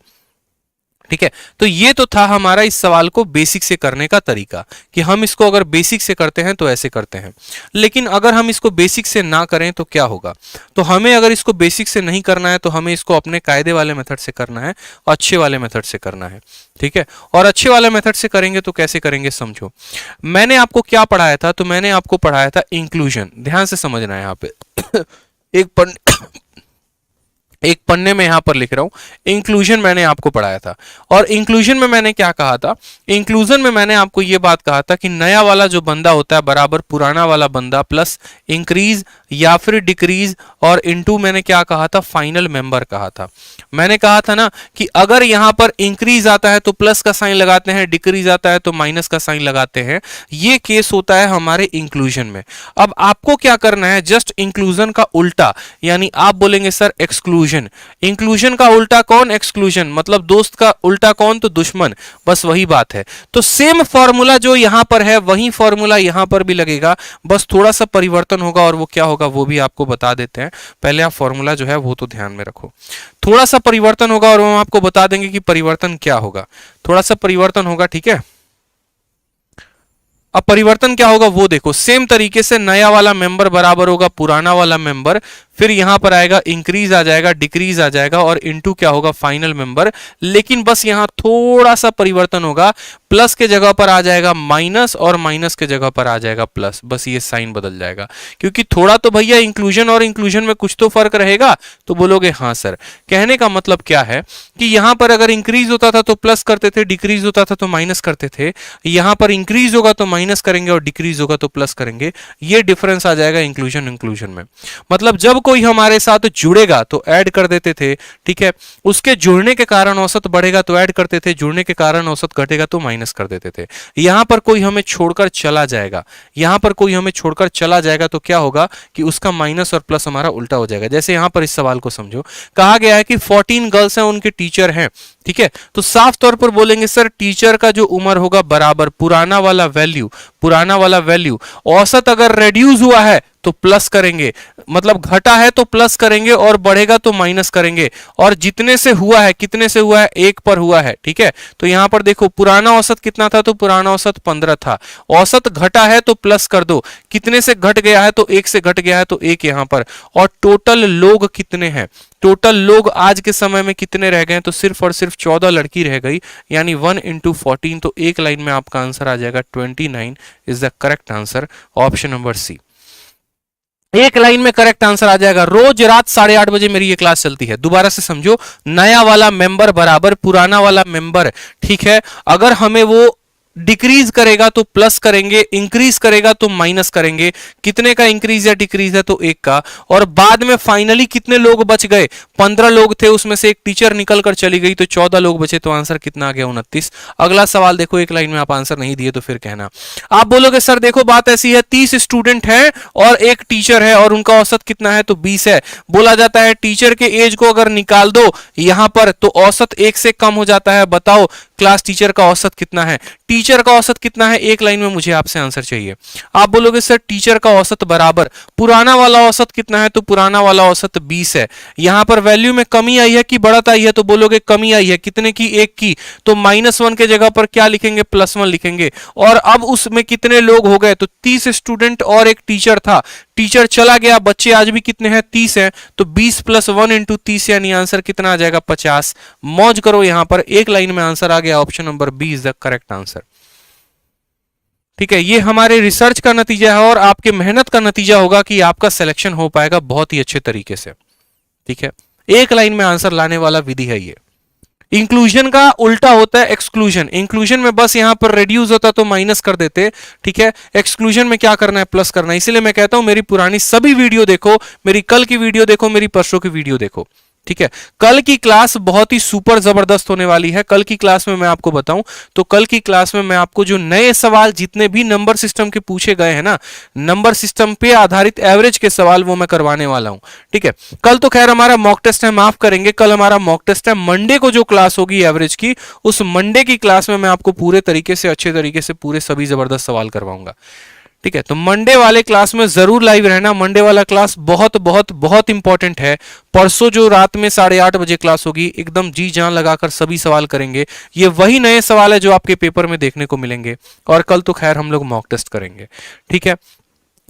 ठीक है, तो ये तो था हमारा इस सवाल को बेसिक से करने का तरीका कि हम इसको अगर बेसिक से करते हैं तो ऐसे करते हैं। लेकिन अगर हम इसको बेसिक से ना करें तो क्या होगा? तो हमें अगर इसको बेसिक से नहीं करना है तो हमें इसको अपने कायदे वाले मेथड से करना है, अच्छे वाले मेथड से करना है। ठीक है, और अच्छे वाले मेथड से करेंगे तो कैसे करेंगे समझो। मैंने आपको क्या पढ़ाया था? तो मैंने आपको पढ़ाया था इंक्लूजन। ध्यान से समझना है यहाँ पे एक पन्ने में यहां पर लिख रहा हूं, इंक्लूजन मैंने आपको पढ़ाया था। और इंक्लूजन में मैंने क्या कहा था? इंक्लूजन में मैंने आपको यह बात कहा था कि नया वाला जो बंदा होता है बराबर पुराना वाला बंदा प्लस इंक्रीज या फिर डिक्रीज और इनटू मैंने क्या कहा था? फाइनल मेंबर कहा था। मैंने कहा था ना कि अगर यहां पर इंक्रीज आता है तो प्लस का साइन लगाते हैं, डिक्रीज आता है तो माइनस का साइन लगाते हैं। ये केस होता है हमारे इंक्लूजन में। अब आपको क्या करना है? जस्ट इंक्लूजन का उल्टा, यानी आप बोलेंगे सर एक्सक्लूजन। इंक्लूजन का उल्टा कौन? एक्सक्लूजन। मतलब दोस्त का उल्टा कौन? तो दुश्मन। बस वही बात है। तो सेम फॉर्मूला जो यहां पर है वही फॉर्मूला यहां पर भी लगेगा, बस थोड़ा सा परिवर्तन होगा। और वो क्या होगा वो भी आपको बता देते हैं। पहले आप फॉर्मूला जो है वो तो ध्यान में रखो। थोड़ा सा परिवर्तन होगा और हम आपको बता देंगे कि परिवर्तन क्या होगा। थोड़ा सा परिवर्तन होगा, ठीक है। अब परिवर्तन क्या होगा वो देखो। सेम तरीके से नया वाला मेंबर बराबर होगा पुराना वाला मेंबर, फिर यहां पर आएगा इंक्रीज आ जाएगा, डिक्रीज आ जाएगा और इनटू क्या होगा? Final member. लेकिन बस यहां थोड़ा सा परिवर्तन होगा, प्लस के जगह पर आ जाएगा माइनस और माइनस के जगह पर आ जाएगा प्लस। बस ये साइन बदल जाएगा, क्योंकि थोड़ा तो भैया इंक्लूजन और इंक्लूजन में कुछ तो फर्क रहेगा। तो बोलोगे हाँ सर। कहने का मतलब क्या है कि यहां पर अगर इंक्रीज होता था तो प्लस करते थे, डिक्रीज होता था तो माइनस करते थे। यहां पर इंक्रीज होगा तो माइनस करेंगे और डिक्रीज होगा तो प्लस करेंगे। ये डिफरेंस आ जाएगा इंक्लूजन इंक्लूजन में। मतलब जब कोई हमारे साथ जुड़ेगा तो ऐड कर देते थे, ठीक है। उसके जुड़ने के कारण औसत बढ़ेगा तो ऐड करते थे, जुड़ने के कारण औसत घटेगा तो माइनस कर देते थे। यहां पर कोई हमें छोड़कर चला जाएगा, यहां पर कोई हमें छोड़कर चला जाएगा तो क्या होगा कि उसका माइनस और प्लस हमारा उल्टा हो जाएगा। जैसे यहां पर इस सवाल को समझो, कहा गया है कि 14 गर्ल्स हैं, उनके टीचर हैं, ठीक है। तो साफ तौर पर बोलेंगे सर टीचर का जो उम्र होगा बराबर पुराना वाला वैल्यू, औसत अगर रेड्यूस हुआ है तो प्लस करेंगे, मतलब घटा है तो प्लस करेंगे और बढ़ेगा तो माइनस करेंगे। और जितने से हुआ है, कितने से हुआ है? 1 पर हुआ है, ठीक है। तो यहां पर देखो पुराना औसत कितना था? तो पुराना औसत 15 था। औसत घटा है तो प्लस कर दो, कितने से घट गया है? तो 1 से घट गया है तो 1 यहां पर। और टोटल लोग कितने हैं? टोटल लोग आज के समय में कितने रह गए? तो सिर्फ और सिर्फ 14 लड़की रह गई, यानी 1 इंटू 14। तो एक लाइन में आपका आंसर आ जाएगा 29 is the correct answer, option number C. एक लाइन में करेक्ट आंसर आ जाएगा। रोज रात 8:30 बजे मेरी ये क्लास चलती है। दोबारा से समझो, नया वाला मेंबर बराबर पुराना वाला मेंबर, ठीक है। अगर हमें वो डिक्रीज करेगा तो प्लस करेंगे, इंक्रीज करेगा तो माइनस करेंगे। कितने का इंक्रीज या डिक्रीज है? तो 1 का। और बाद में फाइनली कितने लोग बच गए? 15 लोग थे, उसमें से एक टीचर निकल कर चली गई तो 14 लोग बचे, तो आंसर कितना आ गया? 29। अगला सवाल देखो, एक लाइन में आप आंसर नहीं दिए तो फिर कहना। आप बोलोगे सर देखो बात ऐसी है, 30 स्टूडेंट हैं और एक टीचर है और उनका औसत कितना है? तो 20 है। बोला जाता है टीचर के एज को अगर निकाल दो यहां पर तो औसत 1 से कम हो जाता है। बताओ क्लास टीचर का औसत कितना है? टीचर का औसत कितना है? एक लाइन में मुझे आपसे आंसर चाहिए। आप बोलोगे सर टीचर का औसत बराबर पुराना वाला औसत कितना है? तो पुराना वाला औसत 20 है। यहां पर वैल्यू में कमी आई है कि बढ़त आई है? तो बोलोगे कमी आई है। कितने की? 1 की। तो -1 के जगह पर क्या लिखेंगे? +1 लिखेंगे। और अब उसमें कितने लोग हो गए? तो 30 स्टूडेंट और एक टीचर था। टीचर चला गया, बच्चे आज भी कितने हैं? 30 हैं। तो 20 + 1 × 30 यानी आंसर कितना आ जाएगा? 50। मौज करो, यहां पर एक लाइन में आंसर आ गया। Option number B is the correct answer. ठीक है, ये हमारे रिसर्च का नतीजा है और आपके मेहनत का नतीजा होगा कि आपका सिलेक्शन हो पाएगा बहुत ही अच्छे तरीके से। ठीक है, एक लाइन में आंसर लाने वाला विधि है ये। इंक्लूजन का उल्टा होता है एक्सक्लूजन। इंक्लूजन में बस यहां पर रिड्यूस होता तो माइनस कर देते। ठीक है, एक्सक्लूजन में क्या करना है? प्लस करना है। इसीलिए मैं कहता हूं मेरी पुरानी सभी वीडियो देखो, मेरी कल की वीडियो देखो, मेरी परसों की वीडियो देखो। ठीक है, कल की क्लास बहुत ही सुपर जबरदस्त होने वाली है। कल की क्लास में मैं आपको बताऊं तो कल की क्लास में मैं आपको जो नए सवाल जितने भी नंबर सिस्टम के पूछे गए हैं ना, नंबर सिस्टम पे आधारित एवरेज के सवाल वो मैं करवाने वाला हूं। ठीक है, कल तो खैर हमारा मॉक टेस्ट है, माफ करेंगे, कल हमारा मॉक टेस्ट है। मंडे को जो क्लास होगी एवरेज की, उस मंडे की क्लास में मैं आपको पूरे तरीके से अच्छे तरीके से पूरे सभी जबरदस्त सवाल करवाऊंगा। ठीक है, तो मंडे वाले क्लास में जरूर लाइव रहना। मंडे वाला क्लास बहुत बहुत बहुत इंपॉर्टेंट है। परसों जो रात में 8:30 बजे क्लास होगी, एकदम जी जान लगाकर सभी सवाल करेंगे। ये वही नए सवाल है जो आपके पेपर में देखने को मिलेंगे। और कल तो खैर हम लोग मॉक टेस्ट करेंगे। ठीक है,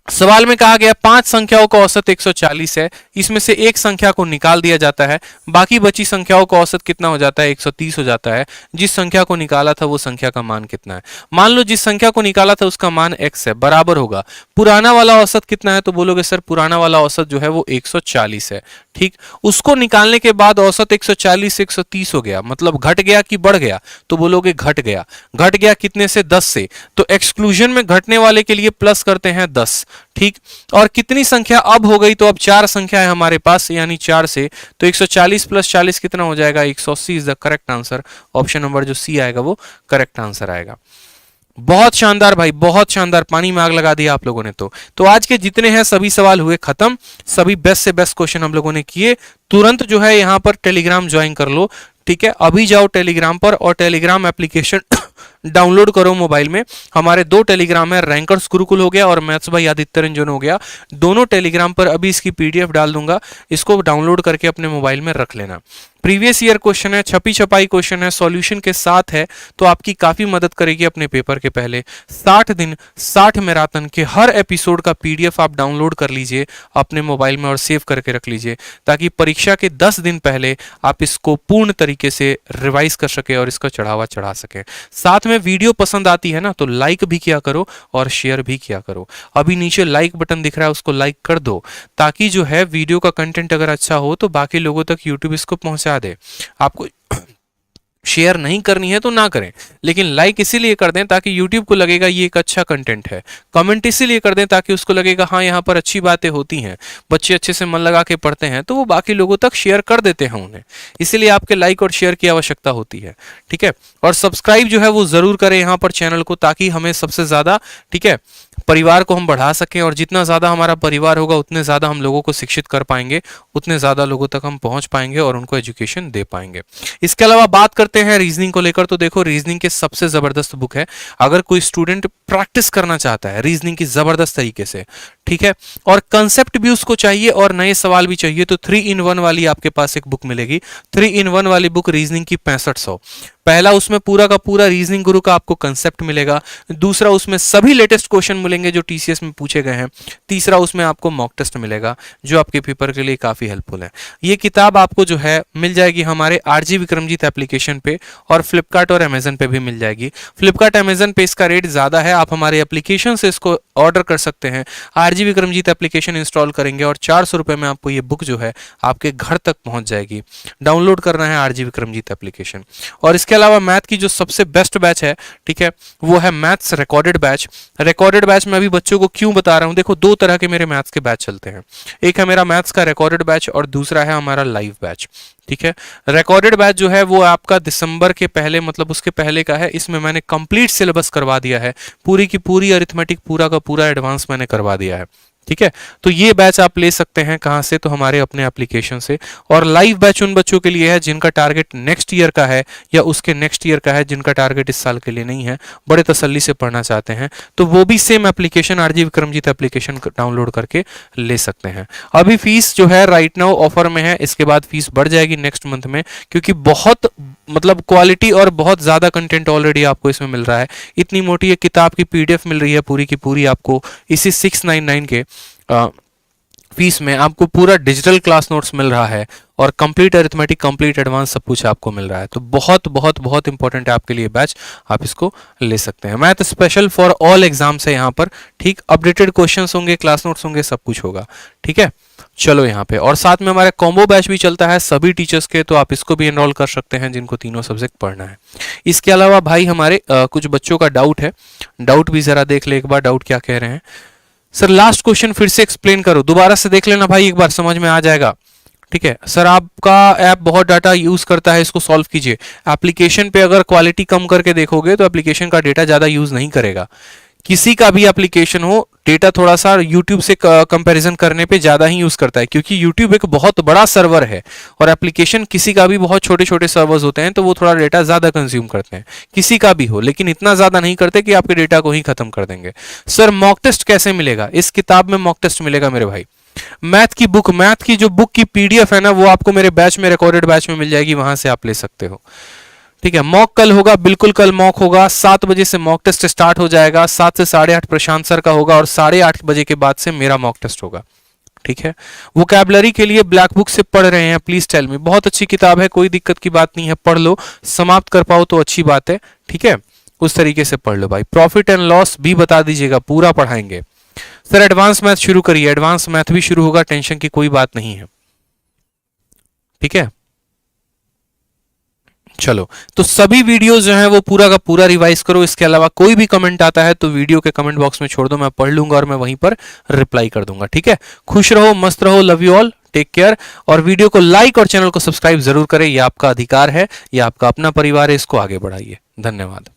सवाल में कहा गया 5 संख्याओं का औसत 140 है, इसमें से एक संख्या को निकाल दिया जाता है, बाकी बची संख्याओं का औसत कितना हो जाता है? 130 हो जाता है। जिस संख्या को निकाला था वो संख्या का मान कितना है? मान लो जिस संख्या को निकाला था उसका मान x है, बराबर होगा पुराना वाला औसत कितना है? तो बोलोगे सर पुराना वाला औसत जो है वो 140 है। ठीक, उसको निकालने के बाद औसत 140 से 130 हो गया, मतलब घट गया कि बढ़ गया? तो बोलोगे घट गया। घट गया कितने से? 10 से। तो एक्सक्लूजन में घटने वाले के लिए प्लस करते हैं 10। ठीक, और कितनी संख्या अब हो गई? तो अब 4 संख्या है हमारे पास, यानी 4 से। तो 140 + 40 कितना हो जाएगा? 180 is the correct answer. Option number जो सी आएगा वो करेक्ट आंसर आएगा। बहुत शानदार भाई, बहुत शानदार, पानी में आग लगा दिया आप लोगों ने। तो आज के जितने हैं सभी सवाल हुए खत्म, सभी बेस्ट से बेस्ट क्वेश्चन हम लोगों ने किए। तुरंत जो है यहां पर टेलीग्राम ज्वाइन कर लो। ठीक है, अभी जाओ टेलीग्राम पर और टेलीग्राम एप्लीकेशन डाउनलोड करो मोबाइल में। हमारे 2 टेलीग्राम है, रैंकर्स गुरुकुल हो गया और मैथ्स भाई आदित्य रंजन हो गया। दोनों टेलीग्राम पर अभी इसकी पीडीएफ डाल दूंगा, इसको डाउनलोड करके अपने मोबाइल में रख लेना। प्रीवियस ईयर क्वेश्चन है, छपी छपाई क्वेश्चन है, सॉल्यूशन के साथ है, तो आपकी काफी मदद करेगी अपने पेपर के पहले। 60 दिन 60 मैराथन के हर एपिसोड का पीडीएफ आप डाउनलोड कर लीजिए अपने मोबाइल में और सेव करके रख लीजिए, ताकि परीक्षा के 10 दिन पहले आप इसको पूर्ण तरीके से रिवाइज कर सके और इसका चढ़ावा चढ़ा सके। साथ में वीडियो पसंद आती है ना तो लाइक भी किया करो और शेयर भी किया करो। अभी नीचे लाइक बटन दिख रहा है, उसको लाइक कर दो, ताकि जो है वीडियो का कंटेंट अगर अच्छा हो तो बाकी लोगों तक यूट्यूब इसको पहुंचा दे। आपको शेयर नहीं करनी है तो ना करें, लेकिन लाइक इसीलिए कर दें ताकि YouTube को लगेगा ये एक अच्छा कंटेंट है। कमेंट इसीलिए कर दें ताकि उसको लगेगा हाँ यहाँ पर अच्छी बातें होती हैं, बच्चे अच्छे से मन लगा के पढ़ते हैं, तो वो बाकी लोगों तक शेयर कर देते हैं उन्हें। इसीलिए आपके लाइक और शेयर की आवश्यकता होती है। ठीक है, और सब्सक्राइब जो है वो जरूर करें यहाँ पर चैनल को, ताकि हमें सबसे ज्यादा, ठीक है, परिवार को हम बढ़ा सकें। और जितना ज्यादा हमारा परिवार होगा उतने ज्यादा हम लोगों को शिक्षित कर पाएंगे, उतने ज्यादा लोगों तक हम पहुंच पाएंगे और उनको एजुकेशन दे पाएंगे। इसके अलावा बात करते हैं रीजनिंग को लेकर, तो देखो रीजनिंग के सबसे जबरदस्त बुक है। अगर कोई स्टूडेंट प्रैक्टिस करना चाहता है रीजनिंग की जबरदस्त तरीके से, ठीक है, और कंसेप्ट भी उसको चाहिए और नए सवाल भी चाहिए, तो 3 in 1 वाली आपके पास एक बुक मिलेगी। 3 in 1 वाली बुक रीजनिंग की 6500। पहला उसमें पूरा का पूरा रीजनिंग गुरु का आपको कंसेप्ट मिलेगा। दूसरा उसमें सभी लेटेस्ट क्वेश्चन मिलेंगे जो टीसीएस में पूछे गए हैं। तीसरा उसमें आपको मॉक टेस्ट मिलेगा जो आपके पेपर के लिए काफी हेल्पफुल है। ये किताब आपको जो है मिल जाएगी हमारे आरजी विक्रमजीत एप्लीकेशन पे और फ्लिपकार्ट और अमेजन पे भी मिल जाएगी। फ्लिपकार्ट अमेजन पे इसका रेट ज्यादा है, आप हमारे एप्लीकेशन से इसको ऑर्डर कर सकते हैं। आरजी विक्रमजीत एप्लीकेशन इंस्टॉल करेंगे और 400 रुपये में आपको ये बुक जो है आपके घर तक पहुंच जाएगी। डाउनलोड करना है आरजी विक्रमजीत एप्लीकेशन। और इसके अलावा मैथ की जो सबसे बेस्ट बैच है, ठीक है, वो है maths recorded batch. Recorded batch में अभी बच्चों को क्यों बता रहा हूँ, देखो 2 तरह के मेरे मैथ्स के बैच चलते हैं। एक है मेरा मैथ्स का रिकॉर्डेड बैच और दूसरा है हमारा लाइव बैच, ठीक है। रिकॉर्डेड बैच जो है वो आपका दिसंबर के पहले, मतलब उसके पहले का है। इसमें मैंने कंप्लीट सिलेबस करवा दिया है, पूरी की पूरी अरिथमेटिक पूरा का पूरा एडवांस मैंने करवा दिया है, ठीक है। तो ये बैच आप ले सकते हैं कहां से, तो हमारे अपने एप्लीकेशन से। और लाइव बैच उन बच्चों के लिए है जिनका टारगेट नेक्स्ट ईयर का है या उसके नेक्स्ट ईयर का है, जिनका टारगेट इस साल के लिए नहीं है, बड़े तसल्ली से पढ़ना चाहते हैं, तो वो भी same application RG Vikramjeet application download करके ले सकते हैं। अभी फीस जो है राइट नाउ ऑफर में है, इसके बाद फीस बढ़ जाएगी नेक्स्ट मंथ में, क्योंकि बहुत मतलब क्वालिटी और बहुत ज्यादा कंटेंट ऑलरेडी आपको इसमें मिल रहा है। इतनी मोटी एक किताब की पीडीएफ मिल रही है पूरी की पूरी आपको इसी 699 के फीस में। आपको पूरा डिजिटल क्लास नोट्स मिल रहा है और कंप्लीट अरिथमेटिक, कंप्लीट एडवांस सब कुछ आपको मिल रहा है। तो बहुत बहुत बहुत इंपॉर्टेंट है आपके लिए बैच, आप इसको ले सकते हैं। Math special for all exams है यहाँ पर, ठीक। अपडेटेड क्वेश्चंस होंगे, क्लास नोट्स होंगे, सब कुछ होगा, ठीक है। चलो यहाँ पे, और साथ में हमारा कॉम्बो बैच भी चलता है सभी टीचर्स के, तो आप इसको भी एनरोल कर सकते हैं जिनको तीनों सब्जेक्ट पढ़ना है। इसके अलावा भाई हमारे कुछ बच्चों का डाउट है, डाउट भी जरा देख ले एक बार, डाउट क्या कह रहे हैं। सर लास्ट क्वेश्चन फिर से एक्सप्लेन करो, दोबारा से देख लेना भाई, एक बार समझ में आ जाएगा, ठीक है। सर आपका ऐप बहुत डाटा यूज करता है, इसको सॉल्व कीजिए। एप्लीकेशन पे अगर क्वालिटी कम करके देखोगे तो एप्लीकेशन का डेटा ज्यादा यूज नहीं करेगा। किसी का भी एप्लीकेशन हो, डेटा थोड़ा सा YouTube से कंपैरिजन करने पे ज्यादा ही यूज करता है, क्योंकि YouTube एक बहुत बड़ा सर्वर है और एप्लीकेशन किसी का भी बहुत छोटे छोटे सर्वर्स होते हैं, तो वो थोड़ा डेटा ज्यादा कंज्यूम करते हैं, किसी का भी हो, लेकिन इतना ज्यादा नहीं करते कि आपके डेटा को ही खत्म कर देंगे। सर मॉक टेस्ट कैसे मिलेगा? इस किताब में मॉक टेस्ट मिलेगा मेरे भाई। मैथ की बुक, मैथ की जो बुक की पीडीएफ है ना, वो आपको मेरे बैच में, रिकॉर्डेड बैच में मिल जाएगी, वहां से आप ले सकते हो, ठीक है। मॉक कल होगा, बिल्कुल कल मॉक होगा, 7 बजे से मॉक टेस्ट स्टार्ट हो जाएगा, 7 से 8:30 प्रशांत सर का होगा और 8:30 बजे के बाद से मेरा मॉक टेस्ट होगा, ठीक है। वोकैबुलरी के लिए ब्लैक बुक से पढ़ रहे हैं, प्लीज टेल मी। बहुत अच्छी किताब है, कोई दिक्कत की बात नहीं है, पढ़ लो, समाप्त कर पाओ तो अच्छी बात है, ठीक है। उस तरीके से पढ़ लो भाई। प्रॉफिट एंड लॉस भी बता दीजिएगा, पूरा पढ़ाएंगे। सर एडवांस मैथ शुरू करिए, एडवांस मैथ भी शुरू होगा, टेंशन की कोई बात नहीं है, ठीक है। चलो, तो सभी वीडियोस जो हैं वो पूरा का पूरा रिवाइज करो। इसके अलावा कोई भी कमेंट आता है तो वीडियो के कमेंट बॉक्स में छोड़ दो, मैं पढ़ लूंगा और मैं वहीं पर रिप्लाई कर दूंगा, ठीक है। खुश रहो, मस्त रहो, love you all, take care. और वीडियो को लाइक और चैनल को सब्सक्राइब जरूर करें, ये आपका अधिकार है, ये आपका अपना परिवार है, इसको आगे बढ़ाइए। धन्यवाद।